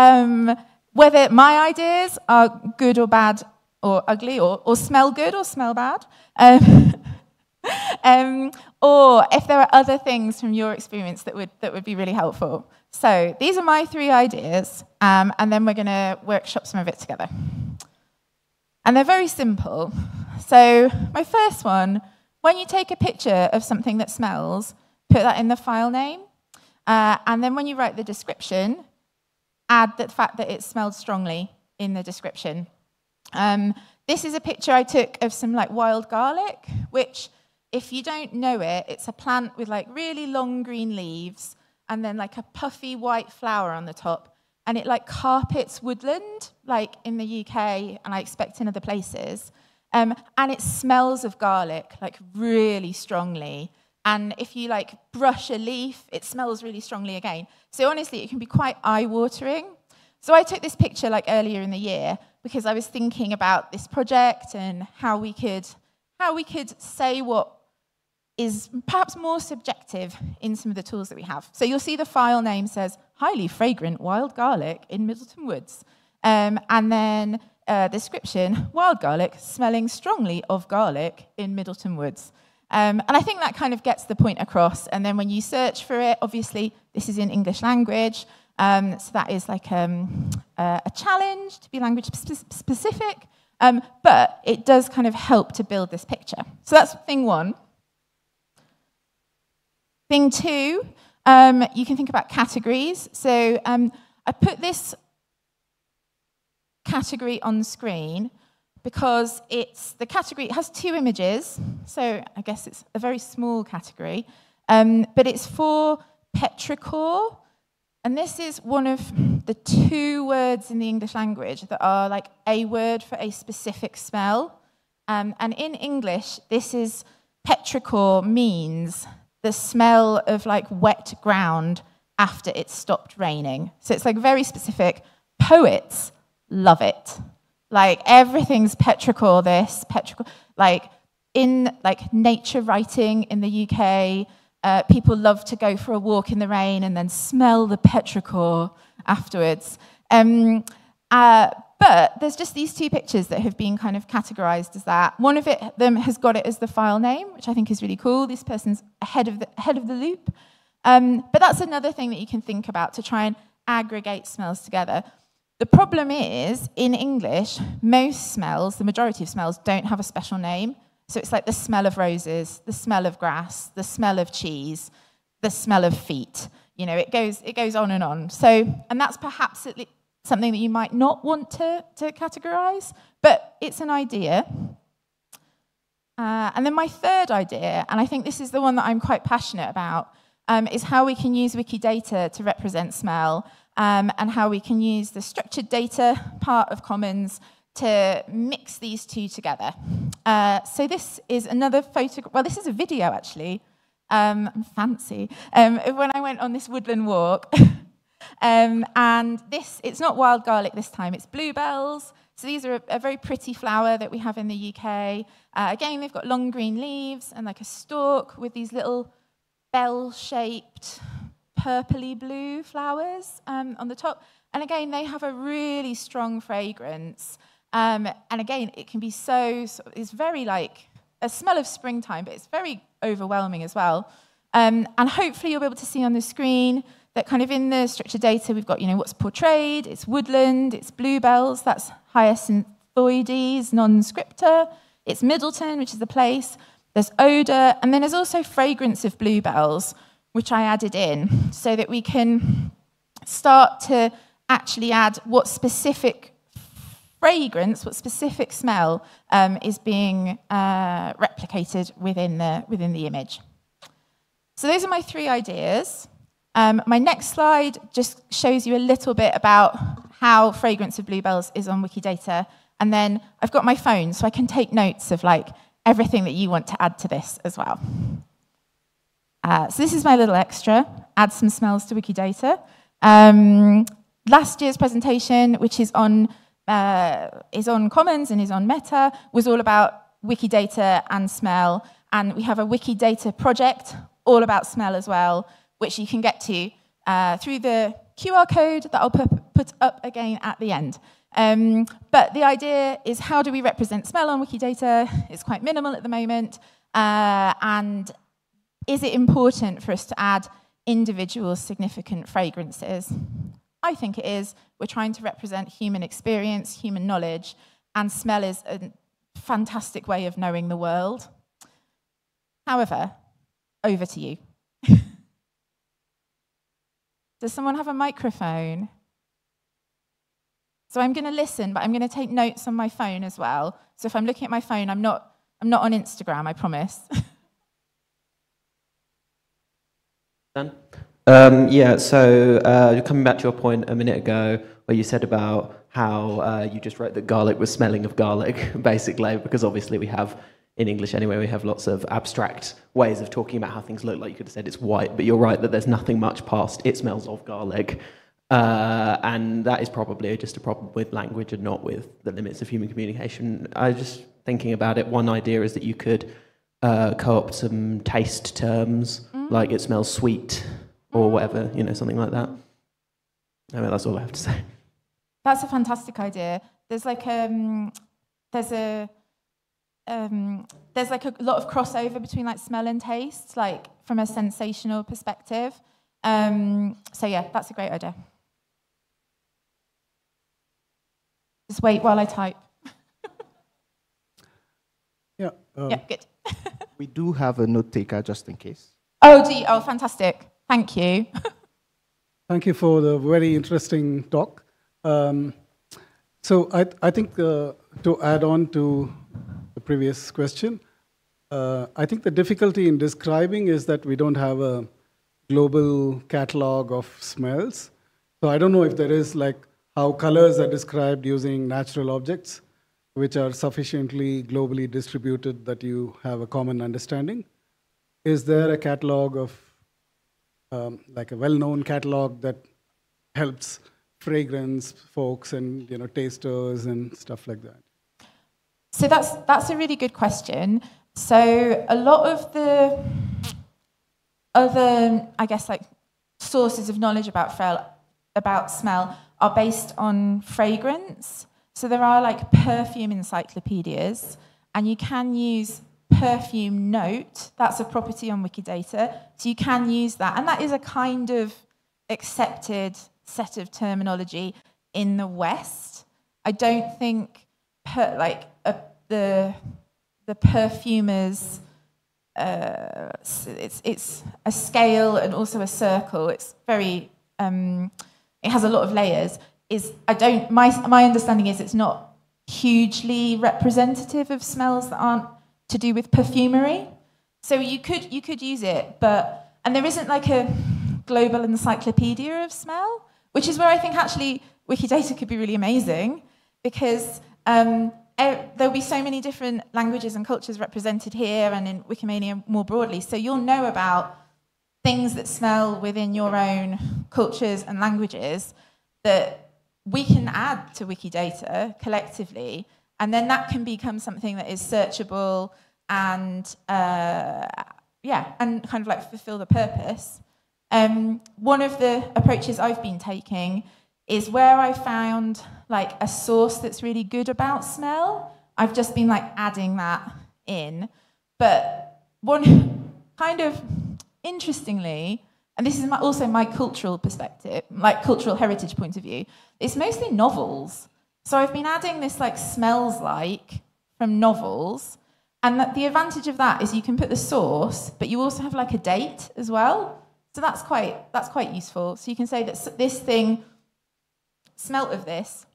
whether my ideas are good or bad or ugly or smell good or smell bad. Or if there are other things from your experience that would be really helpful. So these are my 3 ideas, and then we're going to workshop some of it together. And they're very simple. So my first one, when you take a picture of something that smells, put that in the file name, and then when you write the description, add the fact that it smelled strongly in the description. This is a picture I took of some like wild garlic, which, if you don't know it, it's a plant with like really long green leaves and then like a puffy white flower on the top. And it like carpets woodland, like in the UK, and I expect in other places. And it smells of garlic, like really strongly. And if you like brush a leaf, it smells really strongly again. So honestly, it can be quite eye-watering. So I took this picture like earlier in the year because I was thinking about this project and how we could say what is perhaps more subjective in some of the tools that we have. So you'll see the file name says, highly fragrant wild garlic in Middleton Woods. And then description, wild garlic smelling strongly of garlic in Middleton Woods. And I think that kind of gets the point across. And then when you search for it, obviously this is in English language. So that is like a challenge to be language specific. But it does kind of help to build this picture. So that's thing 1. Thing 2, you can think about categories. So I put this category on screen because the category has 2 images. So I guess it's a very small category. But it's for petrichor. And this is one of the 2 words in the English language that are like a word for a specific smell. And in English, this is petrichor, means the smell of like wet ground after it's stopped raining. So it's like very specific. Poets love it. Like everything's petrichor this, petrichor, like in like nature writing in the UK, people love to go for a walk in the rain and then smell the petrichor afterwards. But there's just these 2 pictures that have been kind of categorized as that. One of them has got it as the file name, which I think is really cool. This person's ahead of the loop. But that's another thing that you can think about to try and aggregate smells together. The problem is, in English, most smells, the majority of smells, don't have a special name. So it's like the smell of roses, the smell of grass, the smell of cheese, the smell of feet. You know, it goes on and on. So, and that's perhaps something that you might not want to categorize, but it's an idea. And then my third idea, and I think this is the one that I'm quite passionate about, is how we can use Wikidata to represent smell, and how we can use the structured data part of Commons to mix these 2 together. So this is another photograph. Well, this is a video, actually. I'm fancy. When I went on this woodland walk. And it's not wild garlic this time, it's bluebells. So these are a very pretty flower that we have in the UK. Again, they've got long green leaves and like a stalk with these little bell-shaped purpley blue flowers on the top. And again, they have a really strong fragrance. And again, it can be it's very like a smell of springtime, but it's very overwhelming as well. And hopefully you'll be able to see on the screen that kind of in the structured data, we've got, what's portrayed, it's woodland, it's bluebells, that's Hyacinthoides non-scripta, it's Middleton, which is the place, there's odour, and then there's also fragrance of bluebells, which I added in, so that we can start to actually add what specific fragrance, what specific smell is being replicated within the image. So those are my 3 ideas. My next slide just shows you a little bit about how fragrance of bluebells is on Wikidata. And then I've got my phone, so I can take notes of like everything that you want to add to this as well. So this is my little extra, add some smells to Wikidata. Last year's presentation, which is on Commons and is on Meta, was all about Wikidata and smell. And we have a Wikidata project all about smell as well, which you can get to through the QR code that I'll put up again at the end. But the idea is, how do we represent smell on Wikidata? It's quite minimal at the moment. And is it important for us to add individual significant fragrances? I think it is. We're trying to represent human experience, human knowledge, and smell is a fantastic way of knowing the world. However, over to you. Does someone have a microphone? So I'm going to listen, but I'm going to take notes on my phone as well. So if I'm looking at my phone, I'm not on Instagram, I promise. Done? So coming back to your point a minute ago, where you said about how you just wrote that garlic was smelling of garlic, basically, because obviously we have, in English anyway, we have lots of abstract ways of talking about how things look. Like you could have said it's white, but you're right that there's nothing much past it smells of garlic. And that is probably just a problem with language and not with the limits of human communication. I was just thinking about it. One idea is that you could co-opt some taste terms, like it smells sweet or whatever, something like that. I mean, that's all I have to say. That's a fantastic idea. There's like there's a lot of crossover between like smell and taste, like from a sensational perspective. So yeah, that's a great idea. Just wait while I type. Yeah. Yeah, good. We do have a note taker just in case. Oh, do you? Oh, fantastic. Thank you. Thank you for the very interesting talk. So I think to add on to the previous question, I think the difficulty in describing is that we don't have a global catalog of smells. So I don't know if there is like how colors are described using natural objects, which are sufficiently globally distributed that you have a common understanding. Is there a catalog of, like a well-known catalog that helps fragrance folks and tasters and stuff like that? So that's a really good question. So a lot of the other, I guess, like sources of knowledge about smell are based on fragrance. So there are like perfume encyclopedias, and you can use perfume note. That's a property on Wikidata. So you can use that, and that is a kind of accepted set of terminology in the West. I don't think the perfumers, it's a scale and also a circle. It's very it has a lot of layers. My understanding is it's not hugely representative of smells that aren't to do with perfumery. So you could use it, and there isn't like a global encyclopedia of smell, which is where I think actually Wikidata could be really amazing, because there'll be so many different languages and cultures represented here and in Wikimania more broadly. So you'll know about things that smell within your own cultures and languages that we can add to Wikidata collectively, and then that can become something that is searchable and and kind of like fulfill the purpose. One of the approaches I've been taking is where I found like a source that's really good about smell, I've just been like adding that in. But one kind of interestingly, and this is also my cultural perspective, like cultural heritage point of view, it's mostly novels. So I've been adding this like smells like from novels, and that the advantage of that is you can put the source, but you also have like a date as well. So that's quite useful. So you can say that this thing smelt of this,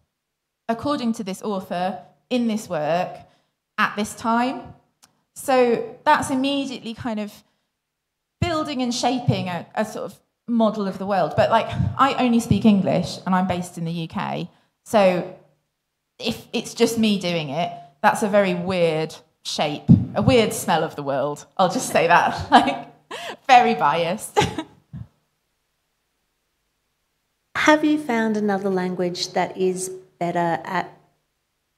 according to this author, in this work, at this time. So that's immediately kind of building and shaping a sort of model of the world. But like, I only speak English and I'm based in the UK. So if it's just me doing it, that's a very weird shape, a weird smell of the world. I'll just say that, like, very biased. Have you found another language that is better at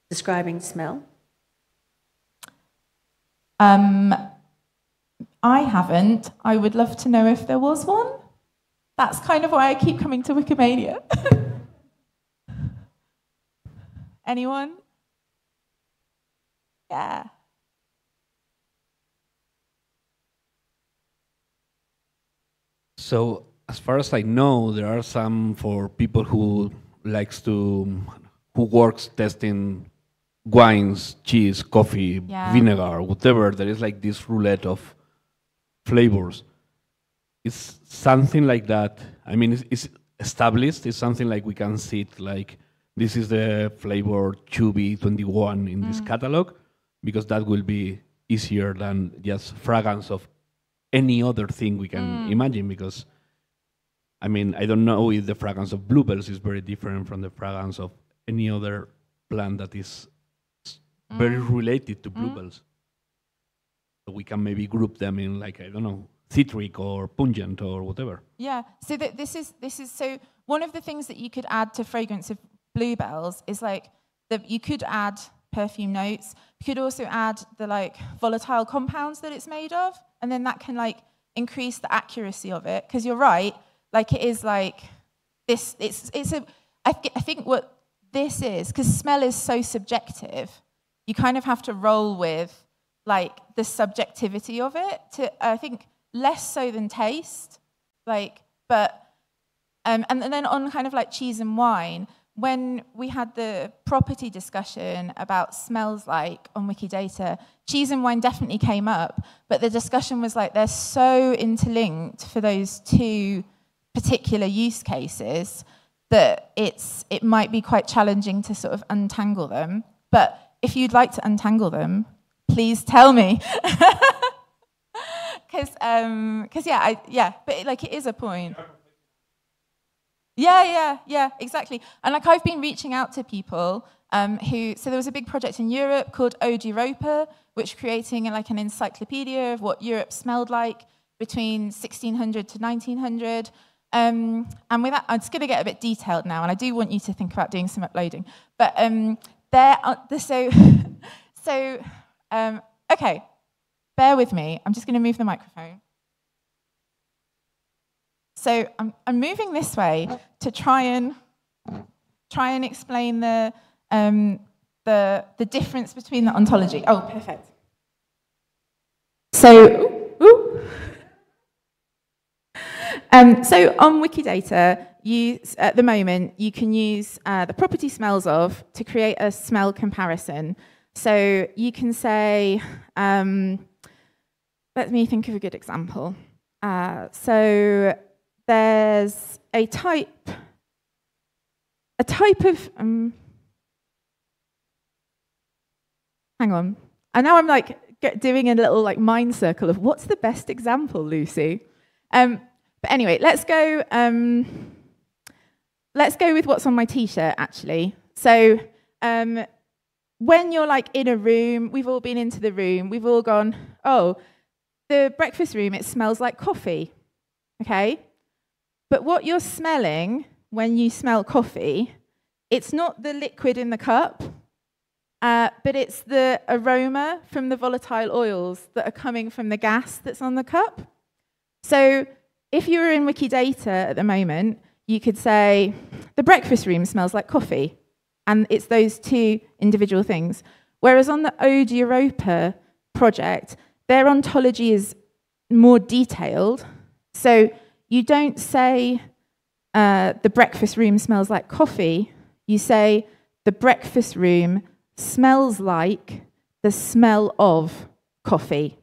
describing smell? I haven't. I would love to know if there was one. That's kind of why I keep coming to Wikimania. Anyone? Yeah. So, as far as I know, there are some for people who works testing wines, cheese, coffee, vinegar, whatever. There is like this roulette of flavors. It's something like that. I mean, it's established. It's something like we can see it like this is the flavor Chubby 21 in this catalog, because that will be easier than just fragrance of any other thing we can imagine. Because, I mean, I don't know if the fragrance of bluebells is very different from the fragrance of any other plant that is very related to bluebells. So we can maybe group them in, like, I don't know, citric or pungent or whatever. Yeah. So this is so one of the things that you could add to fragrance of bluebells is like you could add perfume notes. You could also add the like volatile compounds that it's made of, and then that can like increase the accuracy of it. Because you're right, like it is like this. I think what this is, because smell is so subjective, you kind of have to roll with like the subjectivity of it. I think less so than taste, like, but and then on kind of like cheese and wine. When we had the property discussion about smells like on Wikidata, cheese and wine definitely came up, but the discussion was like they're so interlinked for those two particular use cases that it might be quite challenging to sort of untangle them. But if you'd like to untangle them, please tell me. Because but like it is a point. Yeah, exactly. And like I've been reaching out to people so there was a big project in Europe called Ode Europa, which creating like an encyclopedia of what Europe smelled like between 1600 to 1900. And with that, I'm just going to get a bit detailed now, and I do want you to think about doing some uploading. But okay, bear with me. I'm just going to move the microphone. So I'm moving this way to try and explain the difference between the ontology. Oh, perfect. So on Wikidata, at the moment, you can use the property smells of to create a smell comparison. So you can say, let me think of a good example. So there's a type of, hang on. And now I'm like doing a little like mind circle of what's the best example, Lucy? But anyway, let's go with what's on my t-shirt actually. So when you're like in a room, we've all been into the room, we've all gone, oh, the breakfast room, it smells like coffee, okay? But what you're smelling when you smell coffee, it's not the liquid in the cup, but it's the aroma from the volatile oils that are coming from the gas that's on the cup. So if you were in Wikidata at the moment, you could say, the breakfast room smells like coffee, and it's those two individual things. Whereas on the Ode Europa project, their ontology is more detailed. So you don't say the breakfast room smells like coffee. You say the breakfast room smells like the smell of coffee.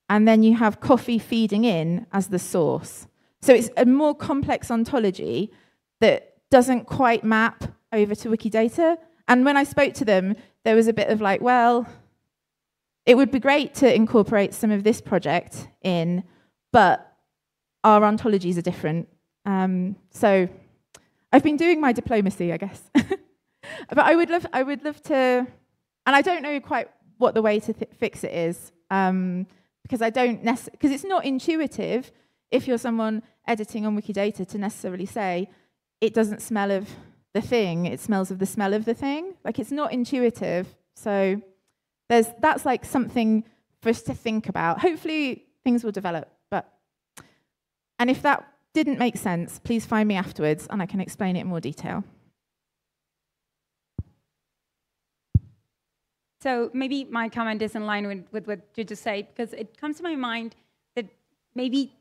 And then you have coffee feeding in as the source. So it's a more complex ontology that doesn't quite map over to Wikidata. And when I spoke to them, there was a bit of like, well, it would be great to incorporate some of this project in, but our ontologies are different. So I've been doing my diplomacy, I guess. But I would love to, and I don't know quite what the way to fix it is, because it's not intuitive if you're someone editing on Wikidata to necessarily say it doesn't smell of the thing, it smells of the smell of the thing. Like it's not intuitive. So that's like something for us to think about. Hopefully things will develop. And if that didn't make sense, please find me afterwards and I can explain it in more detail. So maybe my comment is in line with what you just said, because it comes to my mind that maybe,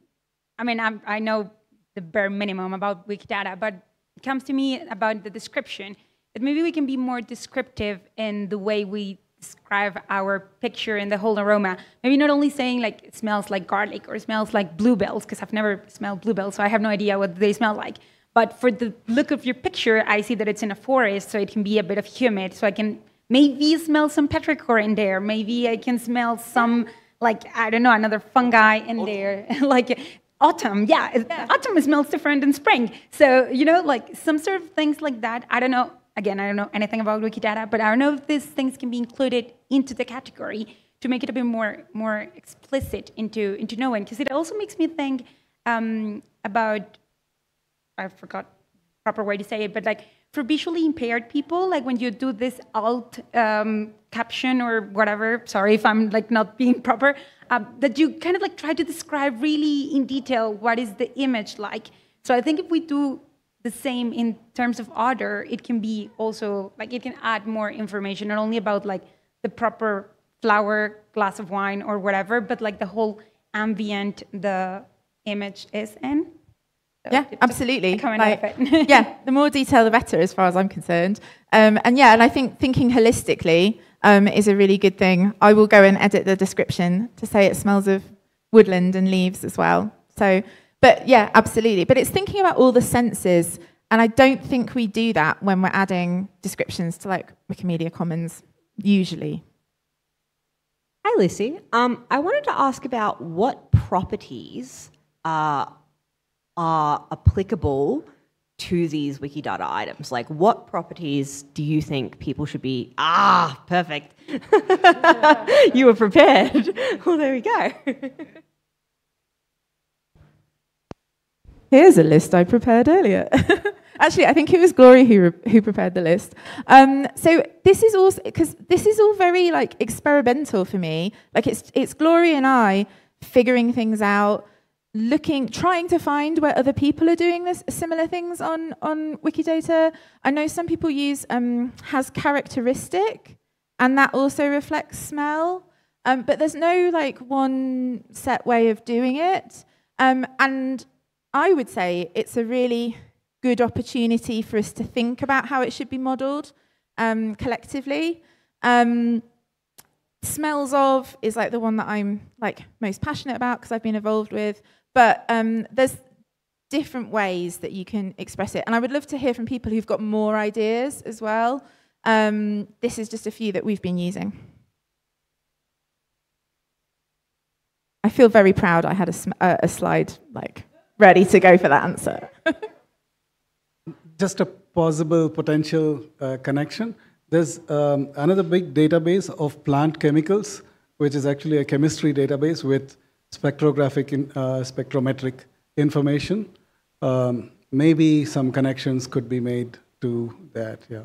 I mean, I know the bare minimum about Wikidata, but it comes to me about the description, that maybe we can be more descriptive in the way we describe our picture and the whole aroma. Maybe not only saying like it smells like garlic or it smells like bluebells, because I've never smelled bluebells, so I have no idea what they smell like. But for the look of your picture, I see that it's in a forest, so it can be a bit of humid, so I can maybe smell some petrichor in there. Maybe I can smell some, like, I don't know, another fungi in there. Like autumn, yeah, autumn smells different than spring. So, you know, like some sort of things like that. I don't know. Again, I don't know anything about Wikidata, but I don't know if these things can be included into the category to make it a bit more explicit into knowing. Because it also makes me think about, I forgot the proper way to say it, but like for visually impaired people, like when you do this alt caption or whatever, sorry if I'm like not being proper, that you kind of like try to describe really in detail what is the image like. So I think if we do the same in terms of odor, it can be also, like it can add more information, not only about like the proper flower, glass of wine or whatever, but like the whole ambient the image is in. So yeah, absolutely. Like, yeah, the more detail, the better, as far as I'm concerned. And I think thinking holistically is a really good thing. I will go and edit the description to say it smells of woodland and leaves as well. So, but yeah, absolutely. But it's thinking about all the senses, and I don't think we do that when we're adding descriptions to like Wikimedia Commons usually. Hi, Lucy. I wanted to ask about what properties are applicable to these Wikidata items? Like, what properties do you think people should be? Perfect. You were prepared. Well, there we go. Here's a list I prepared earlier. Actually, I think it was Glory who prepared the list. So this is also, because this is all very like experimental for me. Like it's Glory and I figuring things out, trying to find where other people are doing similar things on Wikidata. I know some people use has characteristic, and that also reflects smell. But there's no like one set way of doing it. And I would say it's a really good opportunity for us to think about how it should be modelled collectively. Smells of is like the one that I'm like most passionate about because I've been involved with. But there's different ways that you can express it, and I would love to hear from people who've got more ideas as well. This is just a few that we've been using. I feel very proud. I had a slide like ready to go for that answer. Just a possible potential connection. There's another big database of plant chemicals, which is actually a chemistry database with spectrometric information. Maybe some connections could be made to that, yeah.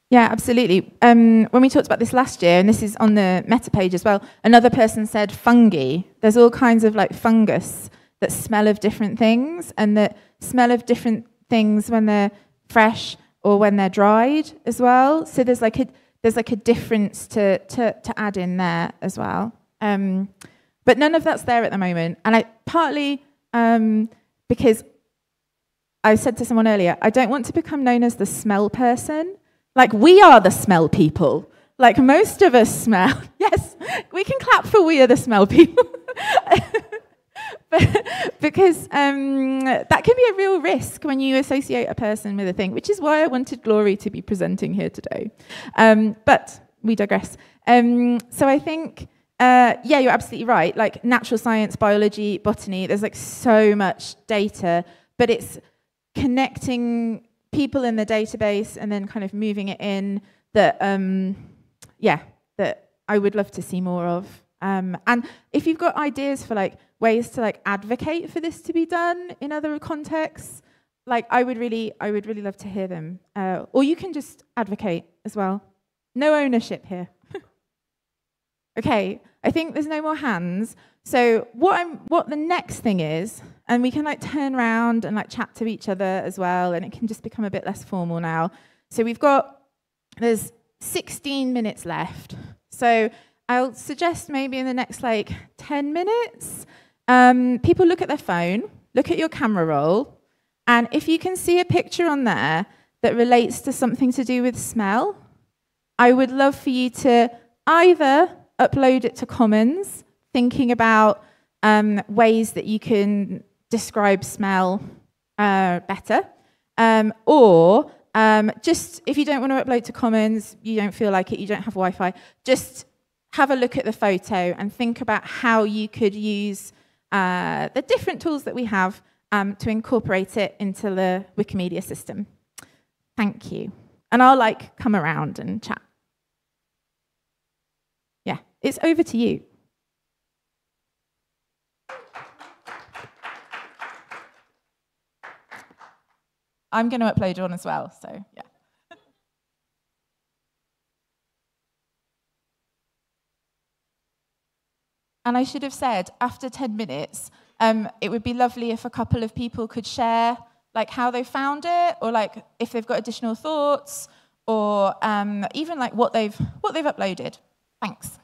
Yeah, absolutely. When we talked about this last year, and this is on the meta page as well, another person said fungi. There's all kinds of like fungus that smell of different things, and that smell of different things when they're fresh or when they're dried as well. So there's like a difference to add in there as well. But none of that's there at the moment, and partly because I said to someone earlier, I don't want to become known as the smell person. Like, we are the smell people. Like, most of us smell. Yes, we can clap for we are the smell people. Because that can be a real risk when you associate a person with a thing, which is why I wanted Glory to be presenting here today. But we digress. So I think, yeah, you're absolutely right. Like, natural science, biology, botany, there's like so much data, but it's connecting people in the database and then kind of moving it in that, that I would love to see more of. And if you've got ideas for like ways to like advocate for this to be done in other contexts, like I would really love to hear them. Or you can just advocate as well. No ownership here. Okay, I think there's no more hands. So what the next thing is, and we can like turn around and like chat to each other as well, and it can just become a bit less formal now. So there's 16 minutes left. So I'll suggest maybe in the next like 10 minutes, people look at their phone, look at your camera roll, and if you can see a picture on there that relates to something to do with smell, I would love for you to either upload it to Commons, thinking about ways that you can describe smell better, or just if you don't want to upload to Commons, you don't feel like it, you don't have Wi-Fi, just have a look at the photo and think about how you could use the different tools that we have to incorporate it into the Wikimedia system. Thank you. And I'll like come around and chat. Yeah, it's over to you. I'm going to upload one as well, so yeah. And I should have said, after 10 minutes, it would be lovely if a couple of people could share like how they found it, or like if they've got additional thoughts, or even like what they've uploaded. Thanks.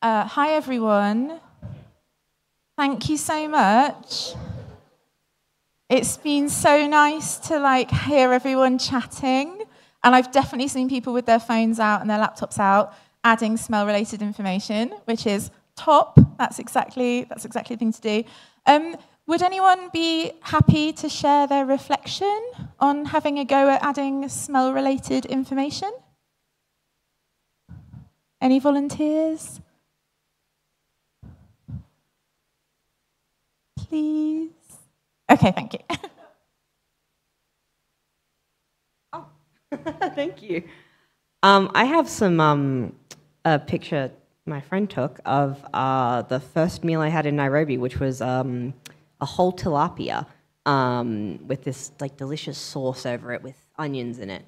Hi, everyone. Thank you so much. It's been so nice to hear everyone chatting. And I've definitely seen people with their phones out and their laptops out adding smell-related information, which is top. That's exactly the thing to do. Would anyone be happy to share their reflection on having a go at adding smell-related information? Any volunteers? Please. Okay, thank you. Oh, thank you. I have some a picture my friend took of the first meal I had in Nairobi, which was a whole tilapia with this delicious sauce over it with onions in it.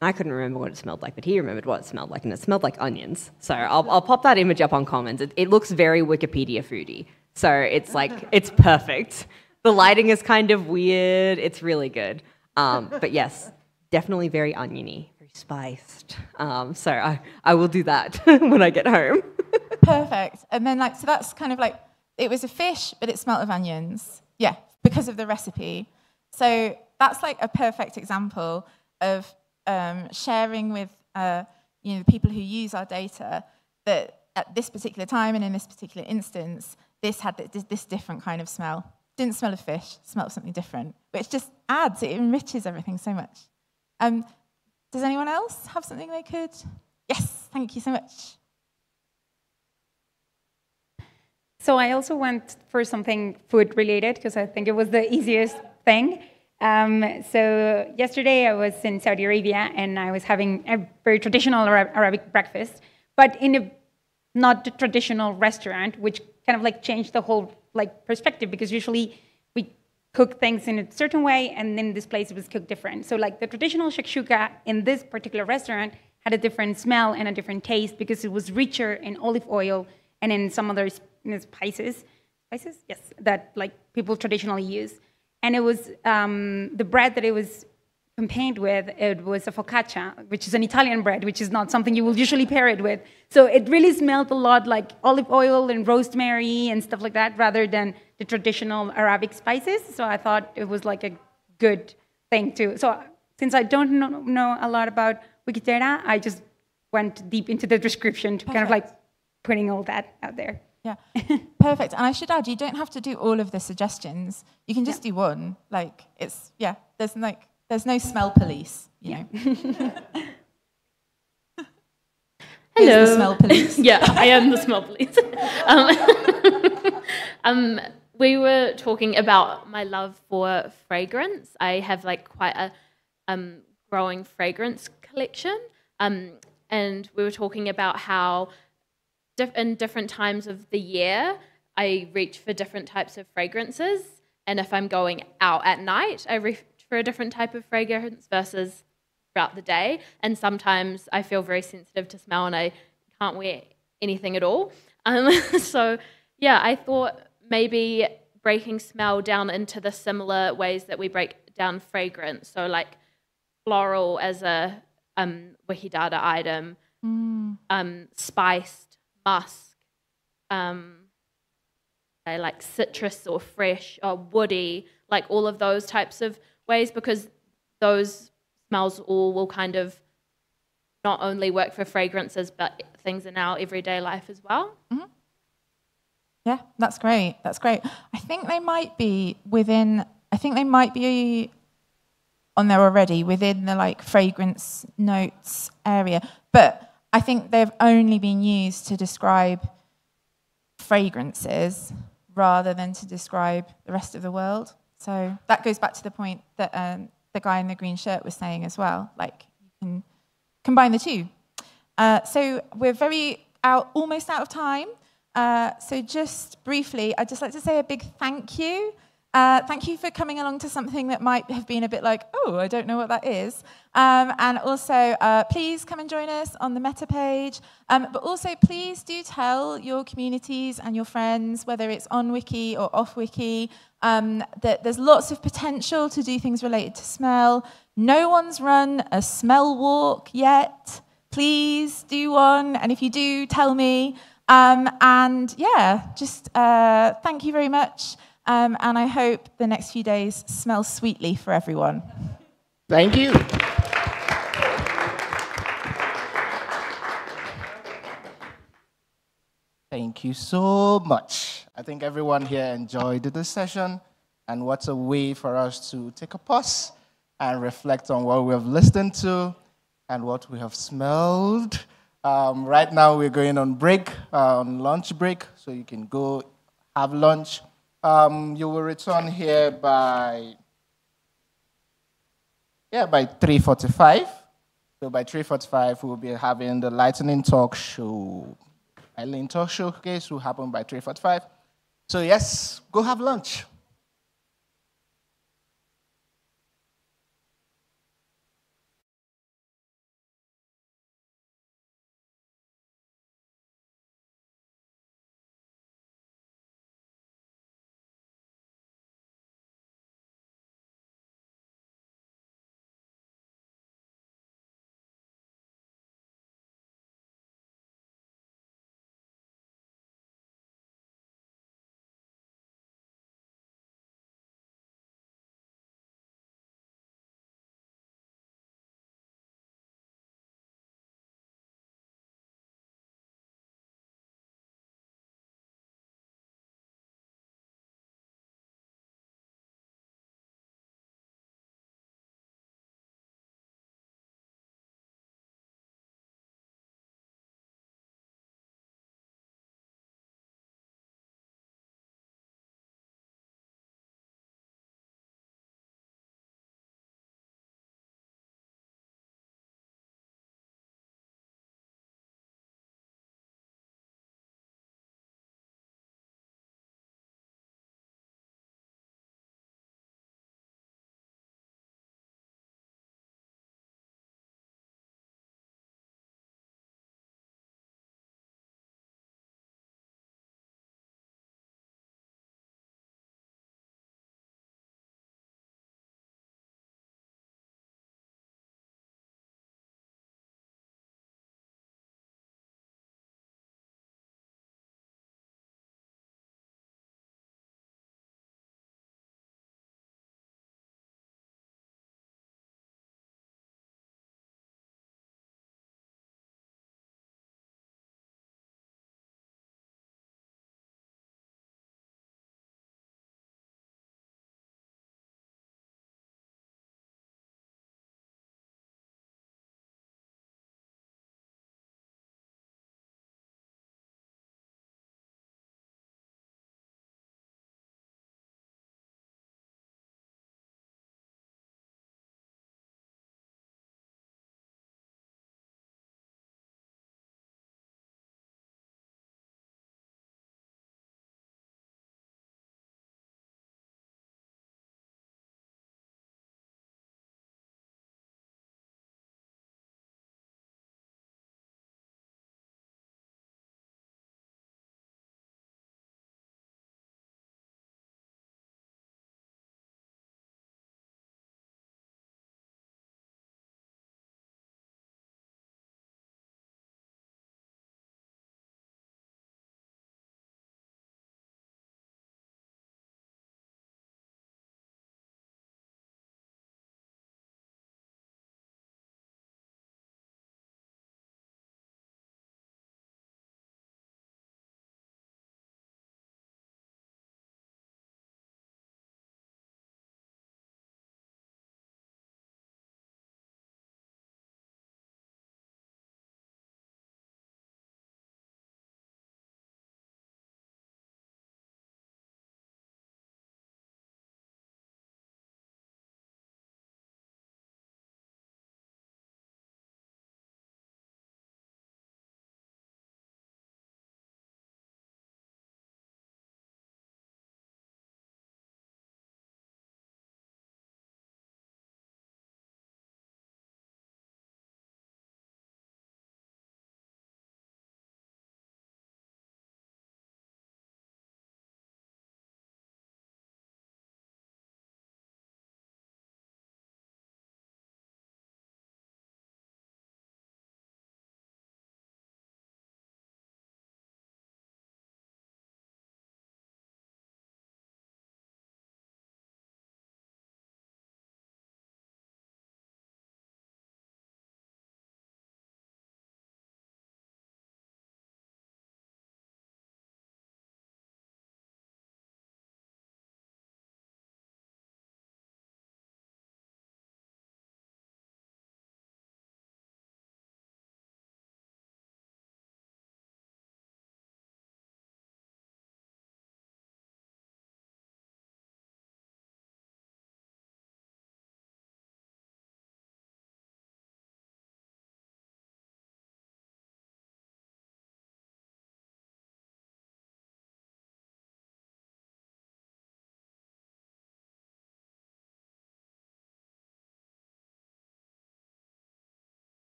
And I couldn't remember what it smelled like, but he remembered what it smelled like, and it smelled like onions. So I'll pop that image up on comments. It looks very Wikipedia foodie. So it's it's perfect. The lighting is kind of weird. It's really good. But yes, definitely very oniony, very spiced. So I will do that when I get home. Perfect. And then so that's kind of it was a fish, but it smelled of onions. Yeah, because of the recipe. So that's a perfect example of sharing with the people who use our data that at this particular time and in this particular instance, this had this different kind of smell. Didn't smell of fish, smelled of something different, which just adds, it enriches everything so much. Does anyone else have something they could? Yes, thank you so much. So I also went for something food related because I think it was the easiest thing. So yesterday I was in Saudi Arabia and I was having a very traditional Arabic breakfast, but in a not the traditional restaurant, which kind of changed the whole perspective, because usually we cook things in a certain way and in this place it was cooked different. So the traditional shakshuka in this particular restaurant had a different smell and a different taste because it was richer in olive oil and in some other spices, yes, that people traditionally use. And it was the bread that it was campaigned with, it was a focaccia, which is an Italian bread, which is not something you will usually pair it with. So it really smelled a lot like olive oil and rosemary and stuff like that, rather than the traditional Arabic spices. So I thought it was a good thing too. So since I don't know a lot about Wikidata, I just went deep into the description to kind of putting all that out there. Yeah, perfect. And I should add, you don't have to do all of the suggestions. You can just do one. There's no smell police, you know. Hello. The smell police. Yeah, I am the smell police. We were talking about my love for fragrance. I have quite a growing fragrance collection, and we were talking about how in different times of the year I reach for different types of fragrances, and if I'm going out at night, I reach for a different type of fragrance versus throughout the day. And sometimes I feel very sensitive to smell and I can't wear anything at all. So yeah, I thought maybe breaking smell down into the similar ways that we break down fragrance. So floral as a Wikidata item, spiced, musk, citrus or fresh or woody, all of those types of ways, because those smells all will kind of not only work for fragrances but things in our everyday life as well. Mm-hmm. Yeah, that's great. That's great. I think they might be on there already within the fragrance notes area, but I think they've only been used to describe fragrances rather than to describe the rest of the world. So that goes back to the point that the guy in the green shirt was saying as well. You can combine the two. So we're almost out of time. So just briefly, I'd just like to say a big thank you. Thank you for coming along to something that might have been a bit oh, I don't know what that is. And also, please come and join us on the Meta page. But also, please do tell your communities and your friends, whether it's on Wiki or off Wiki, that there's lots of potential to do things related to smell. No one's run a smell walk yet. Please do one. And if you do, tell me. And yeah, just thank you very much. And I hope the next few days smell sweetly for everyone. Thank you. Thank you so much. I think everyone here enjoyed this session, and what a way for us to take a pause and reflect on what we have listened to and what we have smelled. Right now, we're going on break, on lunch break, so you can go have lunch. You will return here by 3:45. So by 3:45, we'll be having the Lightning Talk Show. Lightning Talk Showcase will happen by 3:45. So yes, go have lunch.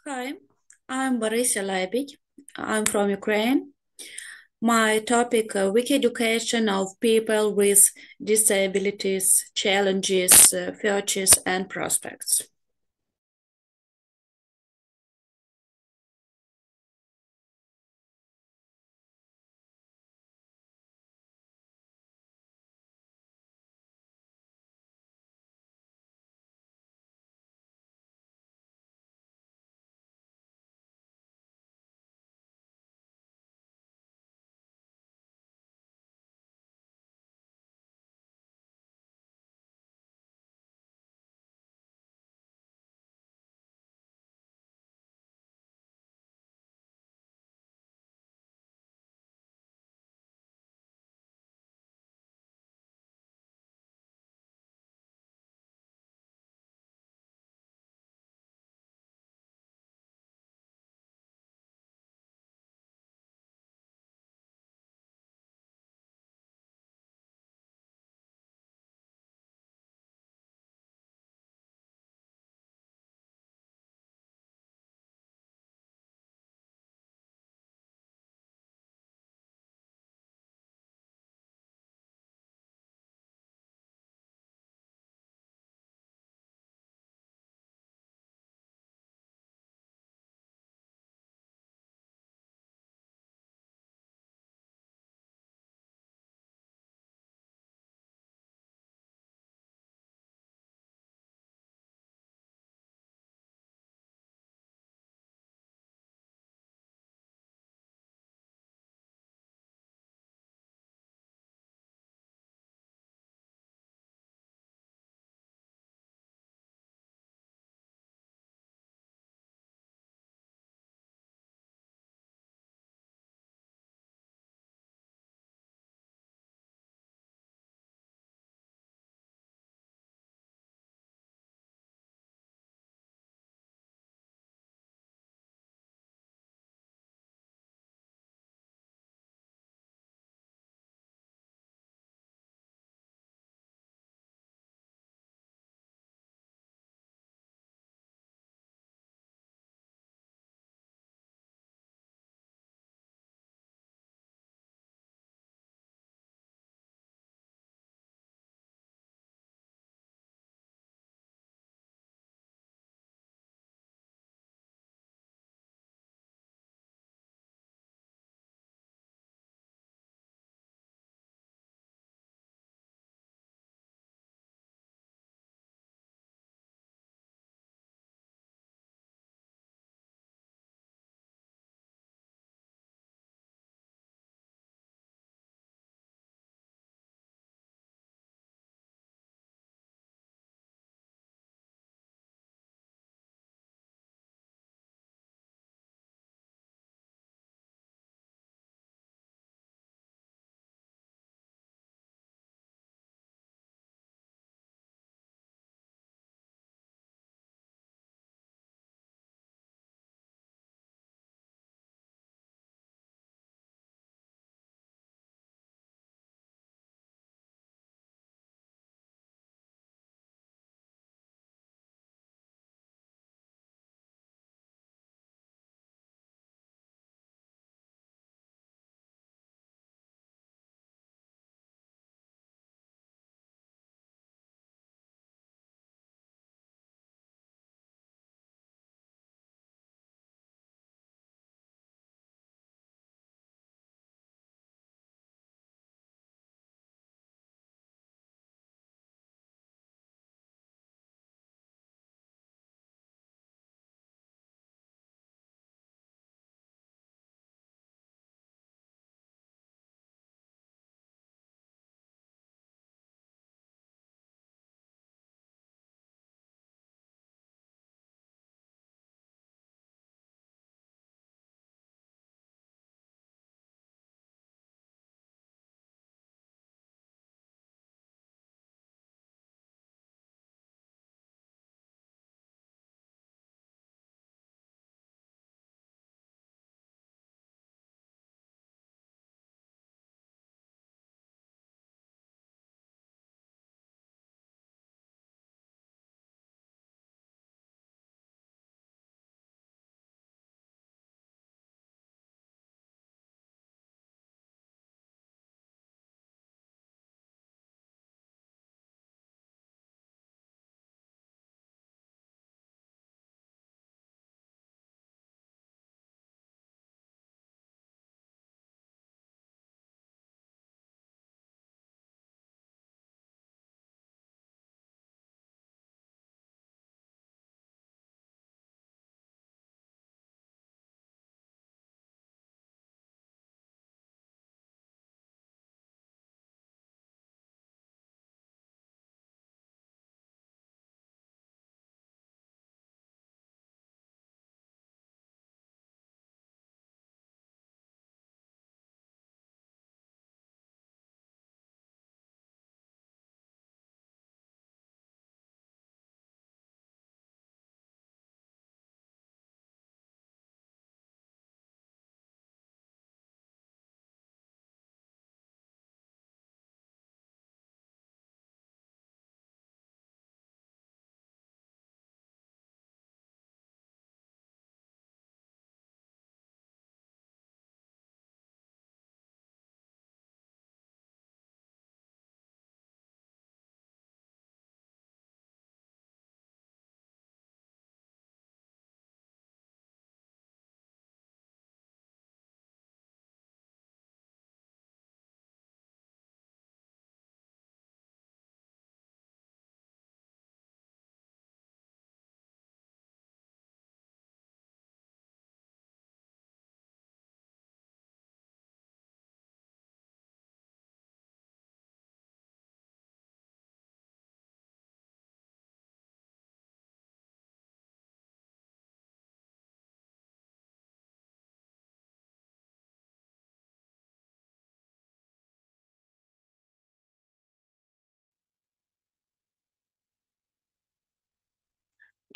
Hi, I'm Borisia Leibich. I'm from Ukraine. My topic, Wiki education of people with disabilities, challenges, futures, and prospects.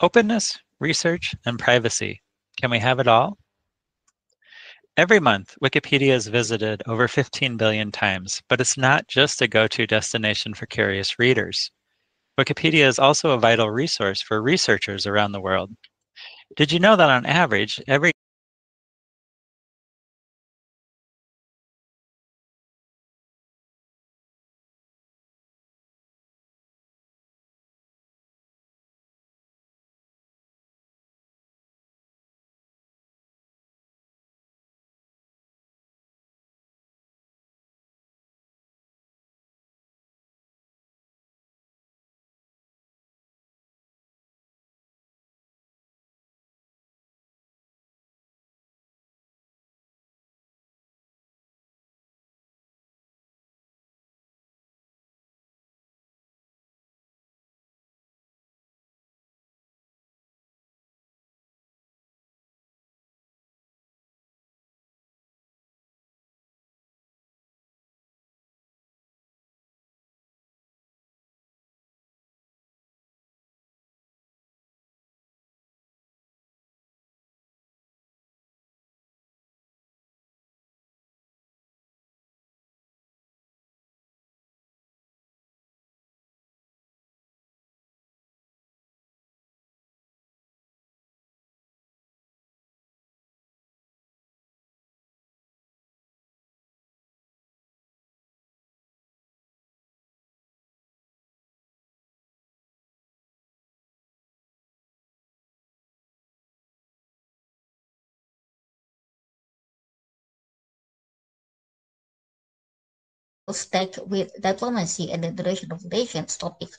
Openness, research, and privacy. Can we have it all? Every month, Wikipedia is visited over 15 billion times, but it's not just a go-to destination for curious readers. Wikipedia is also a vital resource for researchers around the world. Did you know that on average, every Stack with diplomacy and the duration of relations topic.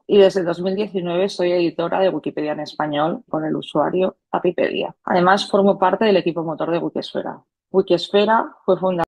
Y desde 2019 soy editora de Wikipedia en español con el usuario Apipedia. Además, formo parte del equipo motor de Wikisfera. Wikisfera fue fundada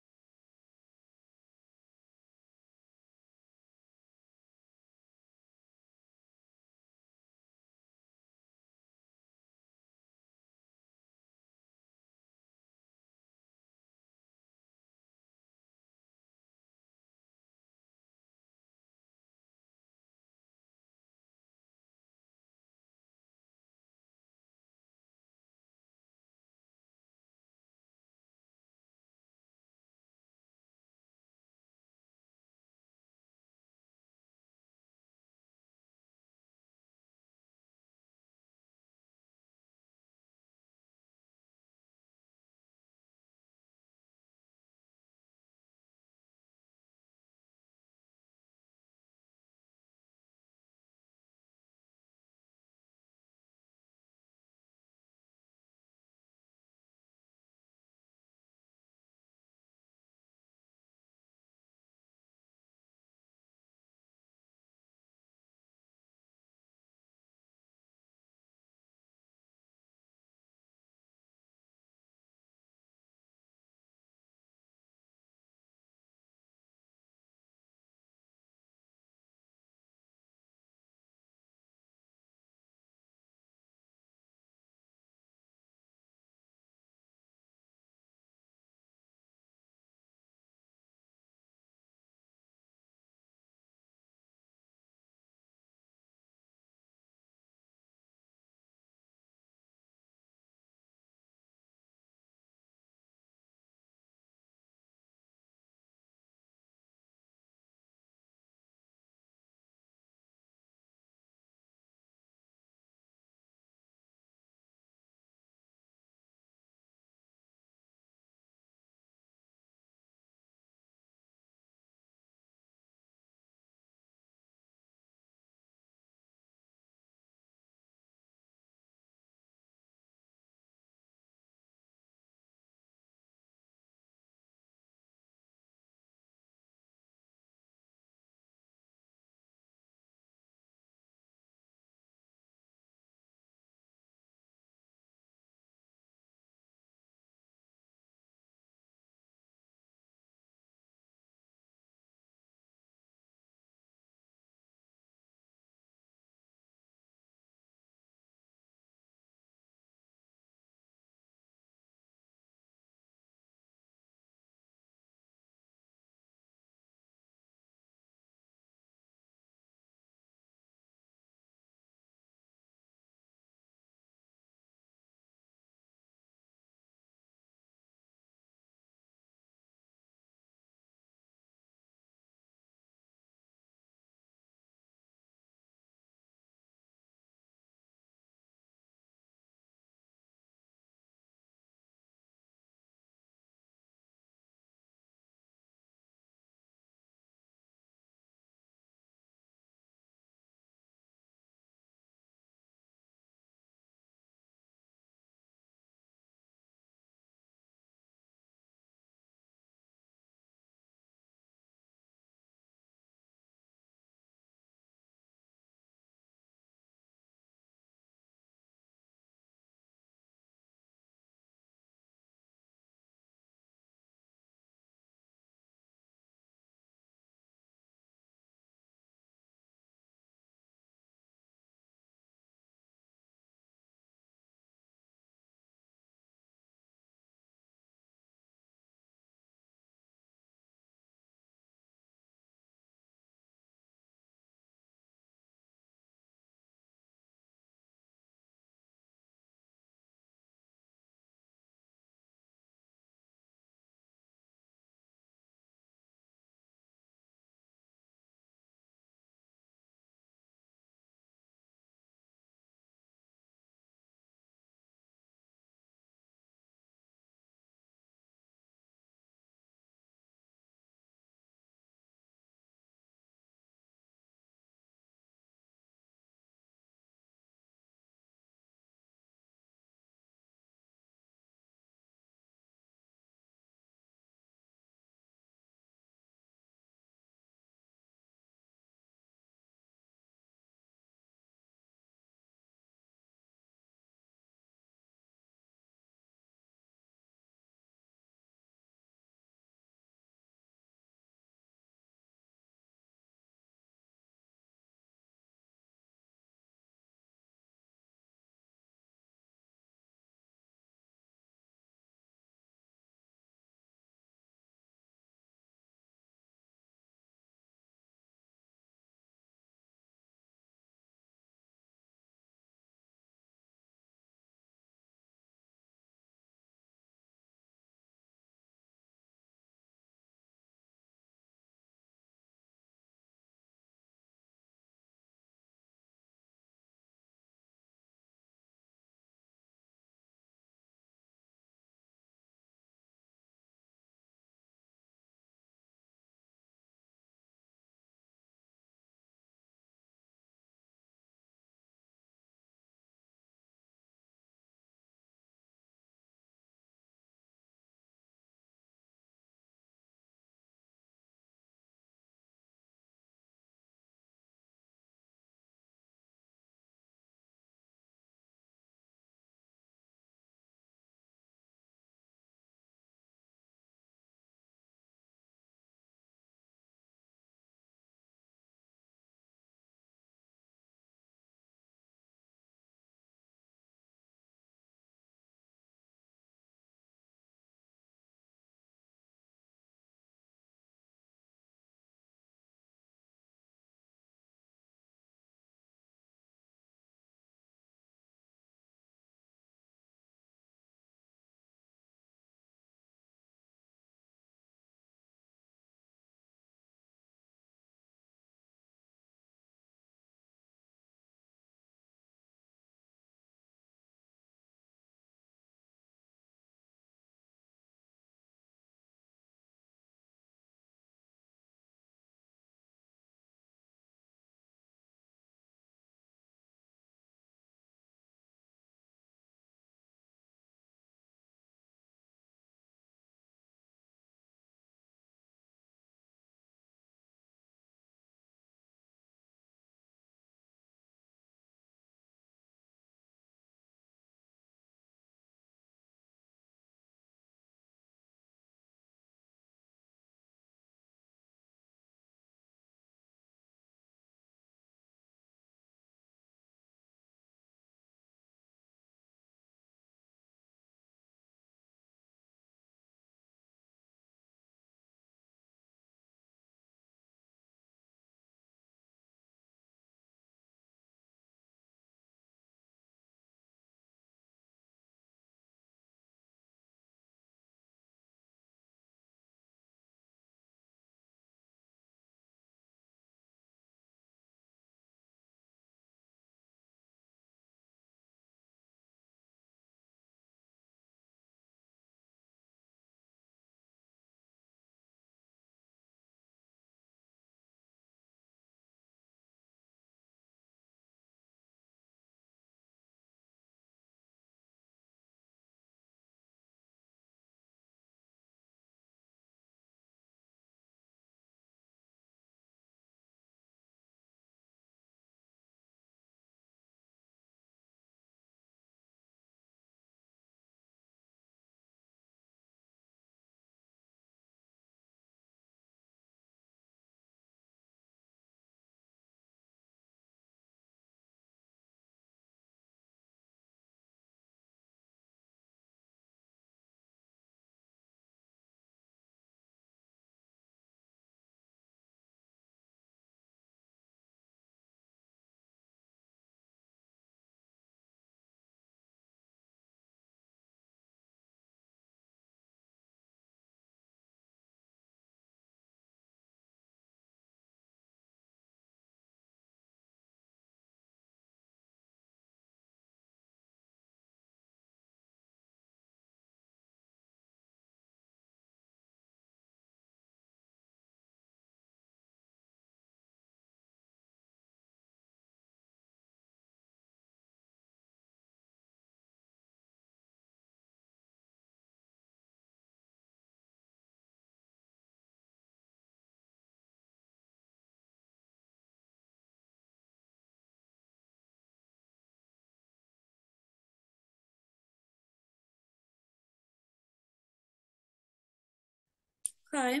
Hi,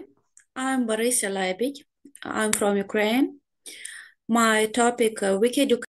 I'm Borisia Laibich. I'm from Ukraine. My topic, Wiki education.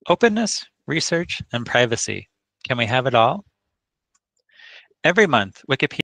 Openness, research, and privacy. Can we have it all? Every month, Wikipedia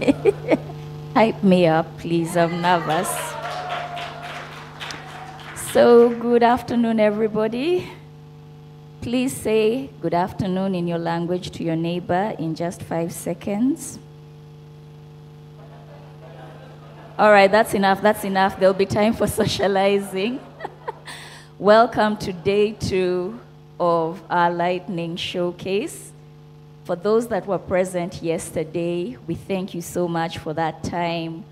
Hype me up, please. I'm nervous. So, good afternoon, everybody. Please say good afternoon in your language to your neighbor in just 5 seconds. All right, that's enough, that's enough. There'll be time for socializing. Welcome to day 2 of our Lightning Showcase. For those that were present yesterday, we thank you so much for that time.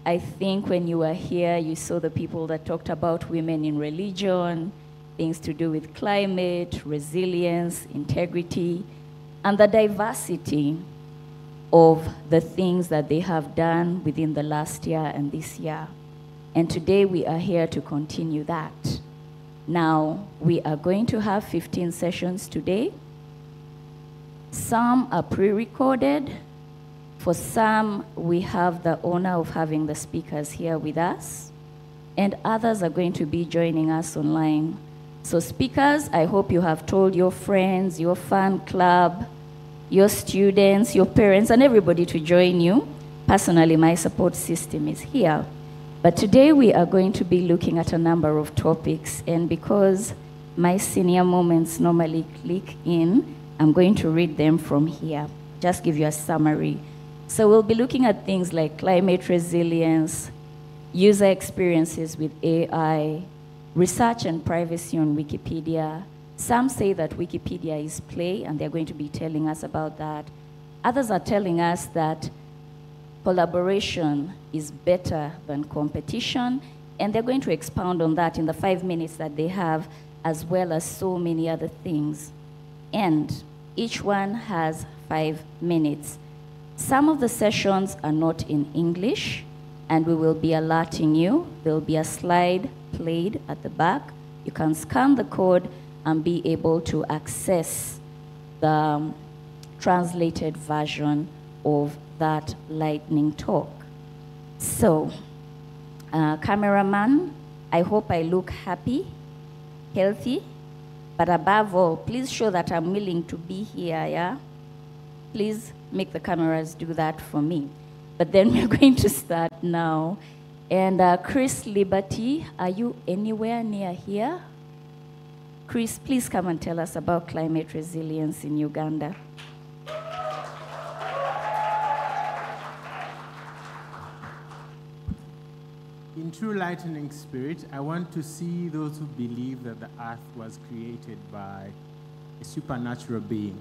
I think when you were here, you saw the people that talked about women in religion, things to do with climate, resilience, integrity, and the diversity of the things that they have done within the last year and this year. And today we are here to continue that. Now, we are going to have 15 sessions today. Some are pre-recorded. For some, we have the honor of having the speakers here with us, and others are going to be joining us online. So speakers, I hope you have told your friends, your fan club, your students, your parents, and everybody to join you. Personally, my support system is here. But today we are going to be looking at a number of topics, and because my senior moments normally click in, I'm going to read them from here. Just give you a summary. So we'll be looking at things like climate resilience, user experiences with AI, research and privacy on Wikipedia. Some say that Wikipedia is play, and they're going to be telling us about that. Others are telling us that collaboration is better than competition, and they're going to expound on that in the 5 minutes that they have, as well as so many other things. And each one has 5 minutes. Some of the sessions are not in English, and we will be alerting you. There'll be a slide played at the back. You can scan the code and be able to access the translated version of that lightning talk. So, cameraman, I hope I look happy, healthy, but above all, please show that I'm willing to be here, yeah? Please make the cameras do that for me. But then we're going to start now. And Chris Liberty, are you anywhere near here? Chris, please come and tell us about climate resilience in Uganda. In true lightning spirit, I want to see those who believe that the earth was created by a supernatural being.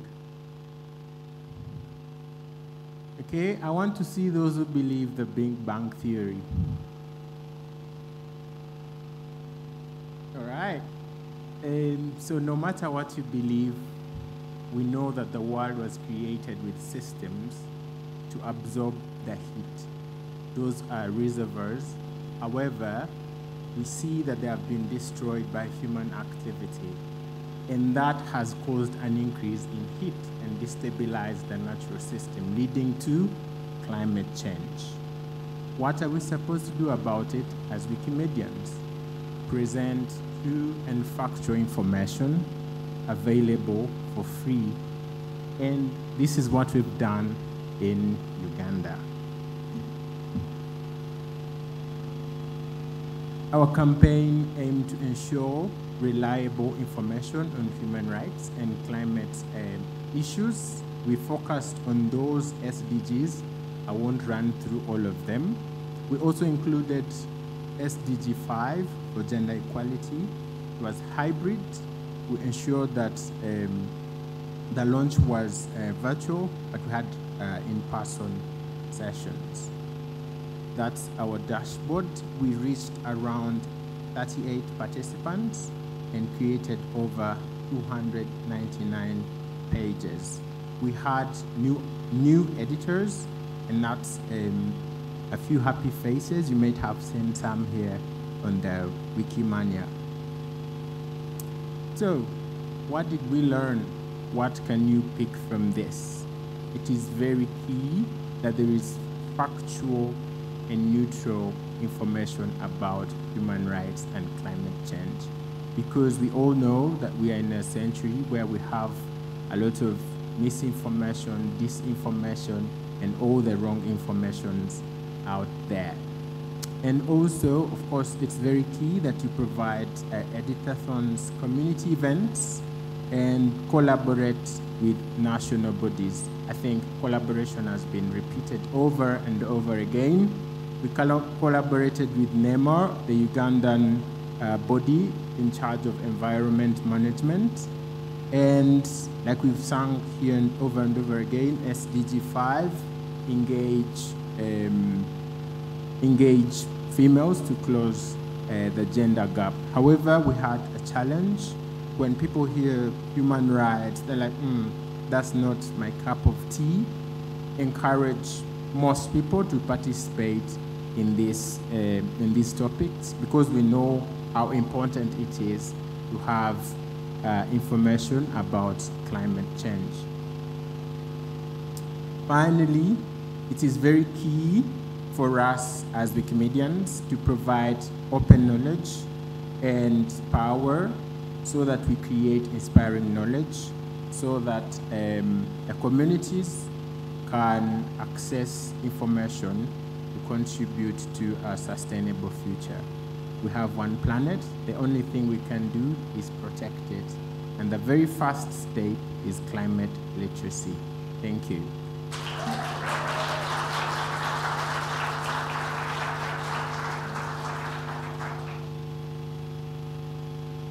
Okay, I want to see those who believe the Big Bang Theory. All right. So no matter what you believe, we know that the world was created with systems to absorb the heat. Those are reservoirs. However, we see that they have been destroyed by human activity, and that has caused an increase in heat and destabilized the natural system, leading to climate change. What are we supposed to do about it as Wikimedians? Present true and factual information available for free, and this is what we've done in Uganda. Our campaign aimed to ensure reliable information on human rights and climate issues. We focused on those SDGs. I won't run through all of them. We also included SDG 5 for gender equality. It was hybrid. We ensured that the launch was virtual, but we had in-person sessions. That's our dashboard. We reached around 38 participants and created over 299 pages. We had new editors, and that's a few happy faces. You might have seen some here on the Wikimania. So, what did we learn? What can you pick from this? It is very key that there is factual and neutral information about human rights and climate change, because we all know that we are in a century where we have a lot of misinformation, disinformation, and all the wrong informations out there. And also, of course, it's very key that you provide editathons community events and collaborate with national bodies. I think collaboration has been repeated over and over again. We collaborated with NEMOR, the Ugandan body in charge of environment management. And like we've sung here and over again, SDG 5, engage females to close the gender gap. However, we had a challenge. When people hear human rights, they're like, that's not my cup of tea. Encourage most people to participate in these topics, because we know how important it is to have information about climate change. Finally, it is very key for us as Wikimedians to provide open knowledge and power so that we create inspiring knowledge, so that the communities can access information to contribute to a sustainable future. We have one planet. The only thing we can do is protect it. And the very first step is climate literacy. Thank you.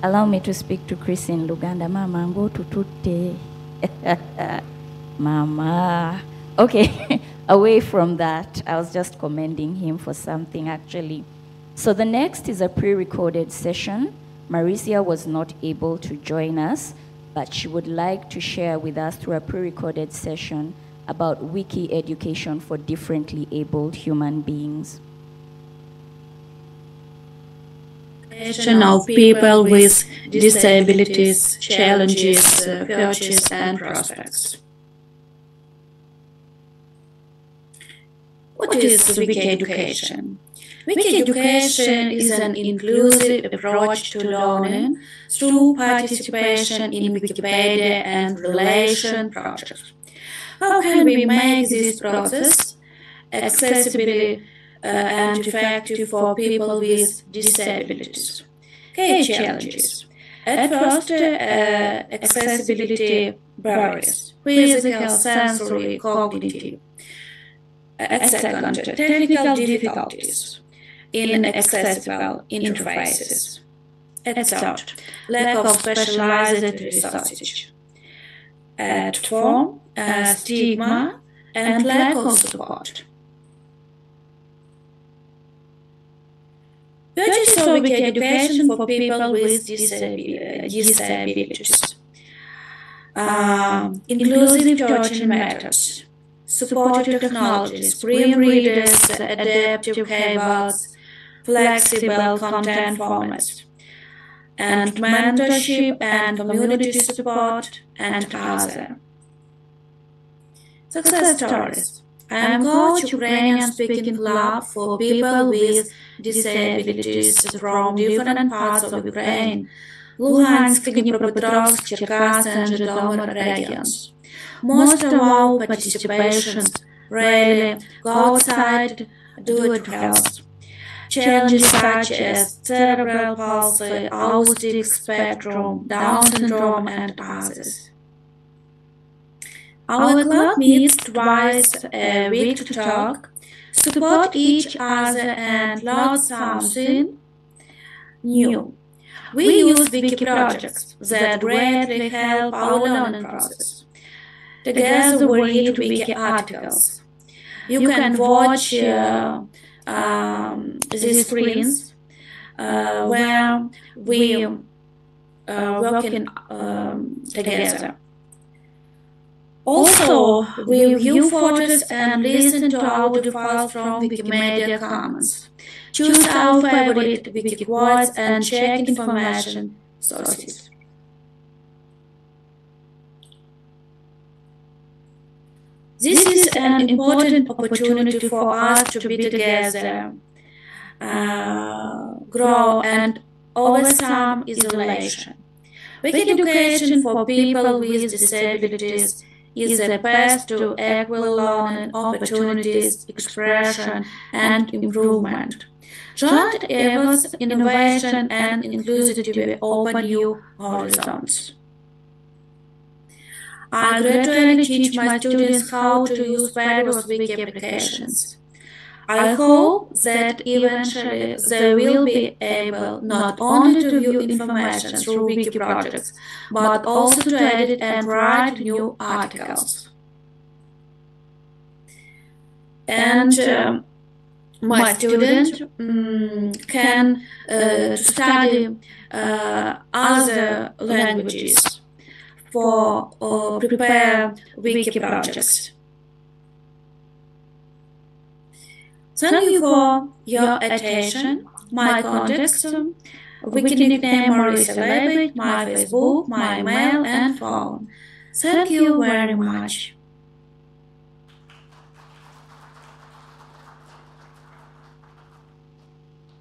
Allow me to speak to Chris in Luganda. Mama, ngo tutute. Mama. Okay, away from that, I was just commending him for something actually. So the next is a pre-recorded session. Maricia was not able to join us, but she would like to share with us through a pre-recorded session about wiki education for differently abled human beings. Of people with disabilities, challenges, futures, and prospects. What is wiki education? Wiki education is an inclusive approach to learning through participation in Wikipedia and relation projects. How can we make this process accessible and effective for people with disabilities? Key challenges. At first, accessibility barriers, physical, sensory, cognitive. At second, technical difficulties in accessible interfaces. At third, lack of specialized resources. At fourth, stigma and lack of support. Purchase of wiki education for people with disabilities. Inclusive teaching methods, supportive technologies, screen readers, adaptive keyboards, flexible content formats, and mentorship and community support, and other. Success stories. I am coach Ukrainian speaking club for people with disabilities from different parts of Ukraine, Luhansk, Dnipropetrovsk, Cherkasy, and Zhytomyr regions. Most of our participations really go outside do-it-yourself. Challenges such as cerebral palsy, autistic spectrum, Down syndrome, and others. Our club meets twice a week to talk, support each other, and learn something new. We use wiki projects that greatly help our learning process. Together we read wiki articles. You can watch these screens where we working together. Also, we view photos and listen to audio files from Wikimedia Commons. Choose our favorite wiki quotes and check information sources. This is an important opportunity for us to be together, grow, and overcome isolation. Wiki education for people with disabilities is a path to equal learning, opportunities, expression, and improvement. Joint efforts, innovation, and inclusivity open new horizons. I gradually teach my students how to use various wiki applications. I hope that eventually they will be able not only to view information through wiki projects, but also to edit and write new articles. And my student can study other languages for prepare wiki projects. Thank you for your attention. My context, wiki nickname Marisa Leibich, my Facebook, my email, and phone. Thank you very much.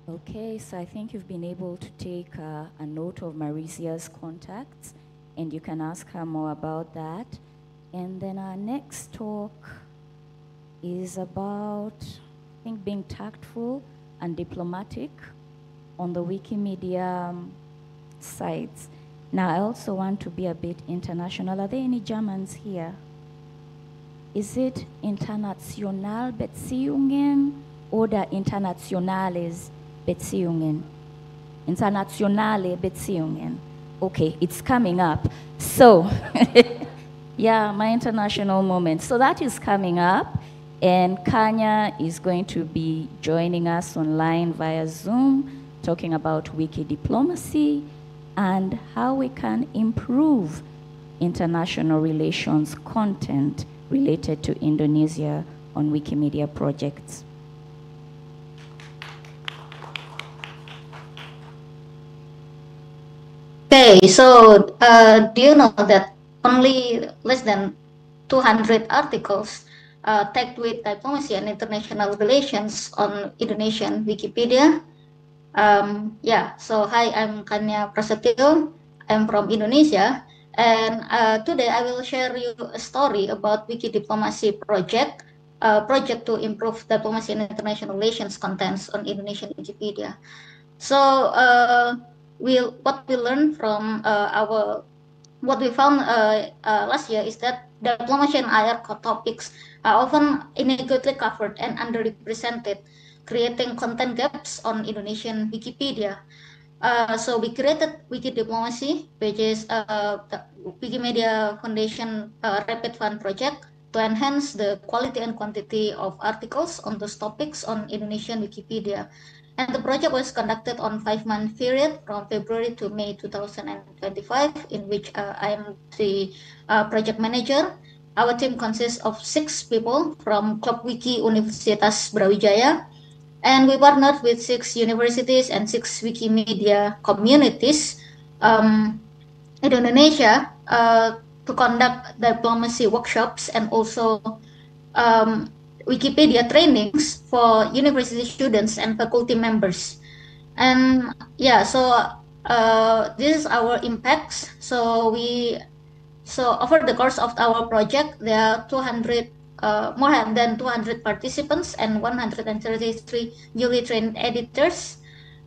Okay, so I think you've been able to take a note of Marisia's contacts, and you can ask her more about that. And then our next talk is about, I think, being tactful and diplomatic on the Wikimedia sites. Now, I also want to be a bit international. Are there any Germans here? Is it international Beziehungen oder internationales Beziehungen? Internationale Beziehungen. Okay, it's coming up. So, yeah, my international moment. So that is coming up. And Kanya is going to be joining us online via Zoom, talking about wiki diplomacy and how we can improve international relations content related to Indonesia on Wikimedia projects. Okay, so do you know that only less than 200 articles tagged with diplomacy and international relations on Indonesian Wikipedia? Yeah, so hi, I'm Kanya Prasetyo. I'm from Indonesia, and today I will share you a story about Wiki Diplomacy project, project to improve diplomacy and international relations contents on Indonesian Wikipedia. So what we learned from what we found last year is that diplomacy and IR topics are often inadequately covered and underrepresented, creating content gaps on Indonesian Wikipedia. So we created Wiki Diplomacy, which is the Wikimedia Foundation Rapid Fund project to enhance the quality and quantity of articles on those topics on Indonesian Wikipedia. And the project was conducted on 5-month period from February to May 2025, in which I am the project manager. Our team consists of 6 people from Club Wiki Universitas Brawijaya, and we partnered with 6 universities and 6 Wikimedia communities in Indonesia to conduct diplomacy workshops and also Wikipedia trainings for university students and faculty members. And yeah, so this is our impacts. So over the course of our project, there are more than 200 participants and 133 newly trained editors.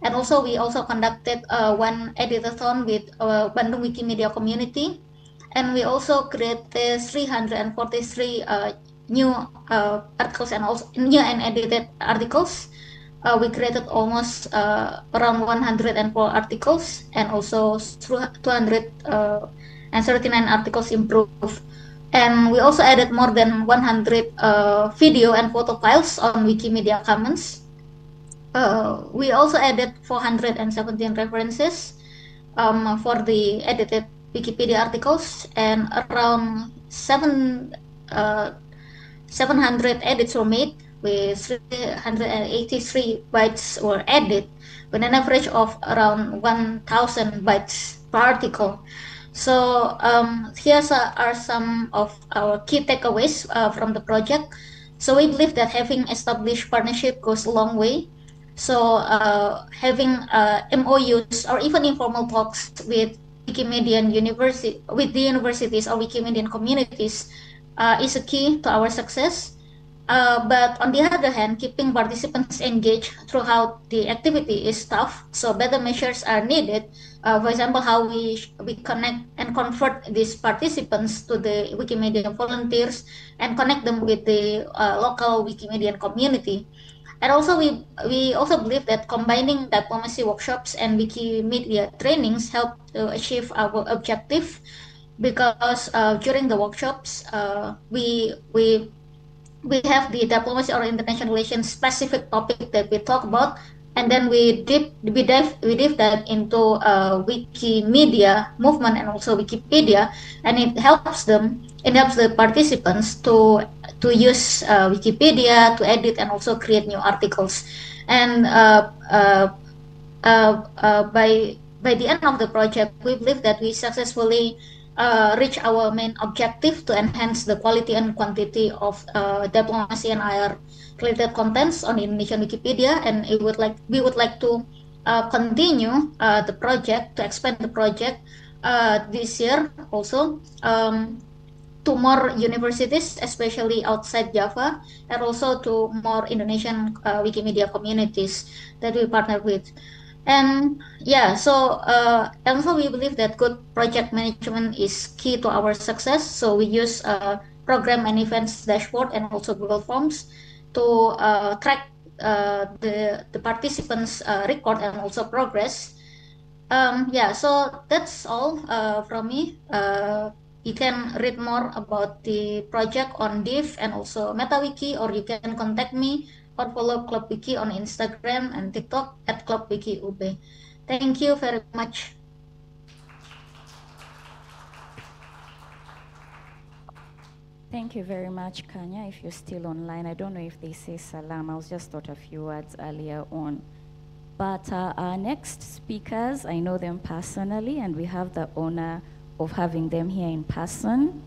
And also we also conducted one editathon with Bandung Wikimedia community. And we also created 343 new articles and also new and edited articles. We created almost around 104 articles and also 239 articles improved. And we also added more than 100 video and photo files on Wikimedia Commons. We also added 417 references for the edited Wikipedia articles, and around 700 edits were made, with 383 bytes were added, with an average of around 1,000 bytes per article. So here are some of our key takeaways from the project. So we believe that having established partnership goes a long way. So having MOUs or even informal talks with Wikimedian with the universities or Wikimedian communities is a key to our success. But on the other hand, keeping participants engaged throughout the activity is tough, so better measures are needed. For example, how we connect and convert these participants to the Wikimedia volunteers and connect them with the local Wikimedia community. And also, we also believe that combining diplomacy workshops and Wikimedia trainings help to achieve our objective, because during the workshops, we have the diplomacy or international relations specific topic that we talk about, and then we deep dive into Wikimedia movement and also Wikipedia, and it helps the participants to use Wikipedia to edit and also create new articles. And by the end of the project, we believe that we successfully reach our main objective to enhance the quality and quantity of diplomacy and IR related contents on Indonesian Wikipedia, and we would like to continue the project, to expand the project this year also to more universities, especially outside Java, and also to more Indonesian Wikimedia communities that we partner with. And yeah, so also we believe that good project management is key to our success. So we use program and events dashboard and also Google Forms to track the participants' record and also progress. Yeah, so that's all from me. You can read more about the project on Div and also MetaWiki, or you can contact me or follow Club Wiki on Instagram and TikTok at Club Wiki UB. Thank you very much. Thank you very much, Kanya. If you're still online, I don't know if they say salam. I was just thought a few words earlier on. But our next speakers, I know them personally, and we have the honor of having them here in person.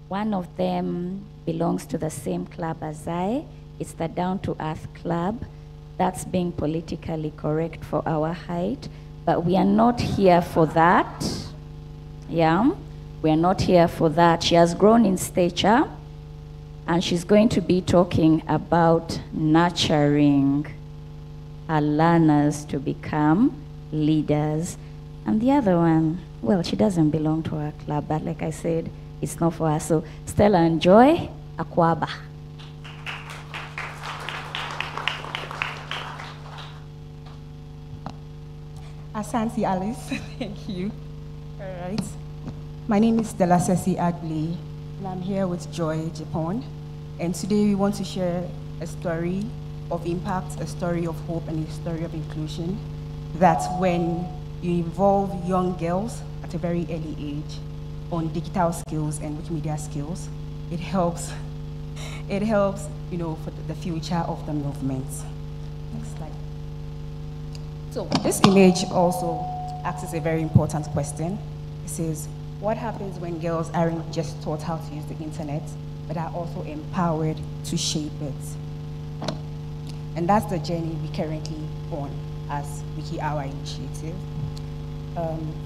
One of them belongs to the same club as I. It's the Down to Earth Club. That's being politically correct for our height, but we are not here for that. Yeah, we are not here for that. She has grown in stature, and she's going to be talking about nurturing her learners to become leaders. And the other one, well, she doesn't belong to our club, but like I said, it's not for us. So Stella and Joy Akwaba. Asante Alice, thank you. All right. My name is Stella Sesi Agli, and I'm here with Joy Japan. And today we want to share a story of impact, a story of hope, and a story of inclusion. That when you involve young girls at a very early age on digital skills and Wikimedia skills, it helps, you know, for the future of the movement. Next slide. So this image also asks a very important question. It says, what happens when girls aren't just taught how to use the internet, but are also empowered to shape it? And that's the journey we currently on as WikiHour initiative.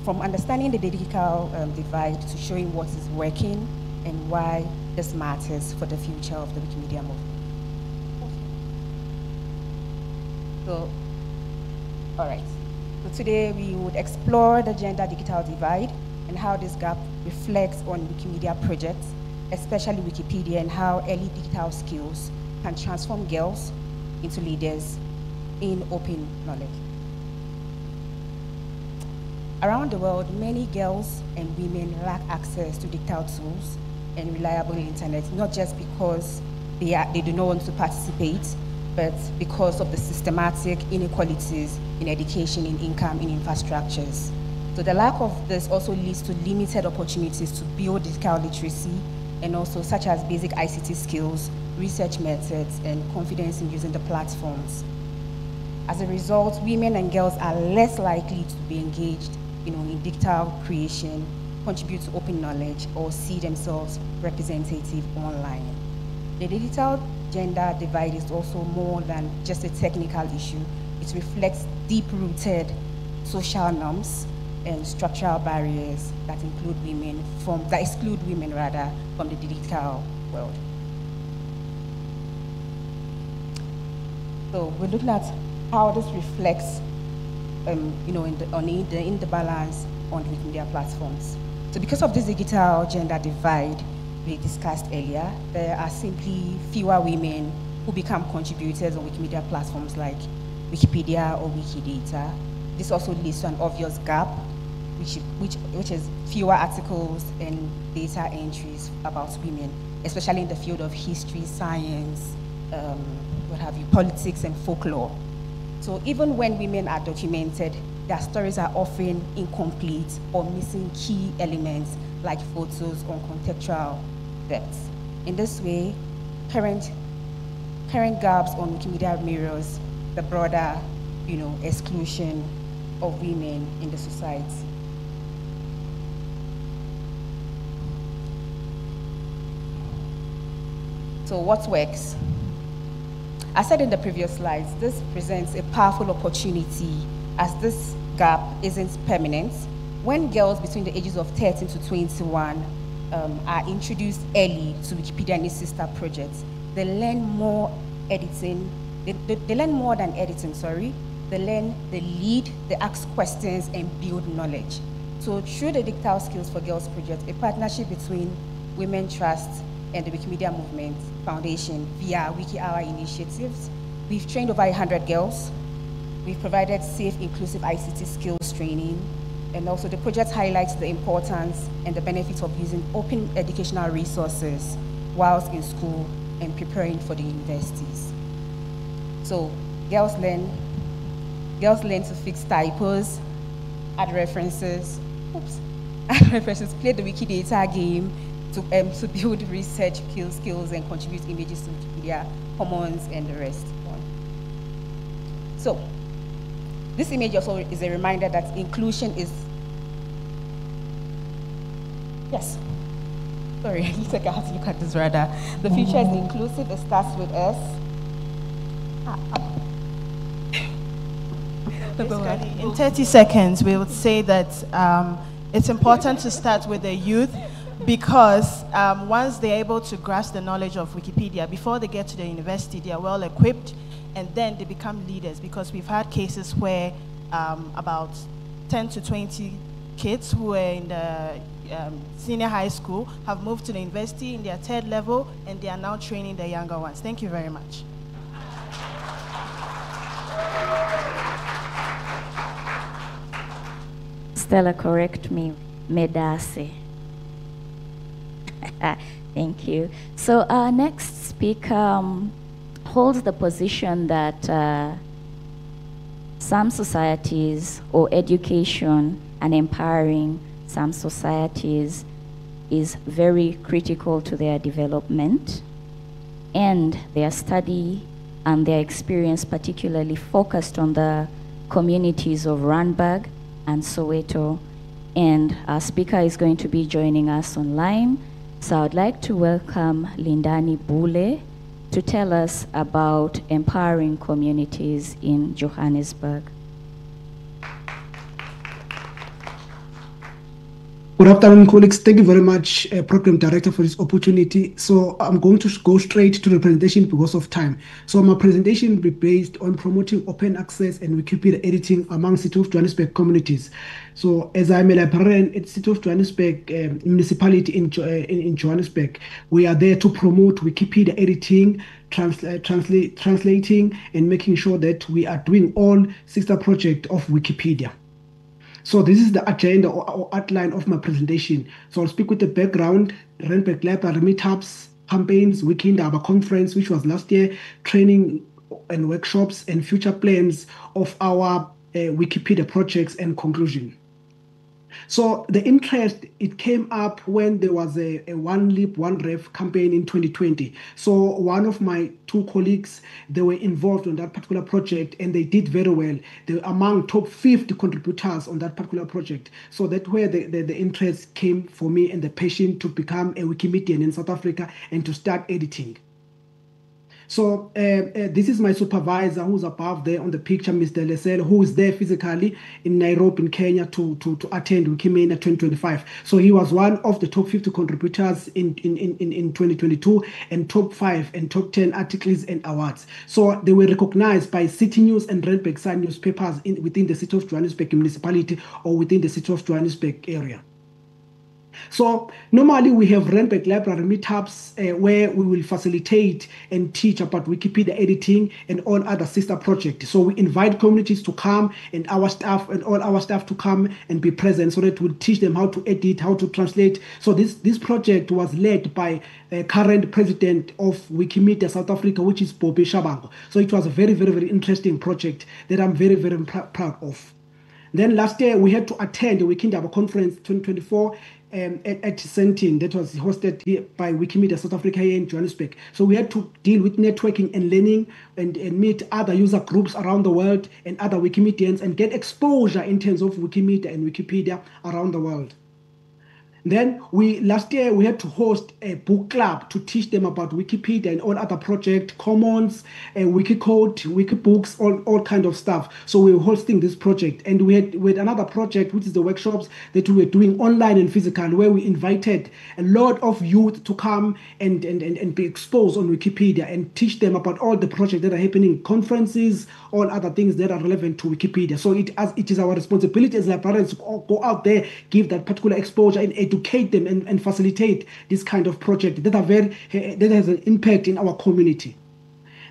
From understanding the digital divide to showing what is working and why this matters for the future of the Wikimedia movement. So, all right. So today we would explore the gender digital divide and how this gap reflects on Wikimedia projects, especially Wikipedia, and how early digital skills can transform girls into leaders in open knowledge. Around the world, many girls and women lack access to digital tools and reliable internet, not just because they do not want to participate, but because of the systematic inequalities in education, in income, in infrastructures. So the lack of this also leads to limited opportunities to build digital literacy, and also such as basic ICT skills, research methods, and confidence in using the platforms. As a result, women and girls are less likely to be engaged, you know, in digital creation, contribute to open knowledge, or see themselves representative online. The digital gender divide is also more than just a technical issue. It reflects deep-rooted social norms and structural barriers that exclude women from the digital world. So we're looking at how this reflects, in the balance on Wikimedia platforms. So because of this digital gender divide we discussed earlier, there are simply fewer women who become contributors on Wikimedia platforms like Wikipedia or Wikidata. This also leads to an obvious gap, which is fewer articles and data entries about women, especially in the field of history, science, politics and folklore. So even when women are documented, their stories are often incomplete or missing key elements like photos or contextual depth. In this way, current gaps on Wikimedia mirrors the broader, exclusion of women in the society. So what works? I said in the previous slides, this presents a powerful opportunity as this gap isn't permanent. When girls between the ages of 13 to 21 are introduced early to Wikipedia and its sister projects, they learn more editing. They learn more than editing, sorry. They learn, they lead, they ask questions and build knowledge. So through the Digital Skills for Girls project, a partnership between Women Trust and the Wikimedia Movement Foundation via WikiHour initiatives, we've trained over 100 girls. We've provided safe, inclusive ICT skills training, and also the project highlights the importance and the benefits of using open educational resources whilst in school and preparing for the universities. So girls learn to fix typos, add references, play the Wikidata game, to build research skills and contribute images to Wikipedia Commons and the rest. So this image also is a reminder that inclusion is, yes, sorry, I need to have to look at this rather. The future is inclusive, it starts with us. In 30 seconds, we would say that it's important to start with the youth, because once they're able to grasp the knowledge of Wikipedia, before they get to the university, they are well equipped, and then they become leaders, because we've had cases where about 10 to 20 kids who were in the senior high school have moved to the university in their third level, and they are now training the younger ones. Thank you very much. Stella, correct me, Medase. Thank you. So our next speaker holds the position that some societies, or education and empowering some societies, is very critical to their development, and their study and their experience particularly focused on the communities of Randburg and Soweto. And our speaker is going to be joining us online. So I'd like to welcome Lindani Bule to tell us about empowering communities in Johannesburg. Good afternoon, colleagues. Thank you very much, Program Director, for this opportunity. So I'm going to go straight to the presentation because of time. So my presentation will be based on promoting open access and Wikipedia editing among City of Johannesburg communities. So as I'm a librarian at City of Johannesburg municipality in Johannesburg, we are there to promote Wikipedia editing, translating, and making sure that we are doing all sister projects of Wikipedia. So this is the agenda or outline of my presentation. So I'll speak with the background, Randburg Library meetups, campaigns, Wikindaba conference, which was last year, training and workshops, and future plans of our Wikipedia projects and conclusion. So the interest, it came up when there was a One Lib, One Ref campaign in 2020. So one of my two colleagues, they were involved on that particular project, and they did very well. They were among top 50 contributors on that particular project. So that's where the interest came for me, and the passion to become a Wikimedian in South Africa and to start editing. So this is my supervisor who's above there on the picture, Mr. Lesel, who is there physically in Nairobi, in Kenya, to attend Wikimania 2025. So he was one of the top 50 contributors in 2022, and top 5 and top 10 articles and awards. So they were recognized by City News and Randburg Sun newspapers within the City of Johannesburg municipality or within the City of Johannesburg area. So normally we have Randburg Library meetups where we will facilitate and teach about Wikipedia editing and all other sister projects. So we invite communities to come and all our staff to come and be present so that we'll teach them how to edit, how to translate. So this project was led by current president of Wikimedia South Africa, which is Bobby Shabango. So it was a very, very, very interesting project that I'm very, very proud of. Then last year we had to attend the Wikindaba Conference 2024 at Sentin that was hosted here by Wikimedia South Africa here in Johannesburg. So we had to deal with networking and learning and meet other user groups around the world and other Wikimedians and get exposure in terms of Wikimedia and Wikipedia around the world. Then last year we had to host a book club to teach them about Wikipedia and all other projects, Commons, Wikicode, Wikibooks, all kind of stuff. So we were hosting this project, and we had another project, which is the workshops that we were doing online and physical, where we invited a lot of youth to come and be exposed on Wikipedia and teach them about all the projects that are happening, conferences, all other things that are relevant to Wikipedia. So it is our responsibility as librarians to go out there, give that particular exposure and educate them and facilitate this kind of project that has an impact in our community.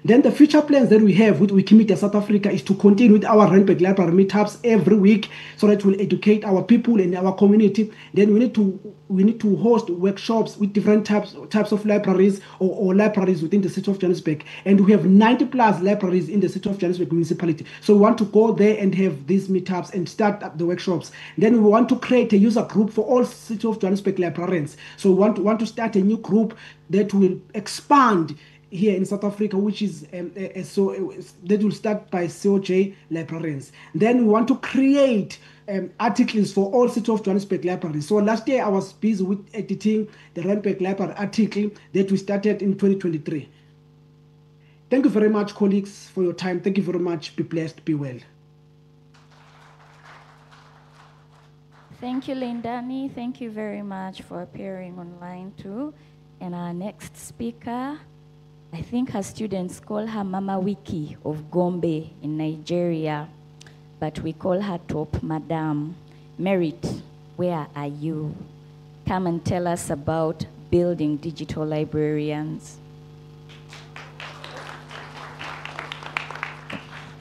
Then the future plans that we have with Wikimedia South Africa is to continue with our Randburg Library meetups every week so that we'll educate our people and our community. Then we need to host workshops with different types of libraries or libraries within the City of Johannesburg. And we have 90 plus libraries in the City of Johannesburg municipality. So we want to go there and have these meetups and start up the workshops. Then we want to create a user group for all City of Johannesburg librarians. So we want to start a new group that will expand here in South Africa, which is that will start by COJ librarians. Then we want to create articles for all City of Johannesburg libraries. So last year I was busy with editing the Randburg Library article that we started in 2023. Thank you very much, colleagues, for your time. Thank you very much. Be blessed. Be well. Thank you, Lindani. Thank you very much for appearing online too. And our next speaker, I think her students call her Mama Wiki of Gombe in Nigeria, but we call her Top Madam. Merit, where are you? Come and tell us about building digital librarians.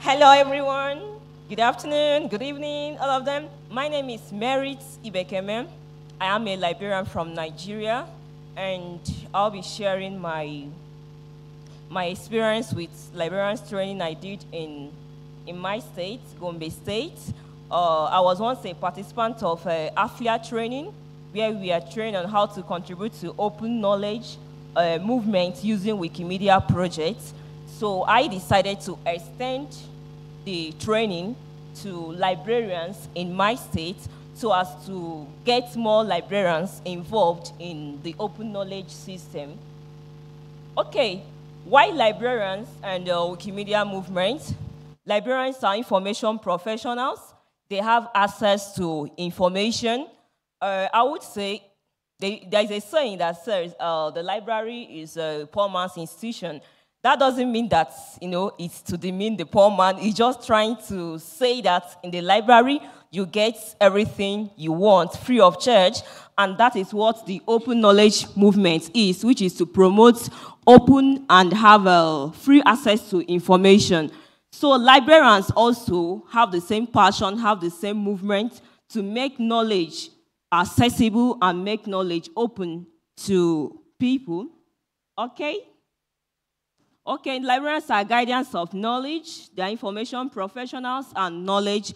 Hello, everyone. Good afternoon, good evening, all of them. My name is Merit Ibekeme. I am a librarian from Nigeria, and I'll be sharing my experience with librarians training I did in my state, Gombe State. I was once a participant of AFIA training, where we are trained on how to contribute to open knowledge movement using Wikimedia projects. So I decided to extend the training to librarians in my state so as to get more librarians involved in the open knowledge system. Okay. Why librarians and the Wikimedia movement? Librarians are information professionals. They have access to information. I would say there is a saying that says the library is a poor man's institution. That doesn't mean that it's to demean the poor man. It's just trying to say that in the library you get everything you want free of charge, and that is what the open knowledge movement is, which is to promote open and have free access to information. So librarians also have the same passion, have the same movement to make knowledge accessible and make knowledge open to people. Okay? Okay, librarians are guardians of knowledge. They are information professionals and knowledge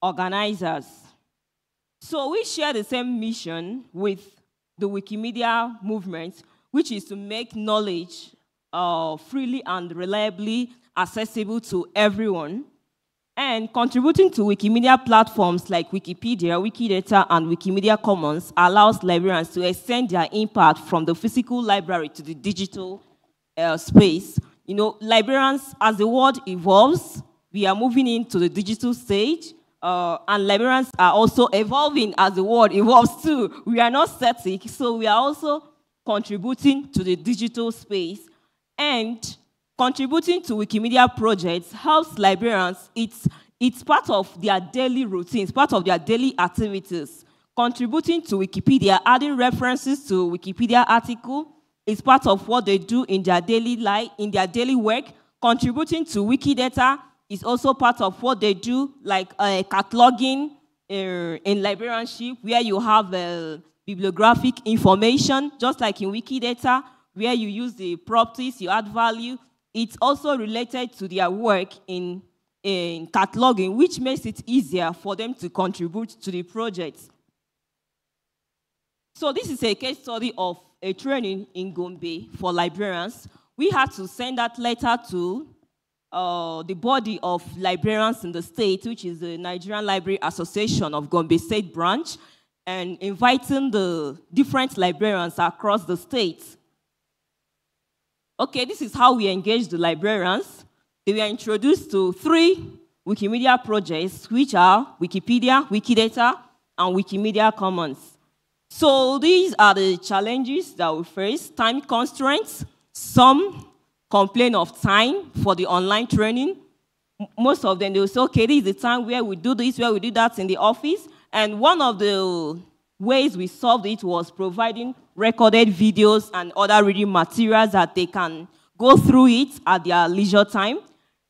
organizers. So we share the same mission with the Wikimedia movement, which is to make knowledge freely and reliably accessible to everyone. And contributing to Wikimedia platforms like Wikipedia, Wikidata, and Wikimedia Commons allows librarians to extend their impact from the physical library to the digital space You know, librarians, as the world evolves, we are moving into the digital stage, and librarians are also evolving as the world evolves too. We are not static, so we are also contributing to the digital space. And contributing to Wikimedia projects helps librarians. It's part of their daily routines, part of their daily activities. Contributing to Wikipedia, adding references to Wikipedia article is part of what they do in their daily life, in their daily work. Contributing to Wikidata is also part of what they do, like cataloging in librarianship, where you have bibliographic information, just like in Wikidata, where you use the properties, you add value. It's also related to their work in cataloging, which makes it easier for them to contribute to the project. So this is a case study of a training in Gombe for librarians. We had to send that letter to the body of librarians in the state, which is the Nigerian Library Association of Gombe State Branch, and inviting the different librarians across the state. Okay, this is how we engage the librarians. They were introduced to 3 Wikimedia projects, which are Wikipedia, Wikidata, and Wikimedia Commons. So these are the challenges that we face. Time constraints. Some complain of time for the online training. Most of them, they will say, okay, this is the time where we do this, where we do that in the office. And one of the ways we solved it was providing recorded videos and other reading materials that they can go through it at their leisure time.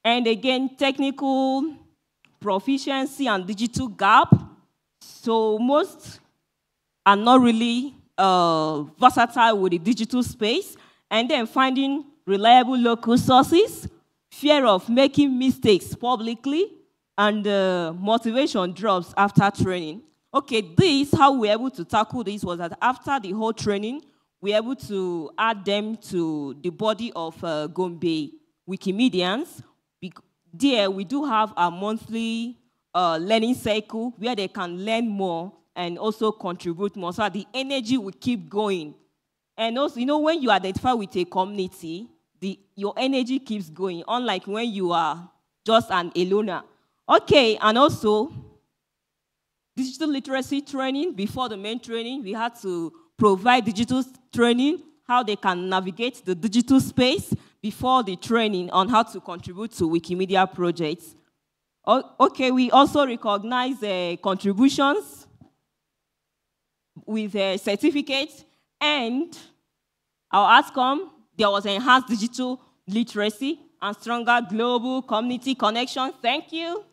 And again, technical proficiency and digital gap. So most are not really versatile with the digital space. And then finding reliable local sources, fear of making mistakes publicly, and motivation drops after training. Okay, how we were able to tackle this was that after the whole training, we were able to add them to the body of Gombe Wikimedians. There, we do have a monthly learning cycle where they can learn more and also contribute more, so that the energy will keep going. And also, you know, when you identify with a community, your energy keeps going, unlike when you are just an loner. Okay, and also, digital literacy training. Before the main training, we had to provide digital training, how they can navigate the digital space before the training on how to contribute to Wikimedia projects. Okay, we also recognize contributions with certificates, and our outcome, there was enhanced digital literacy and stronger global community connection. Thank you.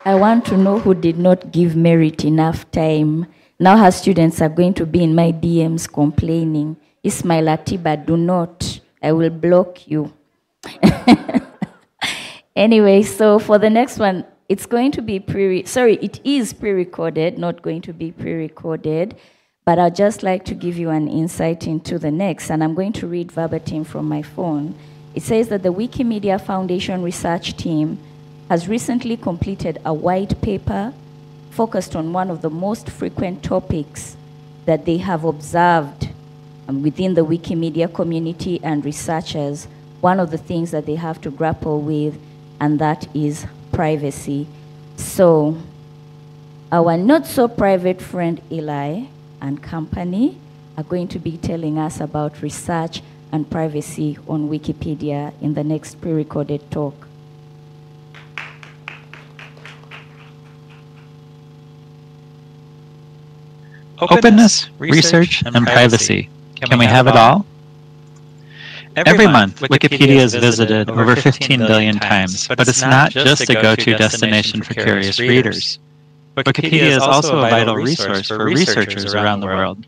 I want to know who did not give Merit enough time. Now her students are going to be in my DMs complaining. Ismail Atiba, do not. I will block you. Anyway, so for the next one, it's going to be it is pre-recorded, not going to be pre-recorded, but I'd just like to give you an insight into the next, and I'm going to read verbatim from my phone. It says that the Wikimedia Foundation research team has recently completed a white paper focused on one of the most frequent topics that they have observed within the Wikimedia community and researchers. One of the things that they have to grapple with, and that is privacy. So our not-so-private friend Eli and company are going to be telling us about research and privacy on Wikipedia in the next pre-recorded talk. Openness, research, and privacy. Can we have it all? Every month, Wikipedia is visited over 15 billion times, but it's not just a go-to destination for curious readers. Wikipedia is also a vital resource for researchers around the world.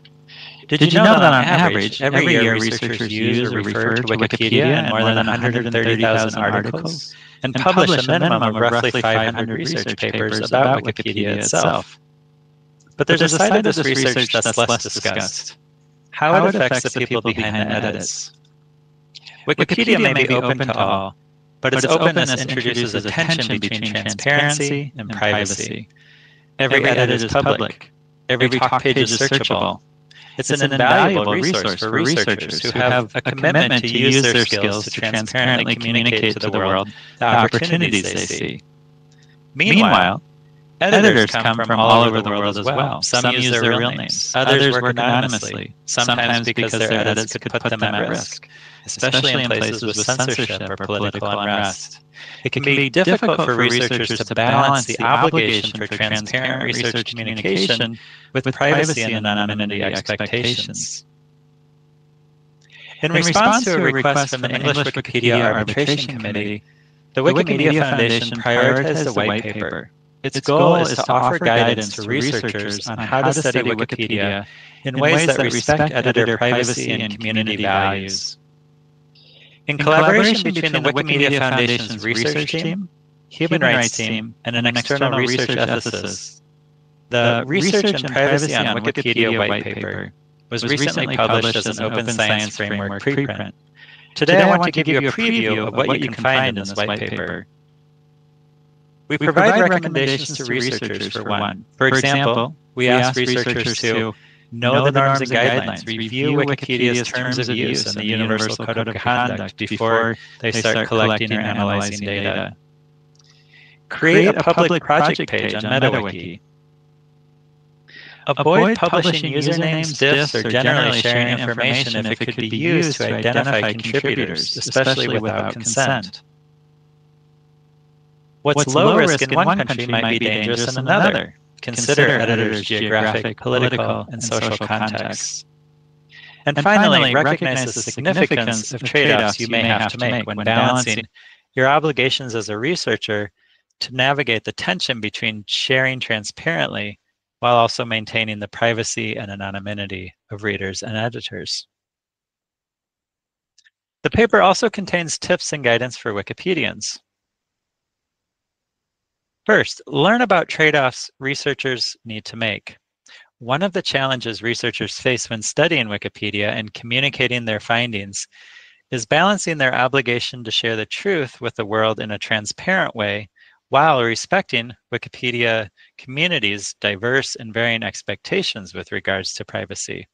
Did you know that on average, every year researchers use or refer to Wikipedia in more than 130,000 articles and publish a minimum of roughly 500 research papers about Wikipedia itself? But there's a side of this research that's less discussed: how it affects the people behind the edits. Wikipedia may be open to all, but its openness introduces a tension between transparency and privacy. Every edit is public. Every talk page is searchable. It's an invaluable resource for researchers who have a commitment to use their skills to transparently communicate to the world the opportunities they see. Meanwhile, editors come from all over the world as well. Some use their real names, others work anonymously, sometimes because their edits could put them at risk, especially in places with censorship or political unrest. It can be difficult for researchers to balance the obligation for transparent research communication with privacy and anonymity expectations. In response to a request from the English Wikipedia Arbitration Committee, the Wikimedia Foundation prioritized a white paper. Its goal is to offer guidance to researchers on how to study Wikipedia in ways that respect editor privacy and community values. In collaboration between the Wikimedia Foundation's research team, human rights team, and an external research ethicist, the Research and Privacy on Wikipedia white paper was recently published as an Open Science Framework preprint. Today I want to give you a preview of what you can find in this white paper. We provide recommendations to researchers for one. For example, we ask researchers to know the norms and guidelines, review Wikipedia's terms of use and the Universal Code of Conduct before they start collecting or analyzing data. Create a public project page on MetaWiki. Avoid publishing usernames, diffs, or generally sharing information if it could be used to identify contributors, especially without consent. What's low risk in one country might be dangerous in another. Consider editors' geographic, political, and social contexts. And finally, recognize the significance of trade-offs you may have to make when balancing your obligations as a researcher to navigate the tension between sharing transparently while also maintaining the privacy and anonymity of readers and editors. The paper also contains tips and guidance for Wikipedians. First, learn about trade-offs researchers need to make. One of the challenges researchers face when studying Wikipedia and communicating their findings is balancing their obligation to share the truth with the world in a transparent way while respecting Wikipedia community's diverse and varying expectations with regards to privacy.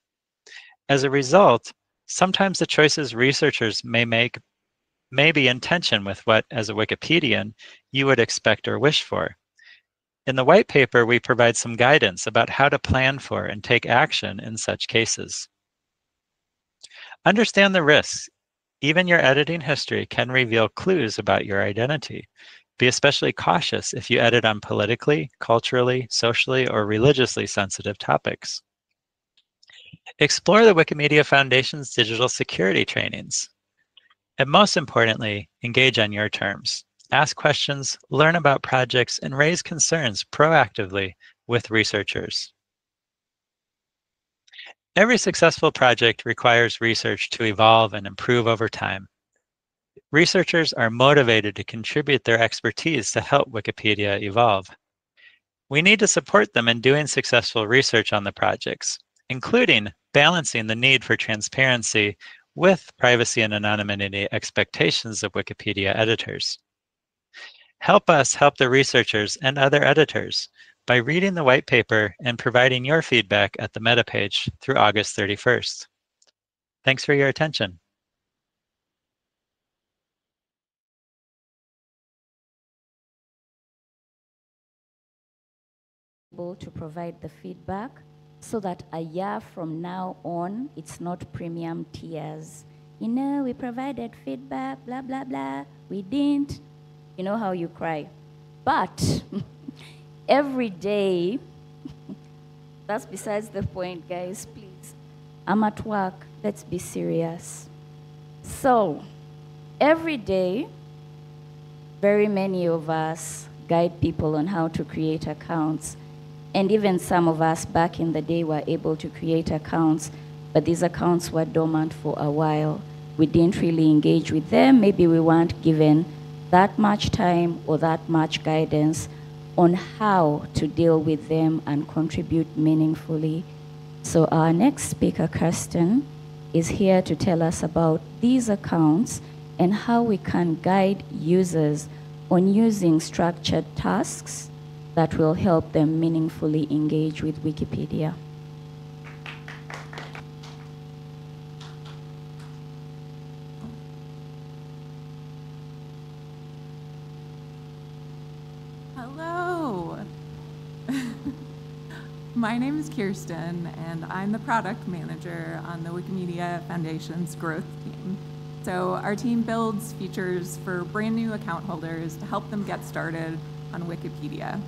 As a result, sometimes the choices researchers may make may be in tension with what, as a Wikipedian, you would expect or wish for. In the white paper, we provide some guidance about how to plan for and take action in such cases. Understand the risks. Even your editing history can reveal clues about your identity. Be especially cautious if you edit on politically, culturally, socially, or religiously sensitive topics. Explore the Wikimedia Foundation's digital security trainings. And most importantly, engage on your terms. Ask questions, learn about projects, and raise concerns proactively with researchers. Every successful project requires research to evolve and improve over time. Researchers are motivated to contribute their expertise to help Wikipedia evolve. We need to support them in doing successful research on the projects, including balancing the need for transparency with privacy and anonymity expectations of Wikipedia editors. Help us help the researchers and other editors by reading the white paper and providing your feedback at the meta page through August 31st. Thanks for your attention. To provide the feedback so that a year from now on, it's not premium tiers. You know, we provided feedback, blah, blah, blah. We didn't. You know how you cry. But every day, that's besides the point, guys, please. I'm at work. Let's be serious. So, every day, very many of us guide people on how to create accounts. And even some of us back in the day were able to create accounts, but these accounts were dormant for a while. We didn't really engage with them. Maybe we weren't given that much time or that much guidance on how to deal with them and contribute meaningfully. So our next speaker, Kirsten, is here to tell us about these accounts and how we can guide users on using structured tasks that will help them meaningfully engage with Wikipedia. Hello. My name is Kirsten, and I'm the product manager on the Wikimedia Foundation's growth team. So our team builds features for brand new account holders to help them get started on Wikipedia.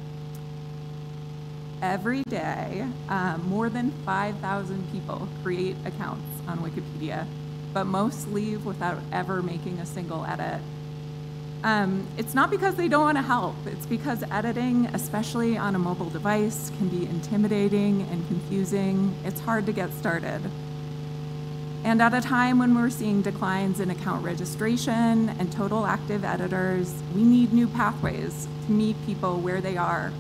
Every day, more than 5,000 people create accounts on Wikipedia, but most leave without ever making a single edit. It's not because they don't want to help, it's because editing, especially on a mobile device, can be intimidating and confusing. It's hard to get started. And at a time when we're seeing declines in account registration and total active editors, we need new pathways to meet people where they are.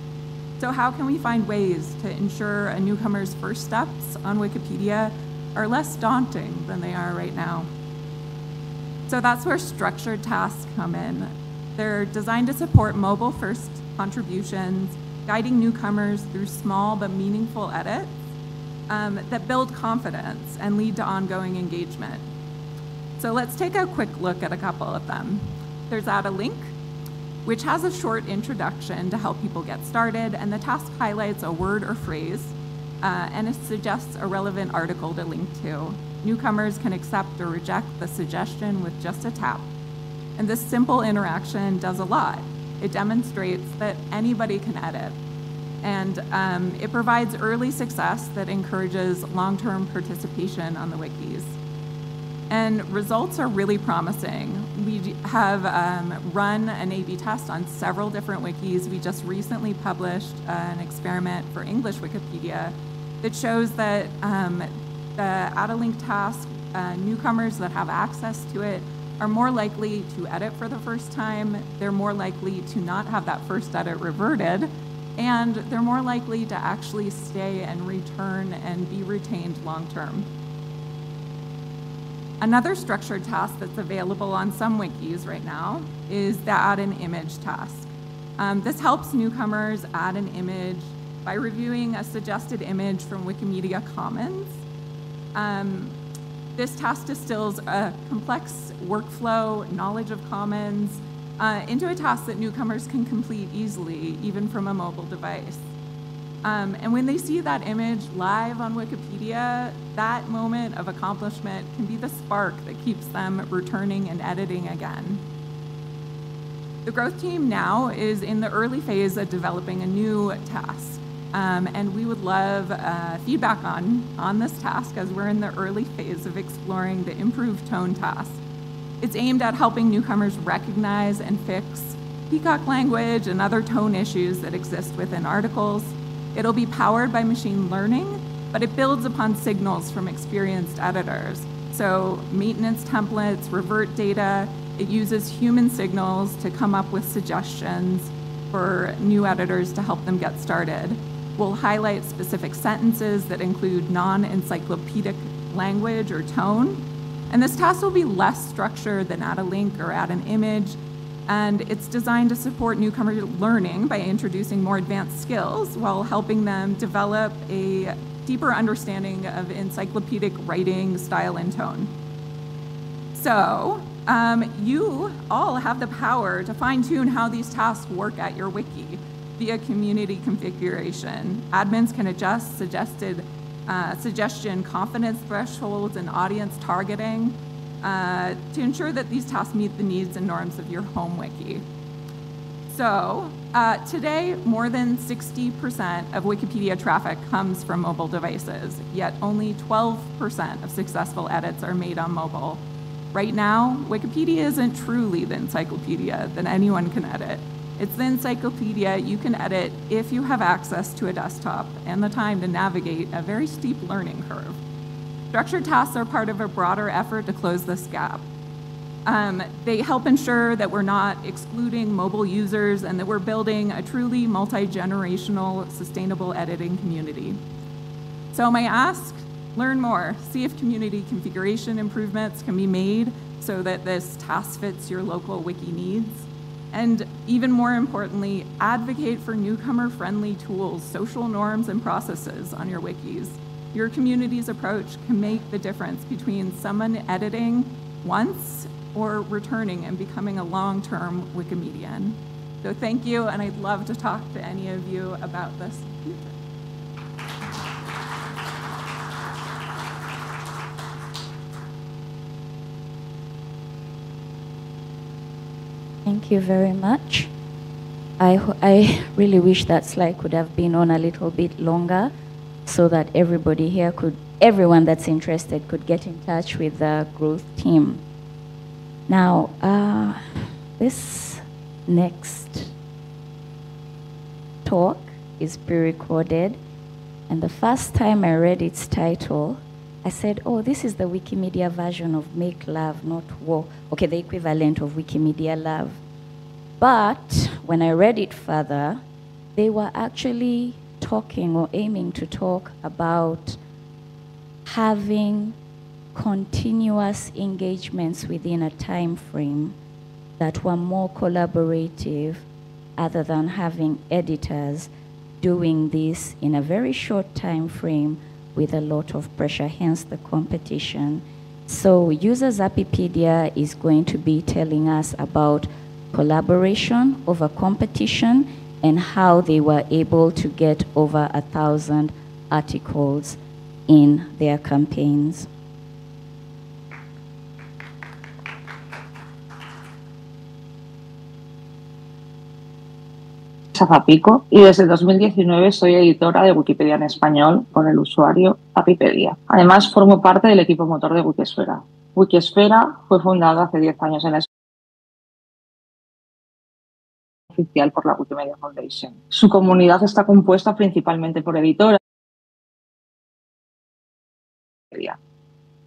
So how can we find ways to ensure a newcomer's first steps on Wikipedia are less daunting than they are right now? So that's where structured tasks come in. They're designed to support mobile-first contributions, guiding newcomers through small but meaningful edits that build confidence and lead to ongoing engagement. So let's take a quick look at a couple of them. There's Add a Link, which has a short introduction to help people get started, and the task highlights a word or phrase, and it suggests a relevant article to link to. Newcomers can accept or reject the suggestion with just a tap. And this simple interaction does a lot. It demonstrates that anybody can edit. And it provides early success that encourages long-term participation on the wikis. And results are really promising. We have run an A/B test on several different wikis. We just recently published an experiment for English Wikipedia that shows that the Add a Link task, newcomers that have access to it are more likely to edit for the first time, they're more likely to not have that first edit reverted, and they're more likely to actually stay and return and be retained long-term. Another structured task that's available on some wikis right now is the Add an Image task. This helps newcomers add an image by reviewing a suggested image from Wikimedia Commons. This task distills a complex workflow, knowledge of Commons, into a task that newcomers can complete easily, even from a mobile device. And when they see that image live on Wikipedia, that moment of accomplishment can be the spark that keeps them returning and editing again. The growth team now is in the early phase of developing a new task. And we would love feedback on this task as we're in the early phase of exploring the improved tone task. It's aimed at helping newcomers recognize and fix peacock language and other tone issues that exist within articles. It'll be powered by machine learning, but it builds upon signals from experienced editors. So maintenance templates, revert data, it uses human signals to come up with suggestions for new editors to help them get started. We'll highlight specific sentences that include non-encyclopedic language or tone. And this task will be less structured than Add a Link or Add an Image. And it's designed to support newcomer learning by introducing more advanced skills while helping them develop a deeper understanding of encyclopedic writing style and tone. So you all have the power to fine-tune how these tasks work at your wiki via community configuration. Admins can adjust suggestion confidence thresholds and audience targeting to ensure that these tasks meet the needs and norms of your home wiki. So today, more than 60% of Wikipedia traffic comes from mobile devices, yet only 12% of successful edits are made on mobile. Right now, Wikipedia isn't truly the encyclopedia that anyone can edit. It's the encyclopedia you can edit if you have access to a desktop and the time to navigate a very steep learning curve. Structured tasks are part of a broader effort to close this gap. They help ensure that we're not excluding mobile users and that we're building a truly multi-generational, sustainable editing community. So my ask, learn more. See if community configuration improvements can be made so that this task fits your local wiki needs. And even more importantly, advocate for newcomer-friendly tools, social norms, and processes on your wikis. Your community's approach can make the difference between someone editing once or returning and becoming a long-term Wikimedian. So thank you, and I'd love to talk to any of you about this. Thank you very much. I really wish that slide could have been on a little bit longer so that everybody here could, everyone that's interested could get in touch with the growth team. Now, this next talk is pre-recorded, and the first time I read its title, I said, oh, this is the Wikimedia version of Make Love, Not War. Okay, the equivalent of Wikimedia Love. But when I read it further, they were actually talking or aiming to talk about having continuous engagements within a time frame that were more collaborative, other than having editors doing this in a very short time frame with a lot of pressure, hence the competition. So Users Appipedia is going to be telling us about collaboration over competition and how they were able to get over 1,000 articles in their campaigns. Zapico, y desde 2019 soy editora de Wikipedia en español con el usuario Appipedia. Además, formo parte del equipo motor de Wikisfera. Wikisfera fue fundada hace 10 años en la oficial por la Wikimedia Foundation. Su comunidad está compuesta principalmente por editoras.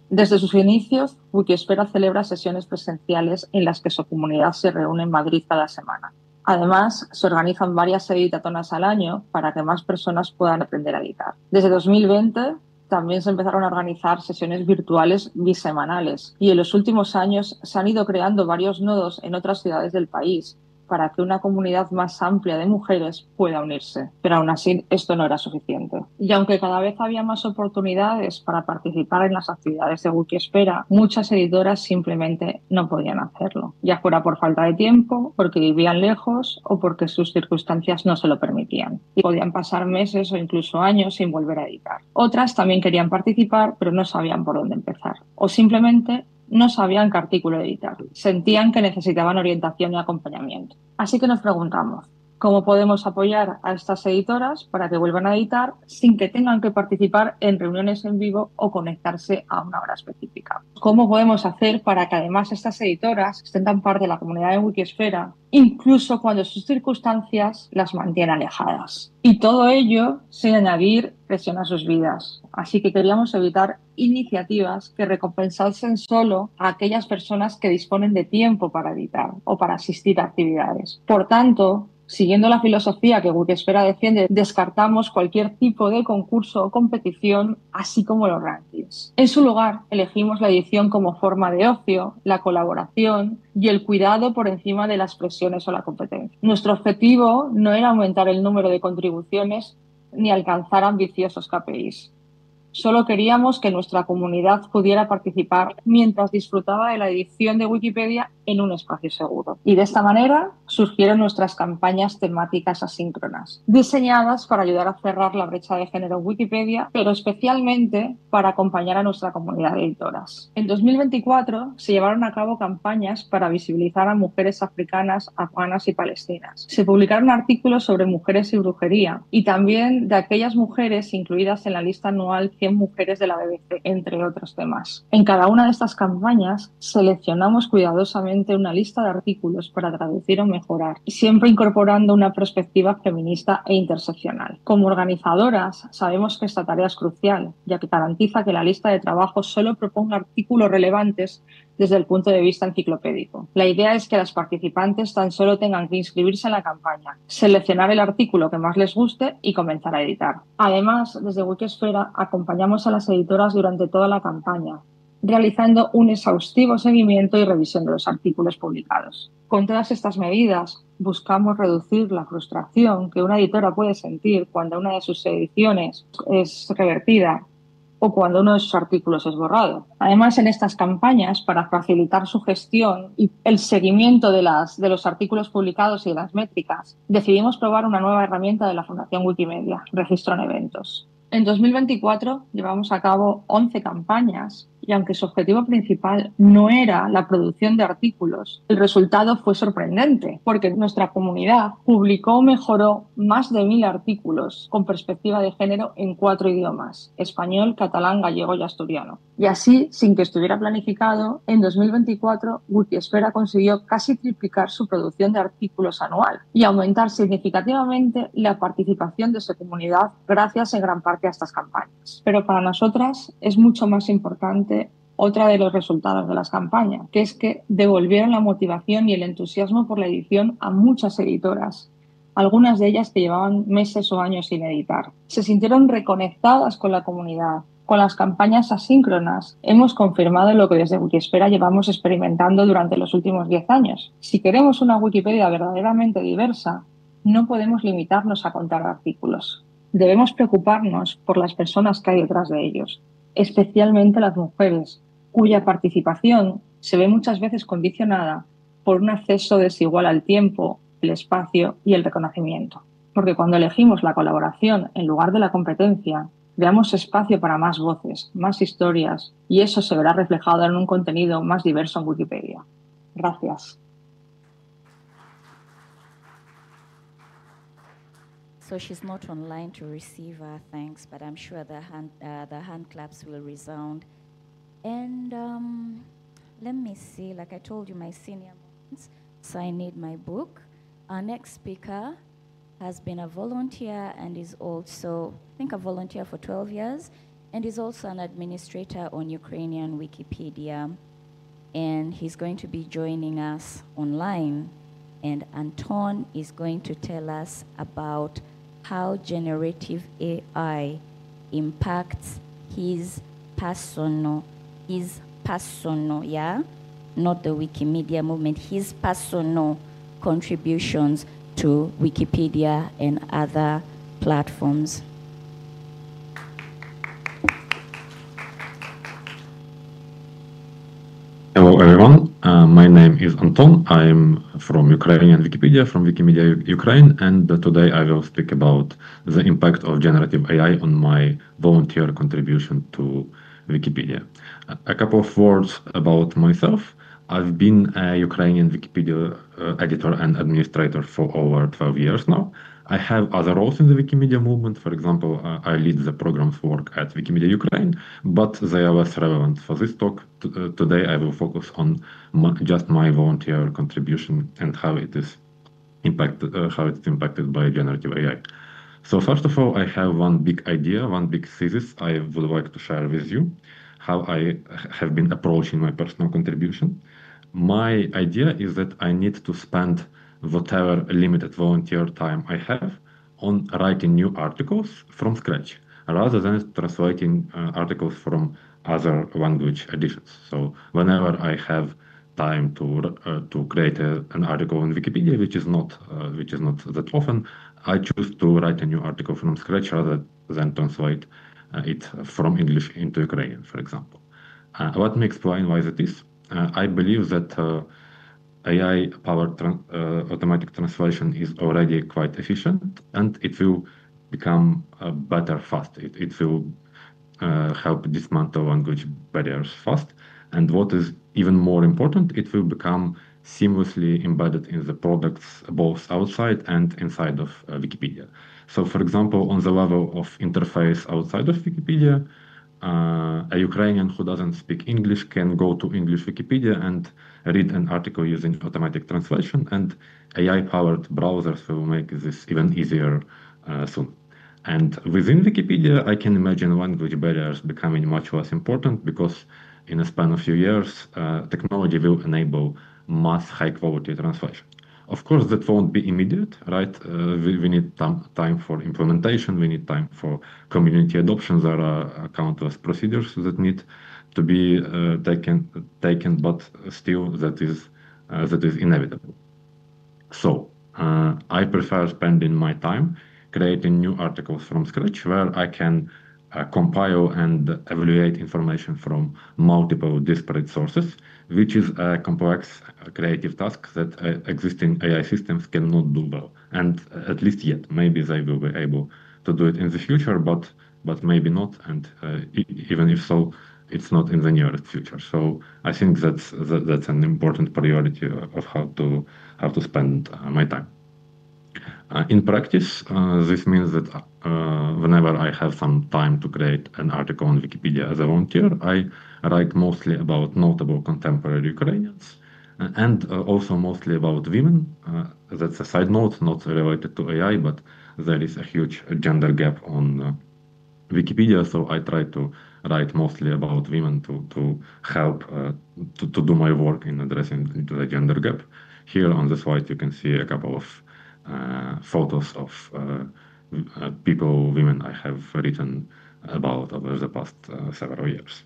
Desde sus inicios, Wikisfera celebra sesiones presenciales en las que su comunidad se reúne en Madrid cada semana. Además, se organizan varias editatonas al año para que más personas puedan aprender a editar. Desde 2020 también se empezaron a organizar sesiones virtuales bisemanales y en los últimos años se han ido creando varios nodos en otras ciudades del país para que una comunidad más amplia de mujeres pueda unirse. Pero aún así esto no era suficiente. Y aunque cada vez había más oportunidades para participar en las actividades de Wikisfera, muchas editoras simplemente no podían hacerlo, ya fuera por falta de tiempo, porque vivían lejos o porque sus circunstancias no se lo permitían. Y podían pasar meses o incluso años sin volver a editar. Otras también querían participar, pero no sabían por dónde empezar. O simplemente no sabían qué artículo editar. Sentían que necesitaban orientación y acompañamiento. Así que nos preguntamos, ¿cómo podemos apoyar a estas editoras para que vuelvan a editar sin que tengan que participar en reuniones en vivo o conectarse a una hora específica? ¿Cómo podemos hacer para que además estas editoras estén tan parte de la comunidad de Wikisfera, incluso cuando sus circunstancias las mantienen alejadas? Y todo ello sin añadir presión a sus vidas. Así que queríamos evitar iniciativas que recompensasen solo a aquellas personas que disponen de tiempo para editar o para asistir a actividades. Por tanto, siguiendo la filosofía que Wikisfera defiende, descartamos cualquier tipo de concurso o competición, así como los rankings. En su lugar, elegimos la edición como forma de ocio, la colaboración y el cuidado por encima de las presiones o la competencia. Nuestro objetivo no era aumentar el número de contribuciones ni alcanzar ambiciosos KPIs. Solo queríamos que nuestra comunidad pudiera participar mientras disfrutaba de la edición de Wikipedia en un espacio seguro. Y de esta manera surgieron nuestras campañas temáticas asíncronas, diseñadas para ayudar a cerrar la brecha de género en Wikipedia, pero especialmente para acompañar a nuestra comunidad de editoras. En 2024 se llevaron a cabo campañas para visibilizar a mujeres africanas, afganas y palestinas. Se publicaron artículos sobre mujeres y brujería y también de aquellas mujeres incluidas en la lista anual 100 mujeres de la BBC, entre otros temas. En cada una de estas campañas seleccionamos cuidadosamente una lista de artículos para traducir o mejorar, siempre incorporando una perspectiva feminista e interseccional. Como organizadoras, sabemos que esta tarea es crucial, ya que garantiza que la lista de trabajo solo proponga artículos relevantes desde el punto de vista enciclopédico. La idea es que las participantes tan solo tengan que inscribirse en la campaña, seleccionar el artículo que más les guste y comenzar a editar. Además, desde Wikisfera acompañamos a las editoras durante toda la campaña, realizando un exhaustivo seguimiento y revisión de los artículos publicados. Con todas estas medidas, buscamos reducir la frustración que una editora puede sentir cuando una de sus ediciones es revertida o cuando uno de sus artículos es borrado. Además, en estas campañas, para facilitar su gestión y el seguimiento de los artículos publicados y de las métricas, decidimos probar una nueva herramienta de la Fundación Wikimedia, Registro en Eventos. En 2024 llevamos a cabo 11 campañas y aunque su objetivo principal no era la producción de artículos, el resultado fue sorprendente porque nuestra comunidad publicó o mejoró más de 1000 artículos con perspectiva de género en 4 idiomas: español, catalán, gallego y asturiano. Y así, sin que estuviera planificado, en 2024 Wikiesfera consiguió casi triplicar su producción de artículos anual y aumentar significativamente la participación de su comunidad gracias en gran parte a estas campañas. Pero para nosotras es mucho más importante otra de los resultados de las campañas, que es que devolvieron la motivación y el entusiasmo por la edición a muchas editoras, algunas de ellas que llevaban meses o años sin editar. Se sintieron reconectadas con la comunidad. Con las campañas asíncronas hemos confirmado lo que desde Wikiesfera llevamos experimentando durante los últimos 10 años. Si queremos una Wikipedia verdaderamente diversa, no podemos limitarnos a contar artículos. Debemos preocuparnos por las personas que hay detrás de ellos, especialmente las mujeres, cuya participación se ve muchas veces condicionada por un acceso desigual al tiempo, el espacio y el reconocimiento. Porque cuando elegimos la colaboración en lugar de la competencia, creamos espacio para más voces, más historias, y eso se verá reflejado en un contenido más diverso en Wikipedia. Gracias. So she's not online to receive our thanks, but I'm sure the hand claps will resound. And let me see, like I told you, my senior moments, so I need my book. Our next speaker has been a volunteer and is also, I think, a volunteer for 12 years, and is also an administrator on Ukrainian Wikipedia. And he's going to be joining us online. And Anton is going to tell us about how generative AI impacts his personal, yeah? Not the Wikimedia movement, his personal contributions to Wikipedia and other platforms. Hello everyone, my name is Anton. I'm from Ukrainian Wikipedia, from Wikimedia Ukraine, and today I will speak about the impact of generative AI on my volunteer contribution to Wikipedia. A couple of words about myself. I've been a Ukrainian Wikipedia editor and administrator for over 12 years now. I have other roles in the Wikimedia movement. For example, I lead the program's work at Wikimedia Ukraine, but they are less relevant for this talk. Today I will focus on just my volunteer contribution and how it is impacted by generative AI. So first of all, I have one big idea, one big thesis I would like to share with you, how I have been approaching my personal contribution. My idea is that I need to spend whatever limited volunteer time I have on writing new articles from scratch, rather than translating articles from other language editions. So whenever I have time to create an article on Wikipedia, which is not that often, I choose to write a new article from scratch rather than translate it from English into Ukrainian, for example. Let me explain why that is. I believe that AI-powered automatic translation is already quite efficient, and it will become better fast. It will help dismantle language barriers fast. And what is even more important, it will become seamlessly embedded in the products both outside and inside of Wikipedia. So, for example, on the level of interface outside of Wikipedia, a Ukrainian who doesn't speak English can go to English Wikipedia and read an article using automatic translation, and AI-powered browsers will make this even easier soon. And within Wikipedia, I can imagine language barriers becoming much less important because in a span of few years, technology will enable mass high-quality translation. Of course, that won't be immediate, right? We need time for implementation. We need time for community adoption. There are countless procedures that need to be taken, but still that is inevitable. So I prefer spending my time creating new articles from scratch, where I can compile and evaluate information from multiple disparate sources, which is a complex creative task that existing AI systems cannot do well. And at least yet, maybe they will be able to do it in the future, but maybe not. And even if so, it's not in the nearest future. So I think that's an important priority of how to spend my time. In practice, this means that whenever I have some time to create an article on Wikipedia as a volunteer, I write mostly about notable contemporary Ukrainians and also mostly about women. That's a side note, not related to AI, but there is a huge gender gap on Wikipedia, so I try to write mostly about women to help to do my work in addressing the gender gap. Here on the slide, you can see a couple of photos of women I have written about over the past several years.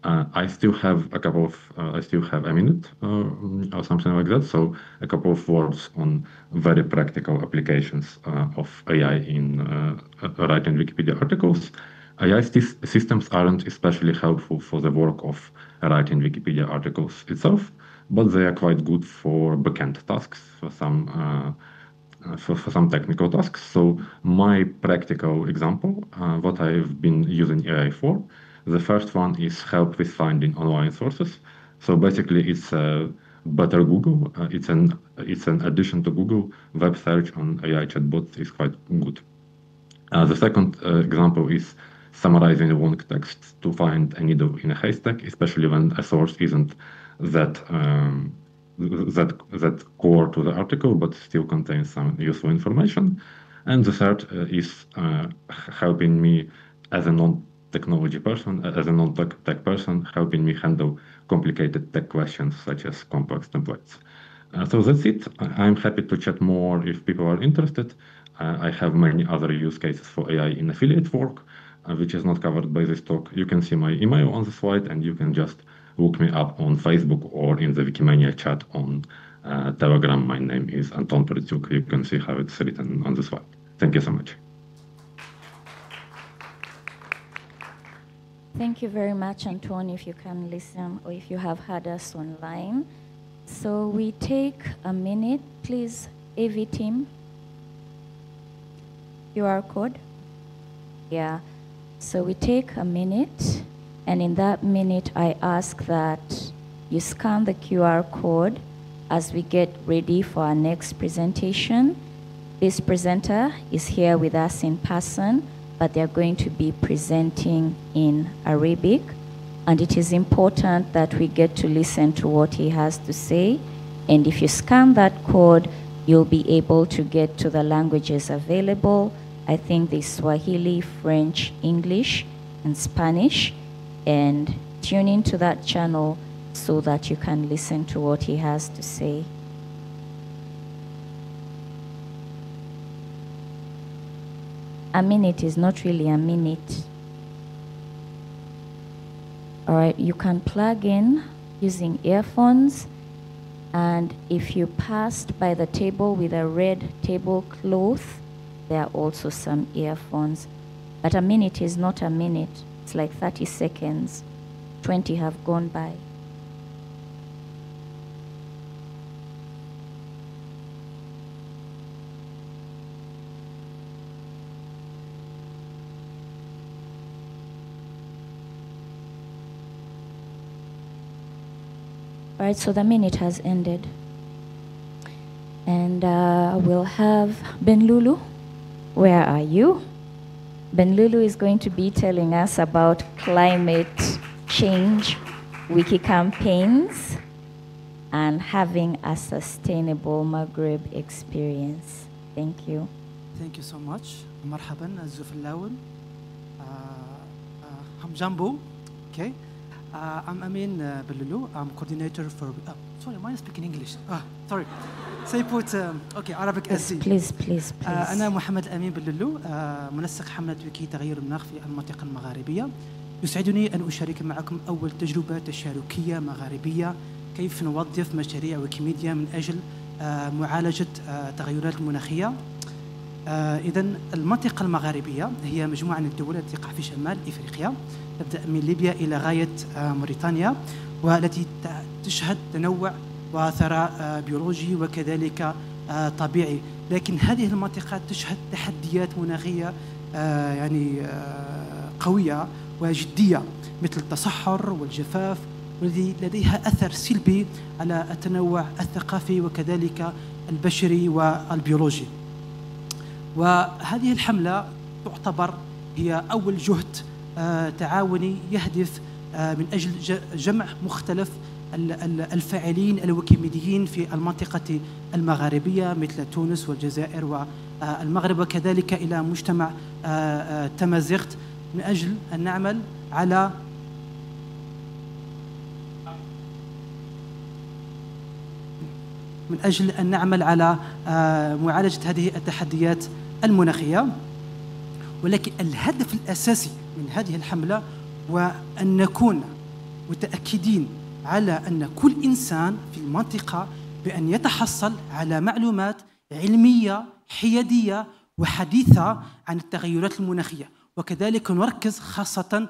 I still have a minute or something like that. So a couple of words on very practical applications of AI in writing Wikipedia articles. AI systems aren't especially helpful for the work of writing Wikipedia articles itself, but they are quite good for backend tasks, for some technical tasks. So my practical example, what I've been using AI for, the first one is help with finding online sources. So basically, it's a better Google. It's an addition to Google. Web search on AI chatbots is quite good. The second example is summarizing long text to find a needle in a haystack, especially when a source isn't that core to the article, but still contains some useful information. And the third is helping me as a non-technology person, as a non-tech person, helping me handle complicated tech questions such as complex templates. So that's it. I'm happy to chat more if people are interested. I have many other use cases for AI in affiliate work, which is not covered by this talk. You can see my email on the slide, and you can just look me up on Facebook or in the Wikimania chat on Telegram. My name is Anton Pertyuk. You can see how it's written on the slide. Thank you so much. Thank you very much, Anton, if you can listen or if you have heard us online. So we take a minute, please, AV team. QR code. Yeah. So we take a minute, and in that minute, I ask that you scan the QR code as we get ready for our next presentation. This presenter is here with us in person, but they're going to be presenting in Arabic, and it is important that we get to listen to what he has to say. And if you scan that code, you'll be able to get to the languages available. I think there's Swahili, French, English, and Spanish. And tune into that channel so that you can listen to what he has to say. A minute is not really a minute. All right, you can plug in using earphones. And if you passed by the table with a red tablecloth, there are also some earphones. But a minute is not a minute. It's like 30 seconds. 20 have gone by. All right, so the minute has ended. And we'll have Ben Lulu. Where are you? Ben Lulu is going to be telling us about climate change wiki campaigns and having a sustainable Maghreb experience. Thank you. Thank you so much. مرحبا الزوف اللاون. I'm Jambo. Okay. I'm Amin Belulu. I'm coordinator for. Sorry, am I speaking English? Sorry. Say put. Okay, Arabic SC. Please. أنا محمد أمين بلولو منسق حملة ويكي تغير المناخ في المنطقة المغاربية. يسعدني أن أشارك معكم أول تجربة تشاركية مغاربية كيف نوظف مشاريع ويكيميديا من أجل معالجة التغيرات المناخية. إذا المنطقة المغاربية هي مجموعة من الدول التي تقع في شمال إفريقيا، تبدأ من ليبيا إلى غاية موريتانيا، والتي تشهد تنوع وثراء بيولوجي وكذلك طبيعي. لكن هذه المنطقة تشهد تحديات مناخية يعني قوية وجدية، مثل التصحر والجفاف، والذي لديها أثر سلبي على التنوع الثقافي وكذلك البشري والبيولوجي. وهذه الحملة تعتبر هي أول جهد تعاوني يهدف من أجل جمع مختلف الفاعلين الويكيميديين في المنطقة المغاربية مثل تونس والجزائر والمغرب، وكذلك إلى مجتمع تمازيغت، من أجل أن نعمل على معالجة هذه التحديات المناخية. ولكن الهدف الأساسي من هذه الحملة هو أن نكون متأكدين على أن كل إنسان في المنطقة بأن يتحصل على معلومات علمية حيادية وحديثة عن التغيرات المناخية، وكذلك نركز خاصة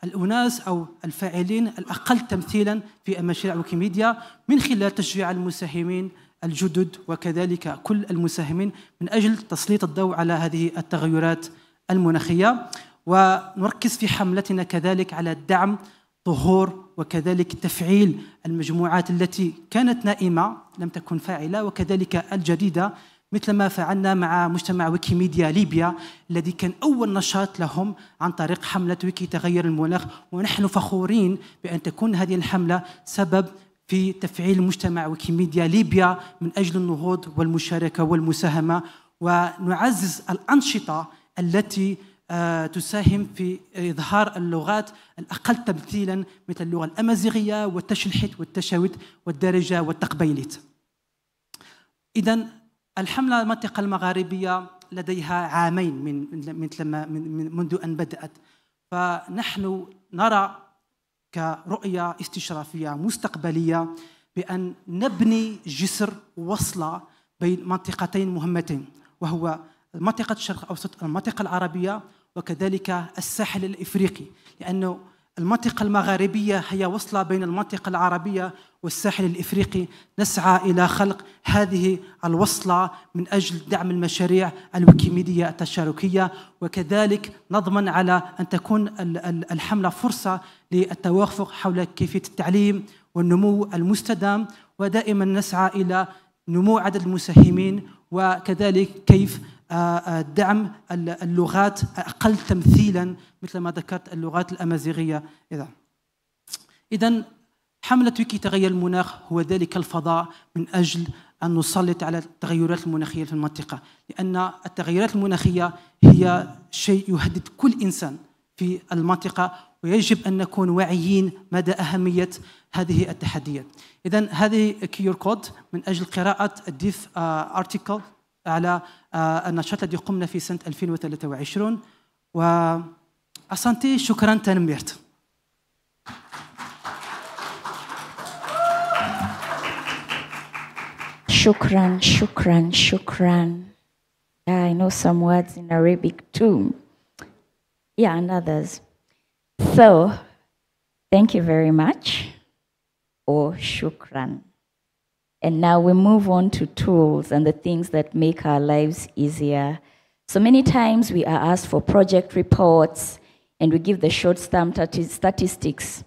الأناس أو الفاعلين الأقل تمثيلا في مشاريع ويكيميديا، من خلال تشجيع المساهمين الجدد وكذلك كل المساهمين من أجل تسليط الضوء على هذه التغيرات المناخية. ونركز في حملتنا كذلك على دعم ظهور وكذلك تفعيل المجموعات التي كانت نائمة لم تكن فاعلة، وكذلك الجديدة، مثل ما فعلنا مع مجتمع ويكيميديا ليبيا الذي كان أول نشاط لهم عن طريق حملة ويكي تغير المناخ. ونحن فخورين بأن تكون هذه الحملة سبب في تفعيل مجتمع ويكيميديا ليبيا من أجل النهوض والمشاركة والمساهمة، ونعزز الأنشطة التي تساهم في إظهار اللغات الأقل تمثيلا مثل اللغة الأمازيغية والتشلحت والتشاوت والدارجة والتقبيليت. إذن الحملة المنطقة المغاربية لديها عامين منذ أن بدأت، فنحن نرى كرؤية استشرافية مستقبلية بأن نبني جسر وصلة بين منطقتين مهمتين، وهو منطقة الشرق الأوسط، المنطقة العربية وكذلك الساحل الإفريقي، لأنه المنطقة المغاربية هي وصلة بين المنطقة العربية والساحل الإفريقي. نسعى إلى خلق هذه الوصلة من أجل دعم المشاريع الويكيميدية التشاركية، وكذلك نضمن على أن تكون الحملة فرصة للتوافق حول كيفية التعليم والنمو المستدام، ودائما نسعى إلى نمو عدد المساهمين وكذلك كيف دعم اللغات أقل تمثيلا مثل ما ذكرت اللغات الأمازيغية. إذن حملة ويكي تغير المناخ هو ذلك الفضاء من أجل أن نسلط على التغيرات المناخية في المنطقة، لأن التغيرات المناخية هي شيء يهدد كل إنسان في المنطقة، ويجب أن نكون واعيين مدى أهمية هذه التحديات. إذن هذه QR كود من أجل قراءة الديف أرتيكل على النشاط الذي قمنا في سنة 2023. وأسانتي شكرا تنميرت. Shukran, shukran, shukran. Yeah, I know some words in Arabic too. Yeah, and others. So, thank you very much. Or shukran. And now we move on to tools and the things that make our lives easier. So many times we are asked for project reports and we give the short stamp statistics.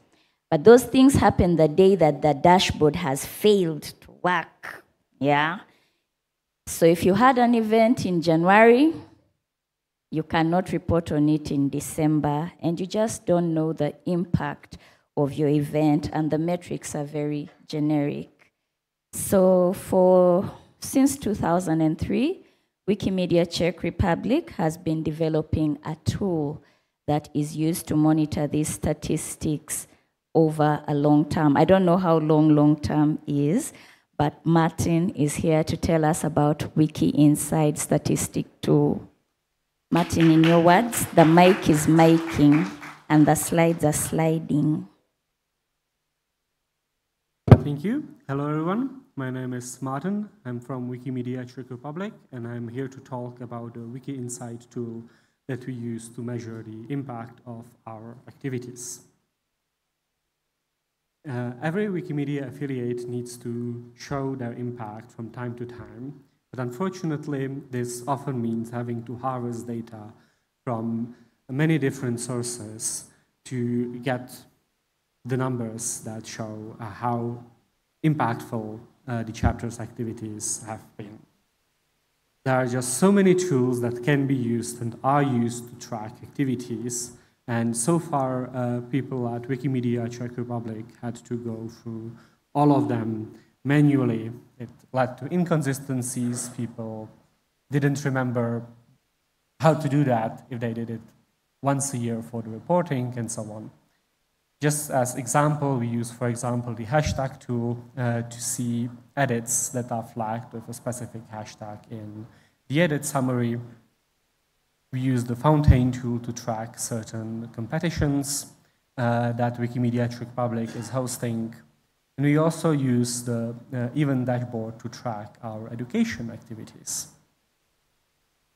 But those things happen the day that the dashboard has failed to work. Yeah? So if you had an event in January, you cannot report on it in December, and you just don't know the impact of your event, and the metrics are very generic. So since 2003, Wikimedia Czech Republic has been developing a tool that is used to monitor these statistics over a long term. I don't know how long term is, but Martin is here to tell us about Wiki Inside Statistic Tool. Martin, in your words, the mic is miking and the slides are sliding. Thank you. Hello, everyone. My name is Martin. I'm from Wikimedia Czech Republic, and I'm here to talk about the Wiki Insight tool that we use to measure the impact of our activities. Every Wikimedia affiliate needs to show their impact from time to time, but unfortunately, this often means having to harvest data from many different sources to get the numbers that show how impactful the chapter's activities have been. There are just so many tools that can be used and are used to track activities, and so far people at Wikimedia Czech Republic had to go through all of them manually. It led to inconsistencies. People didn't remember how to do that if they did it once a year for the reporting and so on. Just as example, we use, for example, the hashtag tool to see edits that are flagged with a specific hashtag in the edit summary. We use the Fountain tool to track certain competitions that Wikimedia Czech Republic is hosting. And we also use the event dashboard to track our education activities.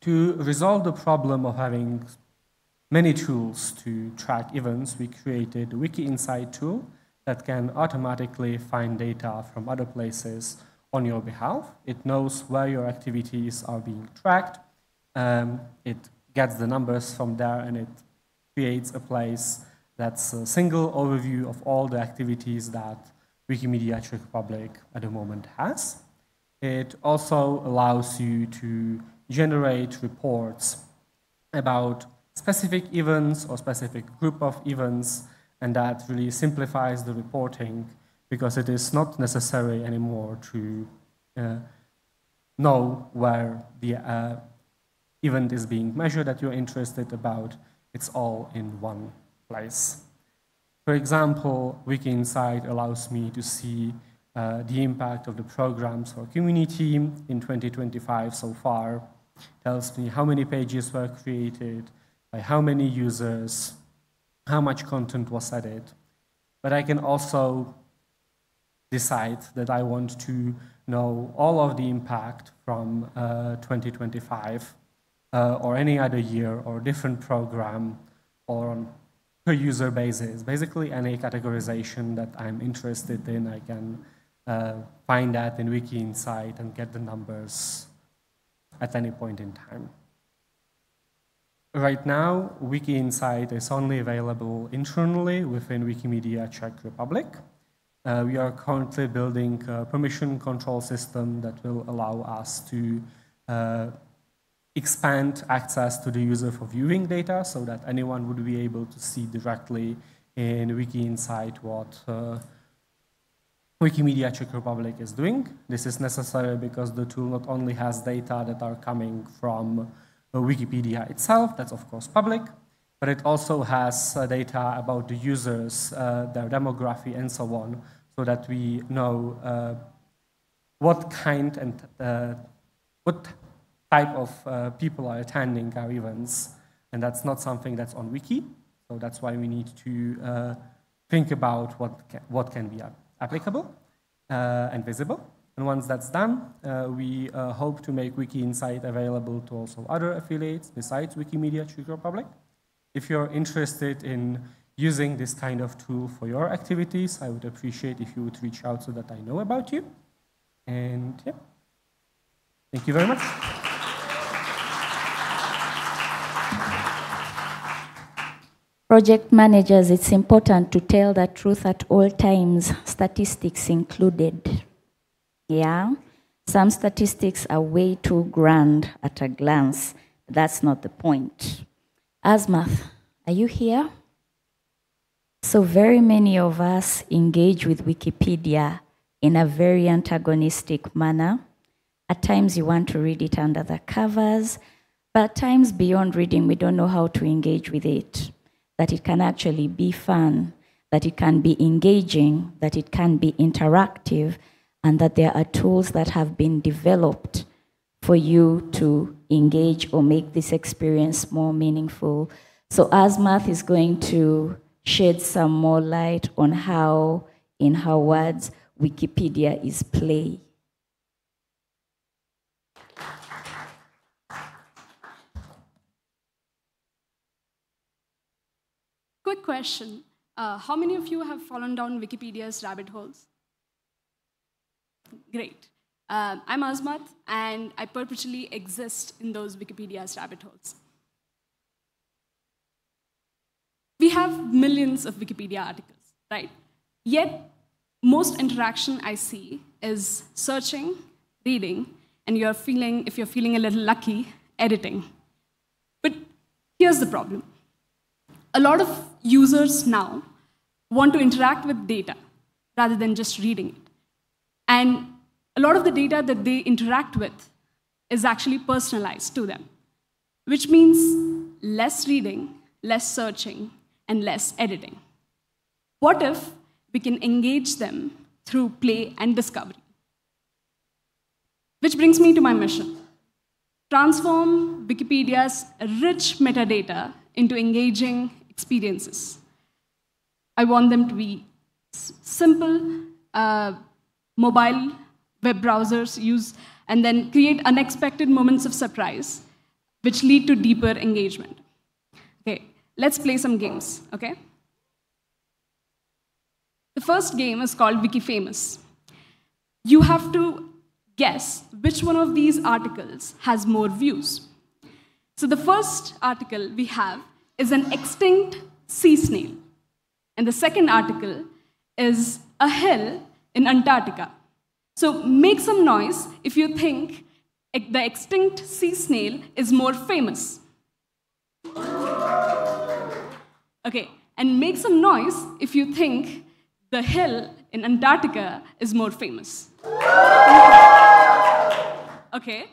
To resolve the problem of having many tools to track events, we created a Wiki Insight tool that can automatically find data from other places on your behalf. It knows where your activities are being tracked. It gets the numbers from there, and it creates a place that's a single overview of all the activities that Wikimedia Czech Republic at the moment has. It also allows you to generate reports about specific events or specific group of events, and that really simplifies the reporting because it is not necessary anymore to know where the event is being measured that you're interested about. It's all in one place. For example, Wiki Insight allows me to see the impact of the programs for community in 2025 so far. Tells me how many pages were created, by how many users, how much content was added. But I can also decide that I want to know all of the impact from 2025 or any other year or different program or on per user basis. Basically any categorization that I'm interested in, I can find that in Wiki Insight and get the numbers at any point in time. Right now, Wiki Insight is only available internally within Wikimedia Czech Republic. We are currently building a permission control system that will allow us to expand access to the user for viewing data so that anyone would be able to see directly in Wiki Insight what Wikimedia Czech Republic is doing. This is necessary because the tool not only has data that are coming from Wikipedia itself, that's of course public, but it also has data about the users, their demography and so on, so that we know what kind and what type of people are attending our events. And that's not something that's on Wiki, so that's why we need to think about what can be applicable and visible. And once that's done, we hope to make Wiki Insight available to also other affiliates besides Wikimedia Czech Republic. If you're interested in using this kind of tool for your activities, I would appreciate if you would reach out so that I know about you. And yeah, thank you very much. Project managers, it's important to tell the truth at all times, statistics included. Yeah, some statistics are way too grand at a glance. That's not the point. Asmath, are you here? So very many of us engage with Wikipedia in a very antagonistic manner. At times you want to read it under the covers, but at times beyond reading, we don't know how to engage with it. That it can actually be fun, that it can be engaging, that it can be interactive, and that there are tools that have been developed for you to engage or make this experience more meaningful. So Asmath is going to shed some more light on how, in her words, Wikipedia is play. quick question. How many of you have fallen down Wikipedia's rabbit holes? Great. I'm Azmat, and I perpetually exist in those Wikipedia's rabbit holes. We have millions of Wikipedia articles, right? Yet, most interaction I see is searching, reading, and if you're feeling a little lucky, editing. But here's the problem. A lot of users now want to interact with data rather than just reading it. And a lot of the data that they interact with is actually personalized to them, which means less reading, less searching, and less editing. What if we can engage them through play and discovery? Which brings me to my mission. Transform Wikipedia's rich metadata into engaging experiences. I want them to be simple, mobile web browsers use, and then create unexpected moments of surprise, which lead to deeper engagement. Okay, let's play some games, okay? The first game is called WikiFamous. You have to guess which one of these articles has more views. So the first article we have is an extinct sea snail. And the second article is a hill in Antarctica. So make some noise if you think the extinct sea snail is more famous. Okay, and make some noise if you think the hill in Antarctica is more famous. Okay.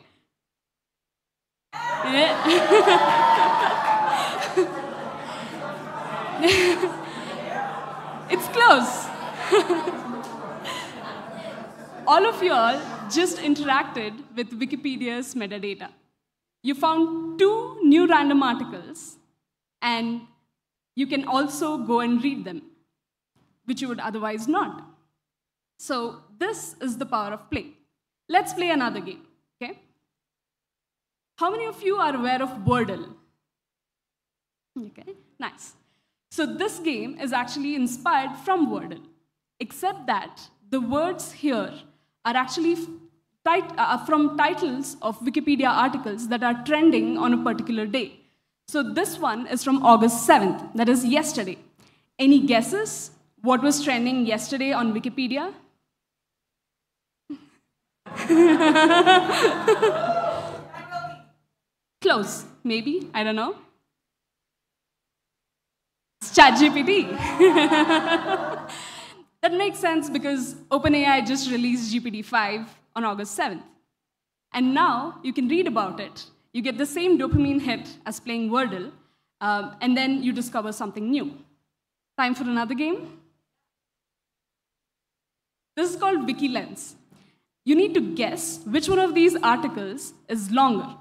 It's close. All of you all just interacted with Wikipedia's metadata. You found 2 new random articles, and you can also go and read them, which you would otherwise not. So this is the power of play. Let's play another game, okay? How many of you are aware of Wordle? Okay, nice. So this game is actually inspired from Wordle, except that the words here are actually from titles of Wikipedia articles that are trending on a particular day. So this one is from August 7th, that is yesterday. Any guesses what was trending yesterday on Wikipedia? Close, maybe, I don't know. It's ChatGPT. That makes sense because OpenAI just released GPT-5 on August 7th. And now you can read about it. You get the same dopamine hit as playing Wordle, and then you discover something new. Time for another game? This is called WikiLens. You need to guess which one of these articles is longer.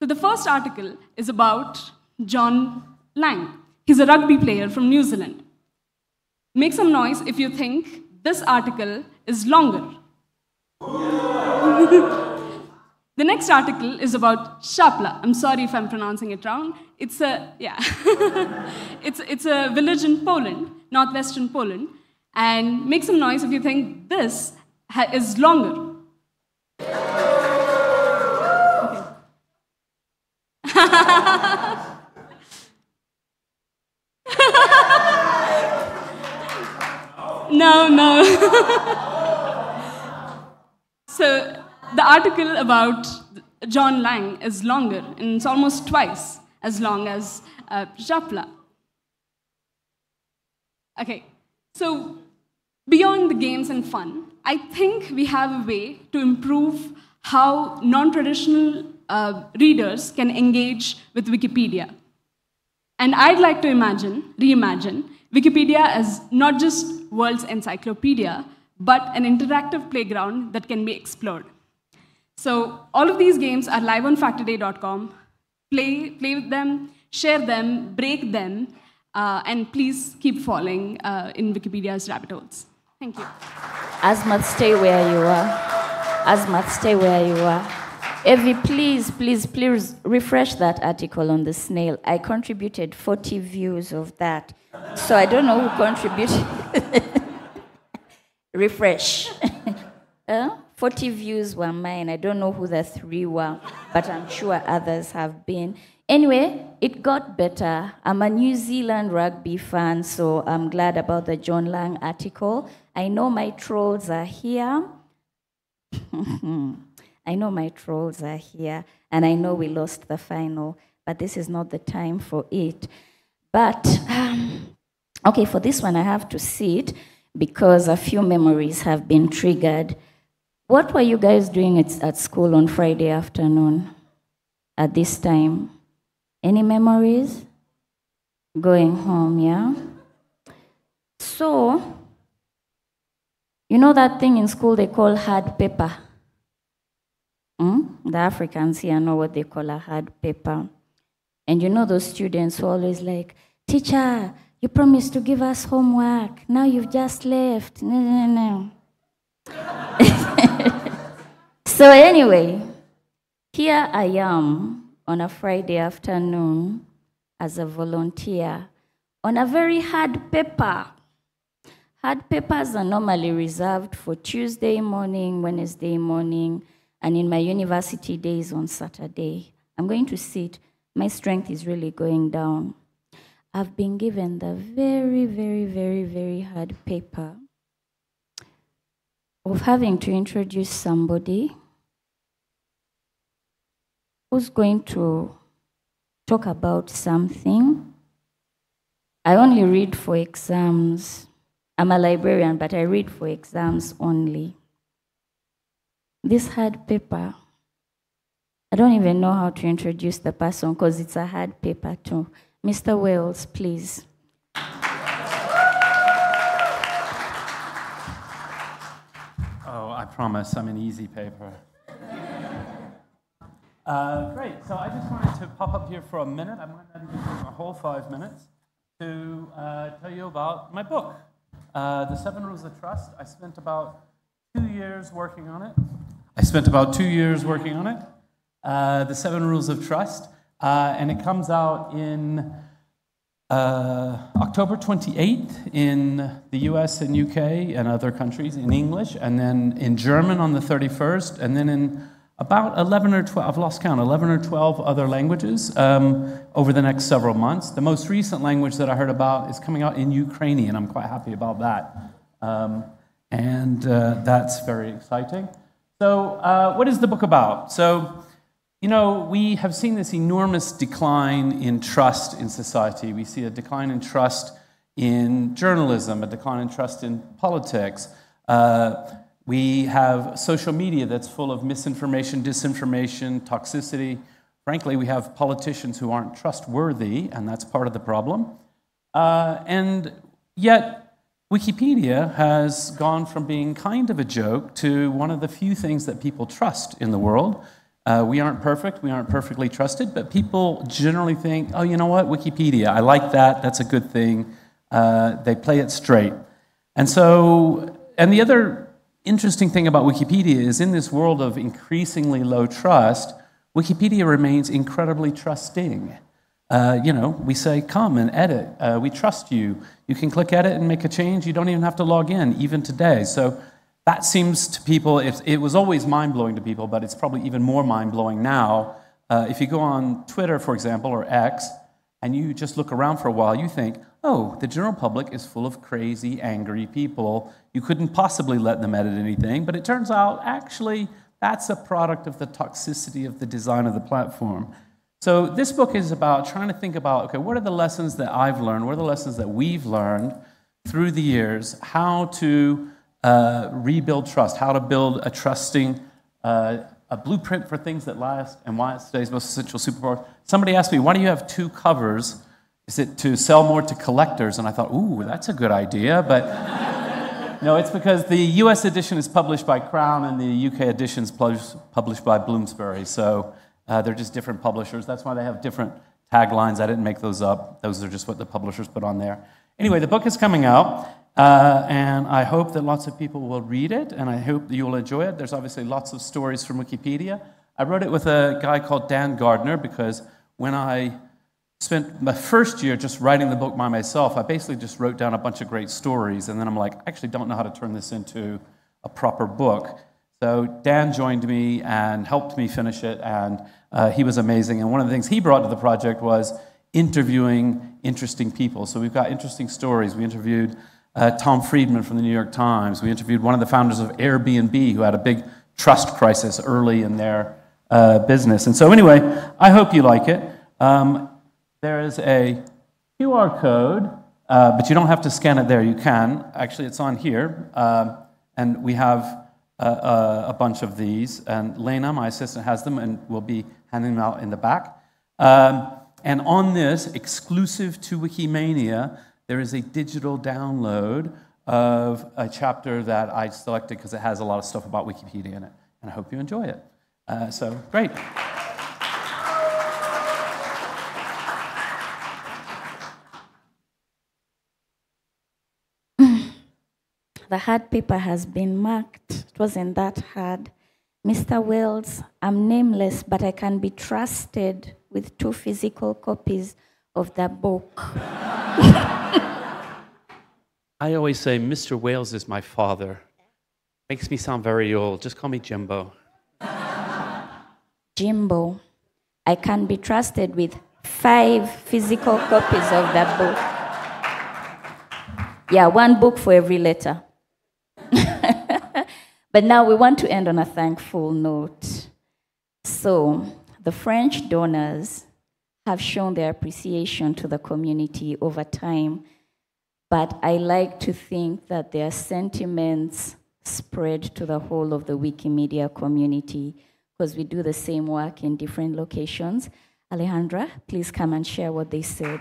So the first article is about John Lang. He's a rugby player from New Zealand. Make some noise if you think this article is longer. The next article is about Shapla. I'm sorry if I'm pronouncing it wrong. It's a, yeah. it's a village in Poland, northwestern Poland. And make some noise if you think this is longer. Okay. No. So the article about John Lang is longer, and it's almost twice as long as Shapla. Okay, so beyond the games and fun, I think we have a way to improve how non-traditional readers can engage with Wikipedia. And I'd like to reimagine Wikipedia as not just world's encyclopedia, but an interactive playground that can be explored. So all of these games are live on factorday.com. Play with them, share them, break them, and please keep falling in Wikipedia's rabbit holes. Thank you. Azmat, stay where you are. Azmat, stay where you are. Evie, please refresh that article on the snail. I contributed 40 views of that. So I don't know who contributed. Refresh. 40 views were mine. I don't know who the 3 were, but I'm sure others have been. Anyway, it got better. I'm a New Zealand rugby fan, so I'm glad about the John Lang article. I know my trolls are here. I know my trolls are here, and I know we lost the final, but this is not the time for it. But, okay, for this one I have to sit because a few memories have been triggered. What were you guys doing at school on Friday afternoon at this time? Any memories? Going home, yeah? So, you know that thing in school they call hard paper? The Africans here know what they call a hard paper. And you know those students who are always like, teacher, you promised to give us homework. Now you've just left. No. So anyway, here I am on a Friday afternoon as a volunteer on a very hard paper. Hard papers are normally reserved for Tuesday morning, Wednesday morning, and in my university days on Saturday. I'm going to sit. My strength is really going down. I've been given the very, very, very, very hard paper of having to introduce somebody who's going to talk about something. I only read for exams. I'm a librarian, but I read for exams only. This hard paper, I don't even know how to introduce the person because it's a hard paper too. Mr. Wells, please. Oh, I promise I'm an easy paper. Great, so I just wanted to pop up here for a minute. I'm going to take a whole 5 minutes to tell you about my book, The 7 Rules of Trust. I spent about 2 years working on it. The 7 Rules of Trust, and it comes out in October 28th in the US and UK and other countries in English, and then in German on the 31st, and then in about 11 or 12, I've lost count, 11 or 12 other languages over the next several months. The most recent language that I heard about is coming out in Ukrainian. I'm quite happy about that. And that's very exciting. So what is the book about? So, you know, we have seen this enormous decline in trust in society. We see a decline in trust in journalism, a decline in trust in politics. We have social media that's full of misinformation, disinformation, toxicity. Frankly, we have politicians who aren't trustworthy, and that's part of the problem. And yet, Wikipedia has gone from being kind of a joke to one of the few things that people trust in the world. We aren't perfect, we aren't perfectly trusted, but people generally think, oh, you know what, Wikipedia, I like that, that's a good thing. They play it straight. And so, and the other interesting thing about Wikipedia is in this world of increasingly low trust, Wikipedia remains incredibly trusting. You know, we say, come and edit. We trust you. You can click edit and make a change. You don't even have to log in, even today. So that seems to people, it was always mind-blowing to people, but it's probably even more mind-blowing now. If you go on Twitter, for example, or X, and you just look around for a while, you think, oh, the general public is full of crazy, angry people. You couldn't possibly let them edit anything. But it turns out, actually, that's a product of the toxicity of the design of the platform. So this book is about trying to think about, okay, what are the lessons that I've learned, what are the lessons that we've learned through the years, how to rebuild trust, how to build a trusting, a blueprint for things that last, and why it's today's most essential superpower. Somebody asked me, why do you have 2 covers? Is it to sell more to collectors? And I thought, ooh, that's a good idea, but no, it's because the US edition is published by Crown and the UK edition is published by Bloomsbury, so they're just different publishers. That's why they have different taglines. I didn't make those up. Those are just what the publishers put on there. Anyway, the book is coming out, and I hope that lots of people will read it, and I hope that you'll enjoy it. There's obviously lots of stories from Wikipedia. I wrote it with a guy called Dan Gardner because when I spent my first year just writing the book by myself, I basically just wrote down a bunch of great stories, and then I'm like, I actually don't know how to turn this into a proper book. So Dan joined me and helped me finish it, and he was amazing. And one of the things he brought to the project was interviewing interesting people. So we've got interesting stories. We interviewed Tom Friedman from the New York Times. We interviewed one of the founders of Airbnb who had a big trust crisis early in their business. And so anyway, I hope you like it. There is a QR code, but you don't have to scan it there. You can. Actually, it's on here. And we have a bunch of these. And Lena, my assistant, has them, and we'll be handing them out in the back. And on this, exclusive to Wikimania, there is a digital download of a chapter that I selected because it has a lot of stuff about Wikipedia in it. And I hope you enjoy it. So, great. The hard paper has been marked. It wasn't that hard. Mr. Wells, I'm nameless, but I can be trusted with 2 physical copies of the book. I always say Mr. Wales is my father. Makes me sound very old. Just call me Jimbo. Jimbo, I can be trusted with 5 physical copies of that book. Yeah, 1 book for every letter. But now we want to end on a thankful note. So, the French donors have shown their appreciation to the community over time, but I like to think that their sentiments spread to the whole of the Wikimedia community because we do the same work in different locations. Alejandra, please come and share what they said.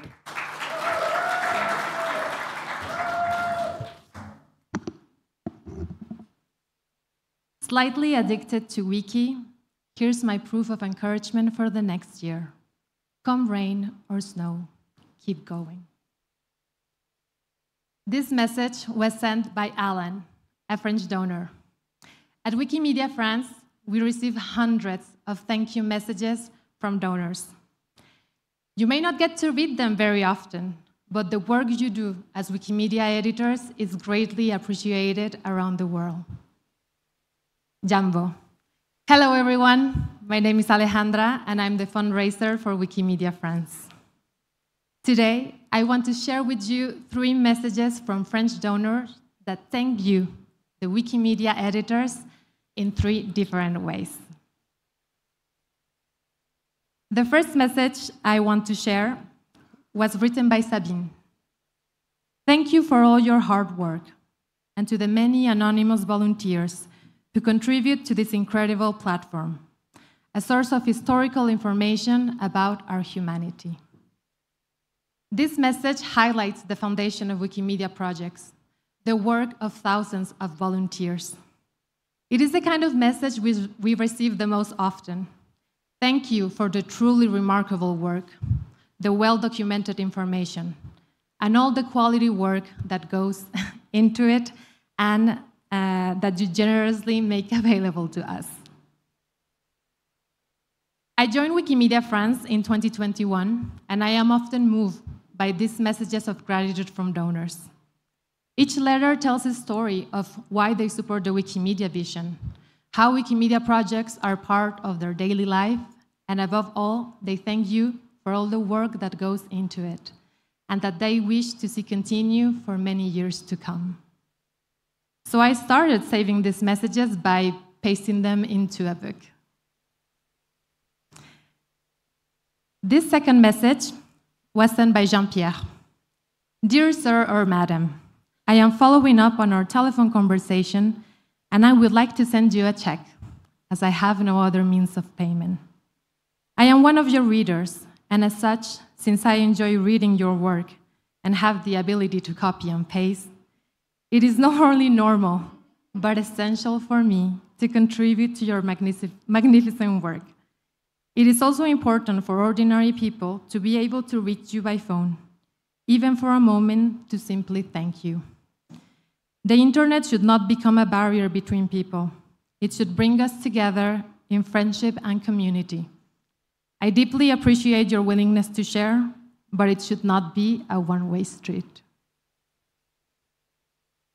Slightly addicted to Wiki, here's my proof of encouragement for the next year. Come rain or snow, keep going. This message was sent by Alan, a French donor. At Wikimedia France, we receive hundreds of thank you messages from donors. You may not get to read them very often, but the work you do as Wikimedia editors is greatly appreciated around the world. Jambo. Hello, everyone. My name is Alejandra, and I'm the fundraiser for Wikimedia France. Today, I want to share with you 3 messages from French donors that thank you, the Wikimedia editors, in 3 different ways. The first message I want to share was written by Sabine. Thank you for all your hard work, and to the many anonymous volunteers who contribute to this incredible platform, a source of historical information about our humanity. This message highlights the foundation of Wikimedia projects, the work of thousands of volunteers. It is the kind of message we receive the most often. Thank you for the truly remarkable work, the well-documented information, and all the quality work that goes into it and that you generously make available to us. I joined Wikimedia France in 2021, and I am often moved by these messages of gratitude from donors. Each letter tells a story of why they support the Wikimedia vision, how Wikimedia projects are part of their daily life, and above all, they thank you for all the work that goes into it, and that they wish to see continue for many years to come. So I started saving these messages by pasting them into a book. This second message was sent by Jean-Pierre. Dear Sir or Madam, I am following up on our telephone conversation, and I would like to send you a check, as I have no other means of payment. I am one of your readers, and as such, since I enjoy reading your work and have the ability to copy and paste, it is not only normal, but essential for me to contribute to your magnificent work. It is also important for ordinary people to be able to reach you by phone, even for a moment to simply thank you. The internet should not become a barrier between people. It should bring us together in friendship and community. I deeply appreciate your willingness to share, but it should not be a one-way street.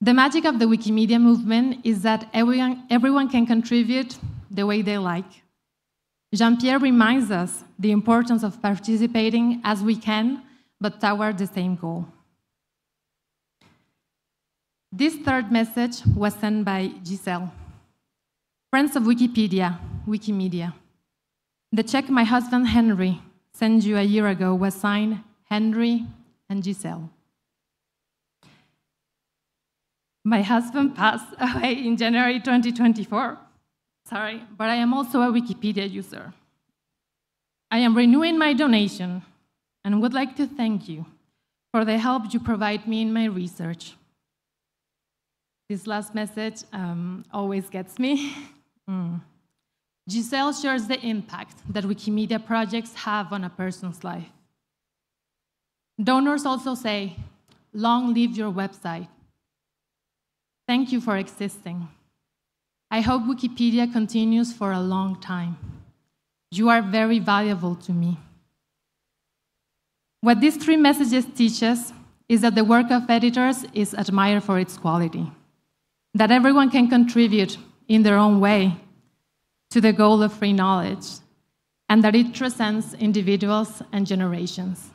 The magic of the Wikimedia movement is that everyone can contribute the way they like. Jean-Pierre reminds us the importance of participating as we can, but toward the same goal. This third message was sent by Giselle. Friends of Wikipedia, Wikimedia. The check my husband Henry sent you a year ago was signed Henry and Giselle. My husband passed away in January 2024. Sorry, but I am also a Wikipedia user. I am renewing my donation and would like to thank you for the help you provide me in my research. This last message always gets me. Giselle shares the impact that Wikimedia projects have on a person's life. Donors also say, long live your website. Thank you for existing. I hope Wikipedia continues for a long time. You are very valuable to me. What these three messages teach us is that the work of editors is admired for its quality, that everyone can contribute in their own way to the goal of free knowledge, and that it transcends individuals and generations.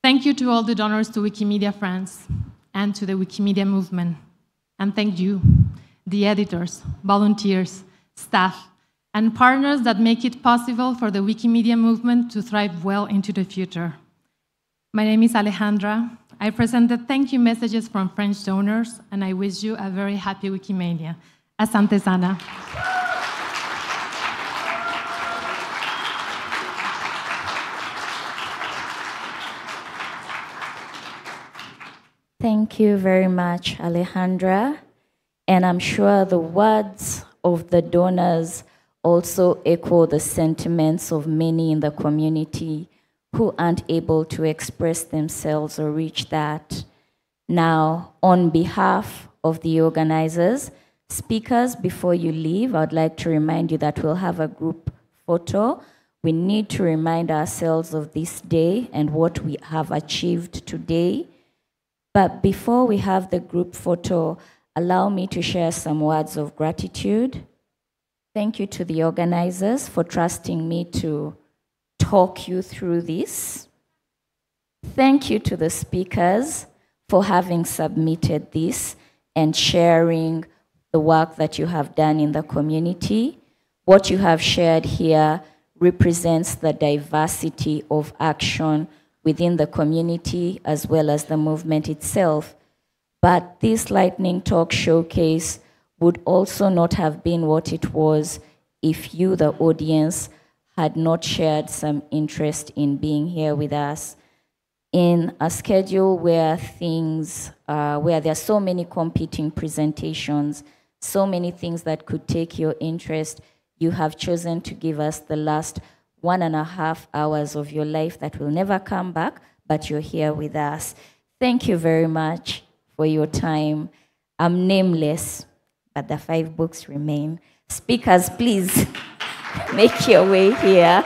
Thank you to all the donors to Wikimedia France and to the Wikimedia movement. And thank you, the editors, volunteers, staff, and partners that make it possible for the Wikimedia movement to thrive well into the future. My name is Alejandra. I present the thank you messages from French donors, and I wish you a very happy Wikimania. Asante sana. Thank you very much, Alejandra. And I'm sure the words of the donors also echo the sentiments of many in the community who aren't able to express themselves or reach that. Now, on behalf of the organizers, speakers, before you leave, I'd like to remind you that we'll have a group photo. We need to remind ourselves of this day and what we have achieved today. But before we have the group photo, allow me to share some words of gratitude. Thank you to the organizers for trusting me to talk you through this. Thank you to the speakers for having submitted this and sharing the work that you have done in the community. What you have shared here represents the diversity of action within the community as well as the movement itself. But this lightning talk showcase would also not have been what it was if you, the audience, had not shared some interest in being here with us. In a schedule where where there are so many competing presentations, so many things that could take your interest, you have chosen to give us the last 1.5 hours of your life that will never come back, but you're here with us. Thank you very much for your time. I'm nameless, but the 5 books remain. Speakers, please make your way here.